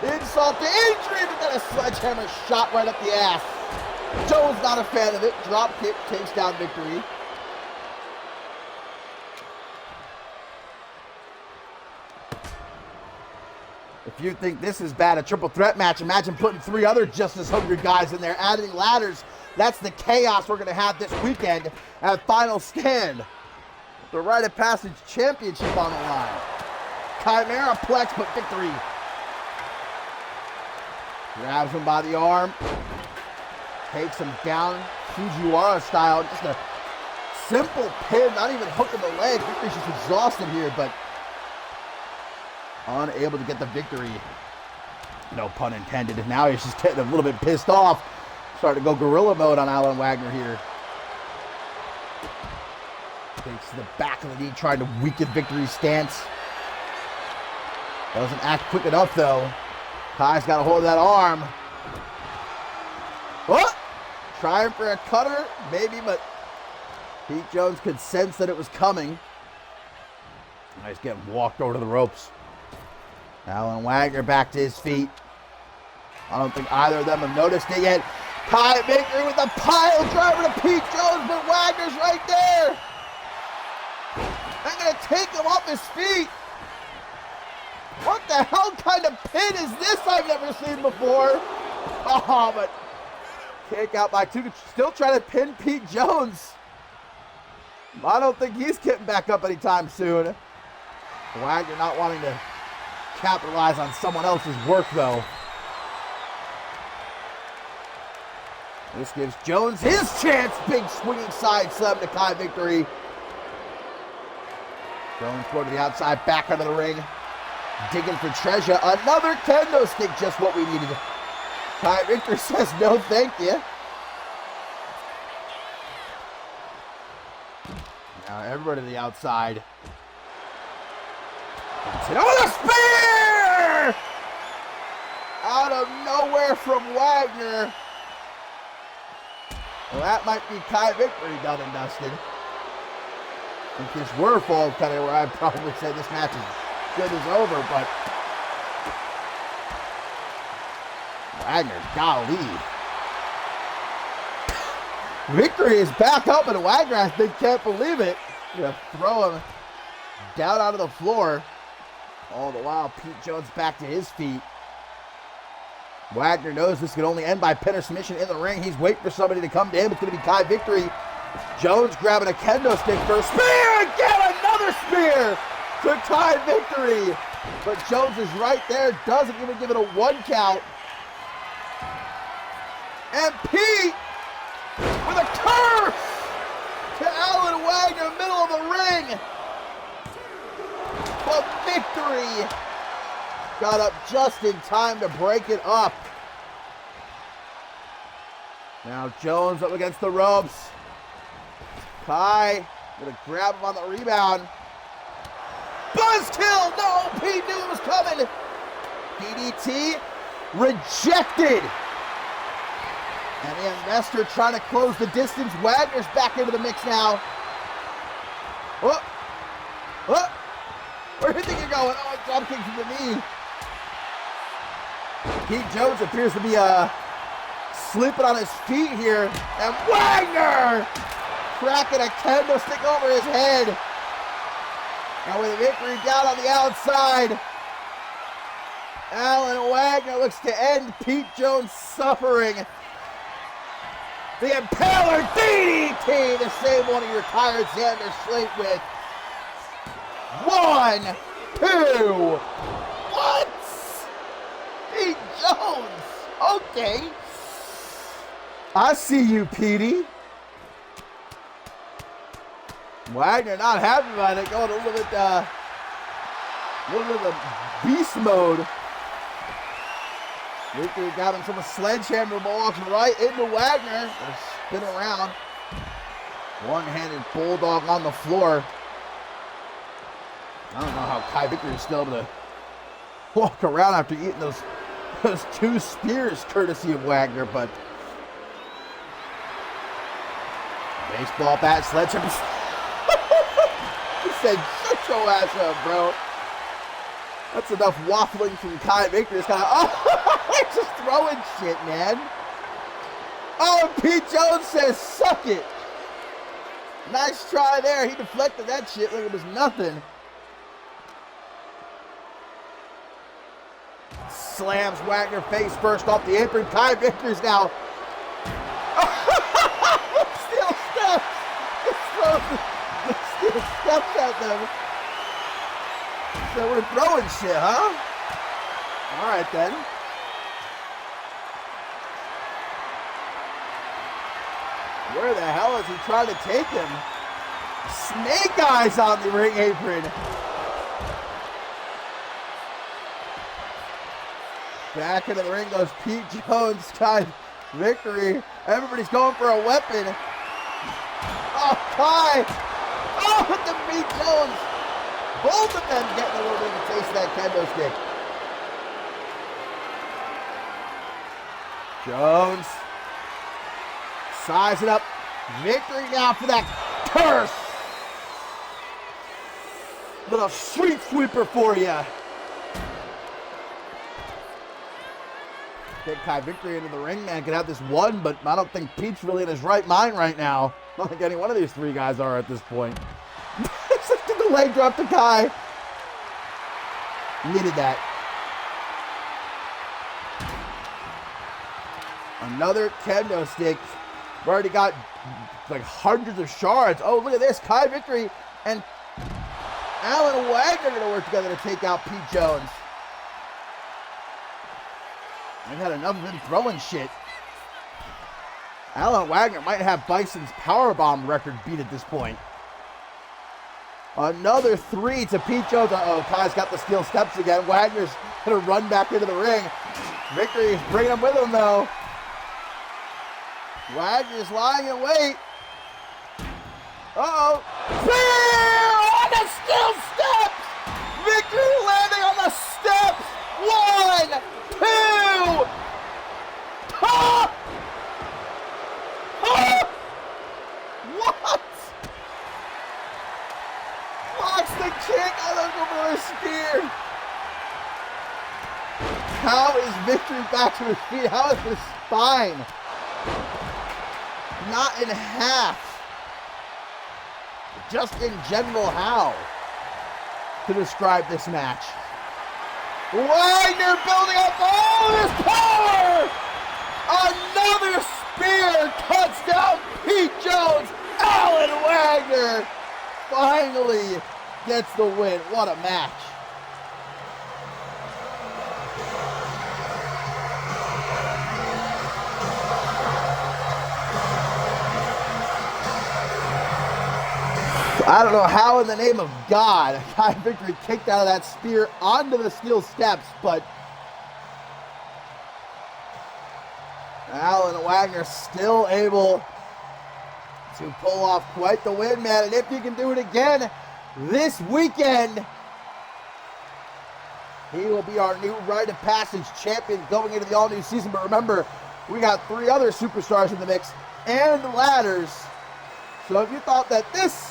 Insult to injury, but then a sledgehammer shot right up the ass. Joe's not a fan of it. Drop kick takes down Victory. If you think this is bad, a triple threat match, imagine putting three other just as hungry guys in there, adding ladders. That's the chaos we're going to have this weekend at Final Stand. The Rite of Passage Championship on the line. Chimera Plex, but Victory grabs him by the arm, takes him down, Fujiwara style. Just a simple pin, not even hooking the leg. Victory's just exhausted here, but unable to get the victory. No pun intended. Now he's just getting a little bit pissed off. Starting to go gorilla mode on Alan Wagner here. Takes to the back of the knee, trying to weaken Victory's stance. Doesn't act quick enough though. Kai's got a hold of that arm. What? trying for a cutter, maybe, but Pete Jones could sense that it was coming. He's getting walked over to the ropes. Alan Wagner back to his feet. I don't think either of them have noticed it yet. Kai Victory with a pile driver to Pete Jones, but Wagner's right there. I'm going to take him off his feet. What the hell kind of pin is this I've never seen before? Oh, but kick out by two. Still trying to pin Pete Jones. I don't think he's getting back up anytime soon. Wagner not wanting to capitalize on someone else's work, though. This gives Jones his chance. Big swinging side slam to Kai Victory. Jones going to the outside, back under the ring. Digging for treasure. Another kendo stick, just what we needed. Kai Victory says no thank you. Now everybody to the outside. Oh, the spear! Out of nowhere from Wagner. Well, that might be Kai Victory done and dusted. If this were Fall Country, where I'd probably say this match is good as over, but Wagner, golly. Victory is back up, and Wagner, I think, can't believe it. Gonna throw him down onto the floor. All the while, Pete Jones back to his feet. Wagner knows this could only end by pin or submission in the ring. He's waiting for somebody to come to him. It's going to be Kai Victory. Jones grabbing a kendo stick for a spear. Again, another spear to Kai Victory. But Jones is right there. Doesn't even give it a 1 count. And Pete with a curse to Alan Wagner, middle of the ring. But Victory got up just in time to break it up. Now Jones up against the ropes. Kai gonna grab him on the rebound. Buzzkill! No, Pete knew it was coming. DDT rejected. And the investor trying to close the distance. Wagner's back into the mix now. Oh, oh. Where do you think you're going? Oh, drop kick from the knee. Pete Jones appears to be sleeping on his feet here. And Wagner cracking a kendo stick over his head. And with a Victory down on the outside, Alan Wagner looks to end Pete Jones' suffering. The Impaler DDT, the same one he retired Xander Slate with. 1, 2. What? Pete Jones. Okay. I see you, Petey. Wagner not happy about it. Going a little bit of beast mode. Victory got him from a sledgehammer, walks right into Wagner. Gonna spin around. One-handed bulldog on the floor. I don't know how Kai Victory is still able to walk around after eating those 2 spears courtesy of Wagner, but baseball bat sledgehammer. He said, shut your ass up, bro. That's enough waffling from Kai Victory. It's kind of, oh, just throwing shit, man. Oh, and Pete Jones says, suck it. Nice try there. He deflected that shit like it was nothing. Slams Wagner face first off the apron. Kai Victory's now. Steel steps. Just throws the steel steps at them. So we're throwing shit, huh? All right, then. Where the hell is he trying to take him? Snake eyes on the ring apron. Back into the ring goes Pete Jones. Kai Victory. Everybody's going for a weapon. Oh, Kai. Oh, with the Pete Jones. Both of them getting a little bit of a taste of that kendo stick. Jones Size it up. Victory now for that curse. Little street sweeper for you. Get Kai Victory into the ring, man. Can have this one, but I don't think Pete's really in his right mind right now. I don't think any one of these three guys are at this point. Did the leg drop to Kai. Needed that. Another kendo stick. We've already got like hundreds of shards. Oh, look at this. Kai Victory and Alan Wagner are going to work together to take out Pete Jones. They've had enough of him throwing shit. Alan Wagner might have Bison's powerbomb record beat at this point. Another 3 to Pete Jones. Uh-oh, Kai's got the steel steps again. Wagner's going to run back into the ring. Victory's bringing him with him, though. Wagner's lying in wait. Uh-oh. Spear on the steel steps! Victory landing on the steps! 1, 2! Ah! Ah! What? Blocks the kick on the reverse spear. How is Victory back to his feet? How is his spine not in half? Just in general, how to describe this match? Wagner building up all his power! Another spear cuts down Pete Jones. Alan Wagner finally gets the win. What a match. I don't know how in the name of God Kai Victory kicked out of that spear onto the steel steps, but Alan Wagner still able to pull off quite the win, man. And if you can do it again this weekend, he will be our new Rite of Passage champion going into the all-new season. But remember, we got 3 other superstars in the mix and ladders. So if you thought that this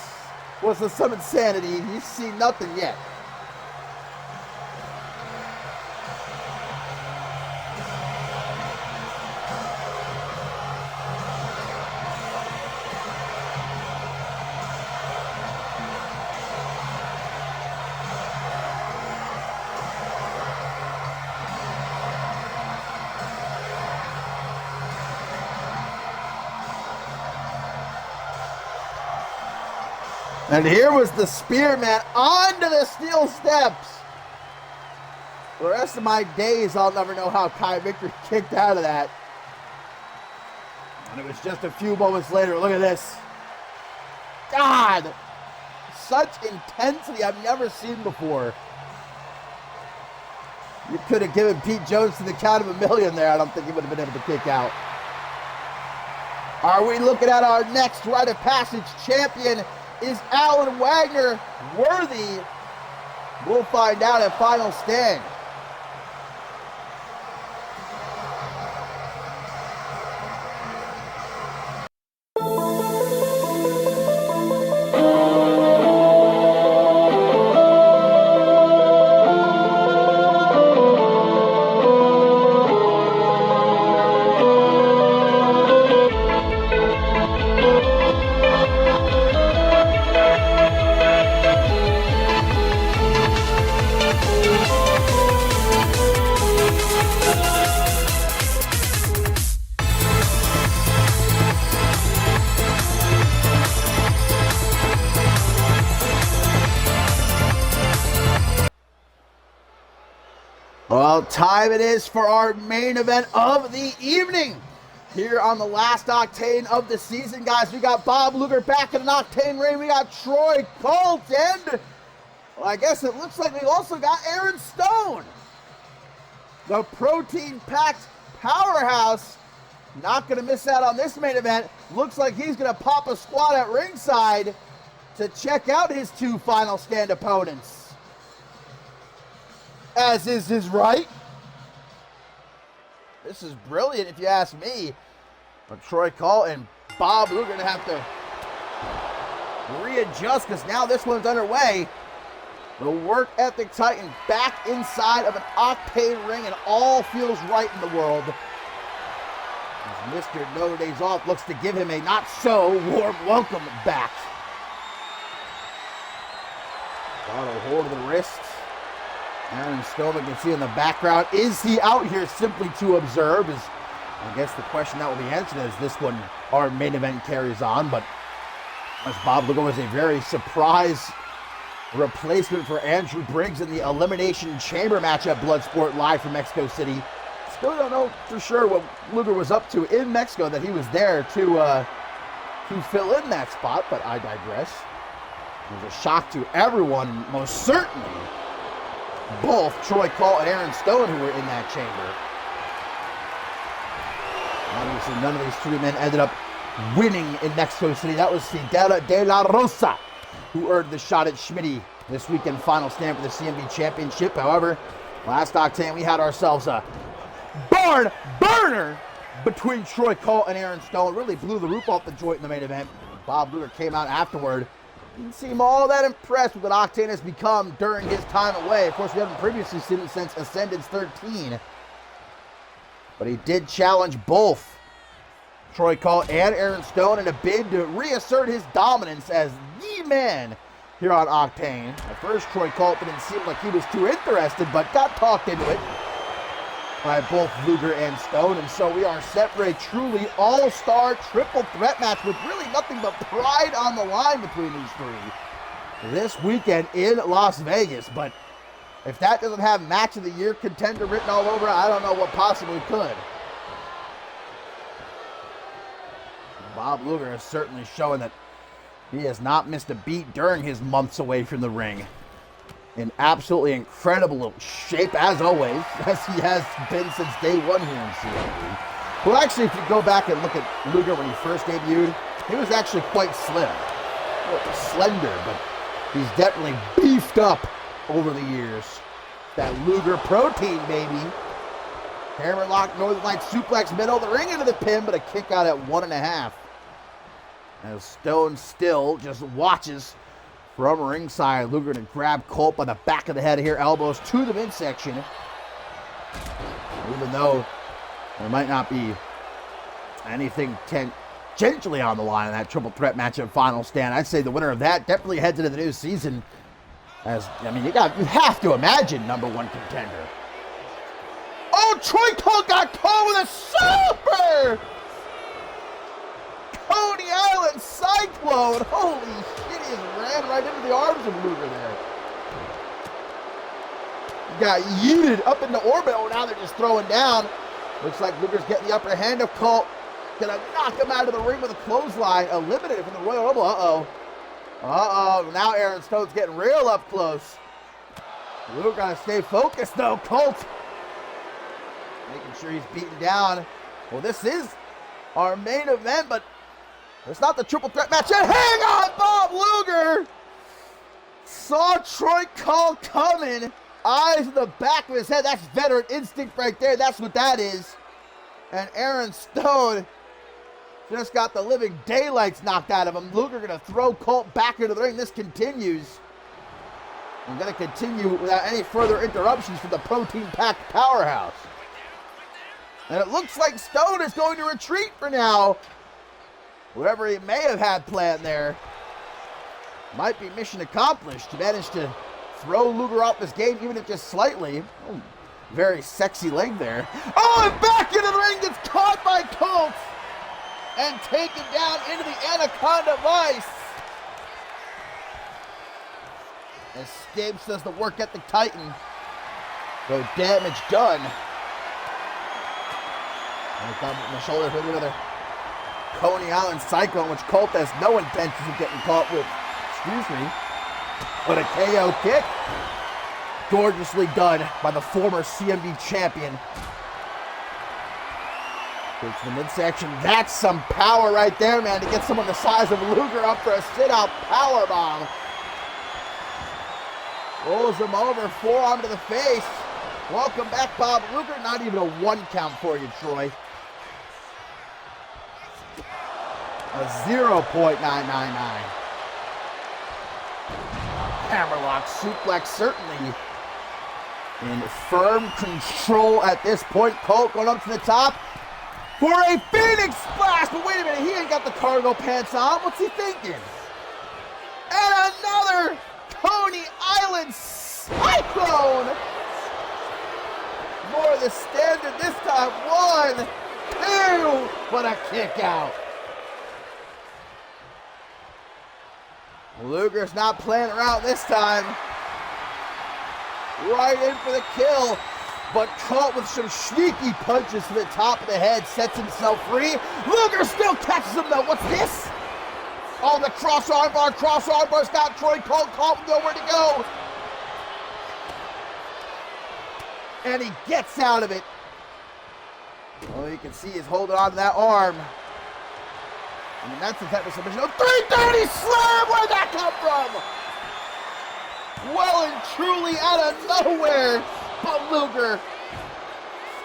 was some insanity, you see nothing yet. And here was the spearman onto the steel steps. For the rest of my days, I'll never know how Kai Victory kicked out of that. And it was just a few moments later. Look at this. God, such intensity I've never seen before. You could have given Pete Jones to the count of 1,000,000 there. I don't think he would have been able to kick out. Are we looking at our next Rite of Passage champion? Is Alan Wagner worthy? We'll find out at Final Stand. Well, time it is for our main event of the evening. Here on the last Octane of the season, guys, we got Bob Luger back in an Octane ring. We got Troy Colt, and well, I guess it looks like we also got Aaron Stone. The protein-packed powerhouse. Not going to miss out on this main event. Looks like he's going to pop a squat at ringside to check out his 2 Final Stand opponents. As is his right. This is brilliant if you ask me. But Troy Colt and Bob Luger going to have to readjust because now this one's underway. The work ethic titan back inside of an Octane ring, and all feels right in the world. As Mr. No Days Off looks to give him a not so warm welcome back. Got a hold of the wrist. Aaron Stone, you can see in the background. Is he out here simply to observe? I guess the question that will be answered as this one, our main event, carries on. But as Bob Luger was a very surprise replacement for Andrew Briggs in the Elimination Chamber match at Bloodsport live from Mexico City. Still don't know for sure what Luger was up to in Mexico, that he was there to fill in that spot, but I digress. It was a shock to everyone, most certainly both Troy Colt and Aaron Stone, who were in that chamber. Obviously, none of these three men ended up winning in Mexico City. That was Fidel De La Rosa, who earned the shot at Schmitty this weekend final stand for the CMV Championship. However, last Octane, we had ourselves a barn burner between Troy Colt and Aaron Stone. Really blew the roof off the joint in the main event. Bob Luger came out afterward. Didn't seem all that impressed with what Octane has become during his time away. Of course, we haven't previously seen it since Ascendance 13. But he did challenge both Troy Colt and Aaron Stone in a bid to reassert his dominance as the man here on Octane. At first, Troy Colt didn't seem like he was too interested, but got talked into it by both Luger and Stone. And so we are set for a truly all-star triple threat match with really nothing but pride on the line between these three this weekend in Las Vegas. But if that doesn't have match of the year contender written all over it, I don't know what possibly could. Bob Luger is certainly showing that he has not missed a beat during his months away from the ring. In absolutely incredible shape, as always, as he has been since day one here in CMV. Well, actually, if you go back and look at Luger when he first debuted, he was actually quite slim. Slender, but he's definitely beefed up over the years. That Luger protein, baby. Hammerlock, Northern Light suplex, middle of the ring into the pin, but a kick out at 1.5. As Stone still just watches from ringside. Luger to grab Colt by the back of the head here, elbows to the midsection. Even though there might not be anything tangentially on the line in that triple threat matchup final stand, I'd say the winner of that definitely heads into the new season as, I mean, you have to imagine number one contender. Oh, Troy Colt got caught with a super Coney Island Cyclone. Holy shit, he just ran right into the arms of Luger there. Got yeeted up into orbit. Oh, now they're just throwing down. Looks like Luger's getting the upper hand of Colt. Gonna knock him out of the ring with a clothesline. Eliminated from the Royal Rumble. Uh-oh. Now Aaron Stone's getting real up close. Luger gotta stay focused though. Colt making sure he's beaten down. Well, this is our main event, but it's not the triple threat match yet. Hang on, Bob Luger saw Troy Colt coming. Eyes in the back of his head. That's veteran instinct right there. That's what that is. And Aaron Stone just got the living daylights knocked out of him. Luger gonna throw Colt back into the ring. This continues. I'm gonna continue without any further interruptions from the protein-packed powerhouse. And it looks like Stone is going to retreat for now. Whatever he may have had planned there might be mission accomplished. He managed to throw Luger off his game, even if just slightly. Oh, very sexy leg there. Oh, and back into the ring, gets caught by Colt and taken down into the Anaconda Vice. Escapes as the work ethic Titan. No damage done. And thumb with my shoulder for another Coney Island Cyclone, which Colt has no intentions of getting caught with. Excuse me. But a KO kick. Gorgeously done by the former CMV champion. Goes to the midsection. That's some power right there, man, to get someone the size of Luger up for a sit-out powerbomb. Rolls him over, forearm to the face. Welcome back, Bob Luger. Not even a one count for you, Troy. a 0.999. Hammerlock suplex, certainly in firm control at this point. Colt going up to the top for a Phoenix Splash. But wait a minute, he ain't got the cargo pants on. What's he thinking? And another Coney Island Cyclone. More of the standard this time. 1, 2, but a kick out. Luger's not playing around this time. Right in for the kill, but Colt with some sneaky punches to the top of the head sets himself free. Luger still catches him though. What's this? Oh, the cross armbar's got Troy Colt with nowhere to go. And he gets out of it. Well, you can see he's holding on to that arm. I mean, that's the type of submission. 330 slam! Where'd that come from? Well and truly out of nowhere, but Luger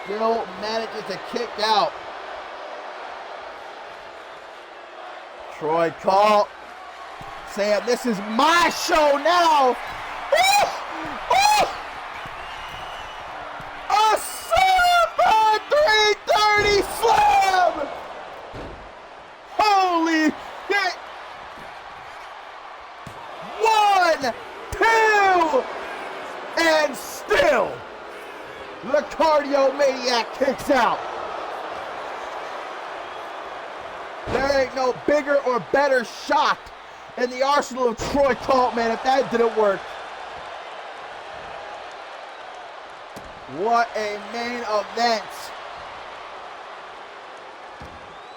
still manages to kick out. Troy Colt saying, "This is my show now." Woo! Woo! A super 330 slam! Holy shit! 1, 2, and still the cardio maniac kicks out. There ain't no bigger or better shot in the arsenal of Troy Colt, man, if that didn't work. What a main event.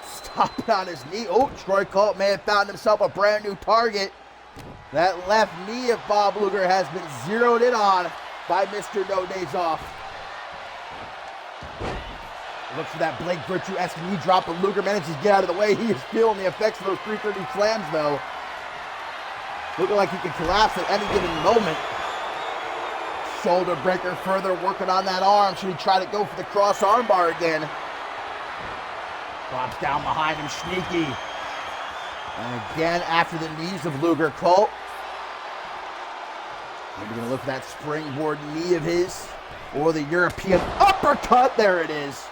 Stopping on his knee. Oh, Troy Colt may have found himself a brand new target. That left knee of Bob Luger has been zeroed in on by Mr. No Days Off. Looks for that Blake Virtue-esque knee drop, but Luger manages to get out of the way. He is feeling the effects of those 330 slams, though. Looking like he could collapse at any given moment. Shoulder breaker further working on that arm. Should he try to go for the cross armbar again? Drops down behind him, sneaky. And again, after the knees of Luger, Colt. Maybe going to look for that springboard knee of his. Or the European uppercut. There it is.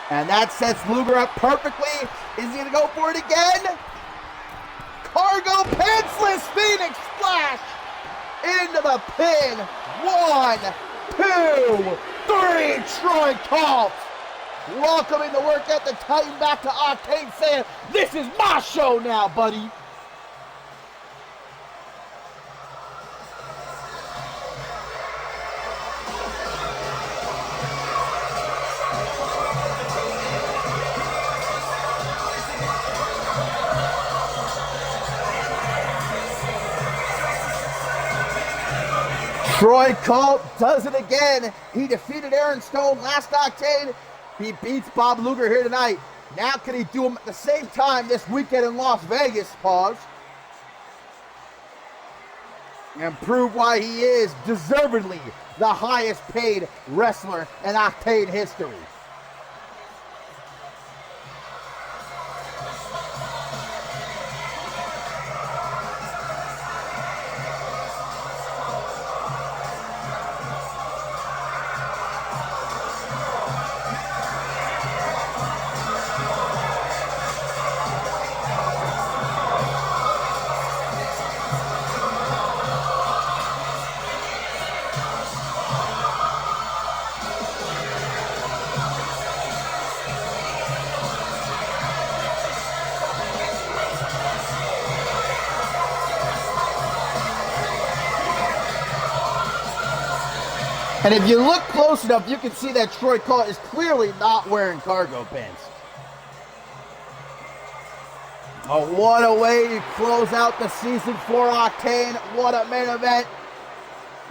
And that sets Luger up perfectly. Is he going to go for it again? Cargo pantsless Phoenix Splash into the pin. 1, 2, 3. Troy Colt welcoming the work at the Titan back to Octane, saying, "This is my show now, buddy." Troy Colt does it again. He defeated Aaron Stone last Octane. He beats Bob Luger here tonight. Now can he do him at the same time this weekend in Las Vegas? Pause. And prove why he is deservedly the highest paid wrestler in Octane history. And if you look close enough, you can see that Troy Colt is clearly not wearing cargo pants. Oh, what a way to close out the season for Octane. What a main event.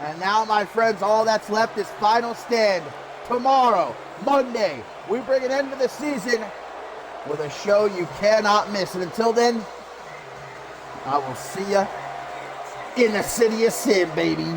And now, my friends, all that's left is Final Stand. Tomorrow, Monday, we bring an end to the season with a show you cannot miss. And until then, I will see ya in the City of Sin, baby.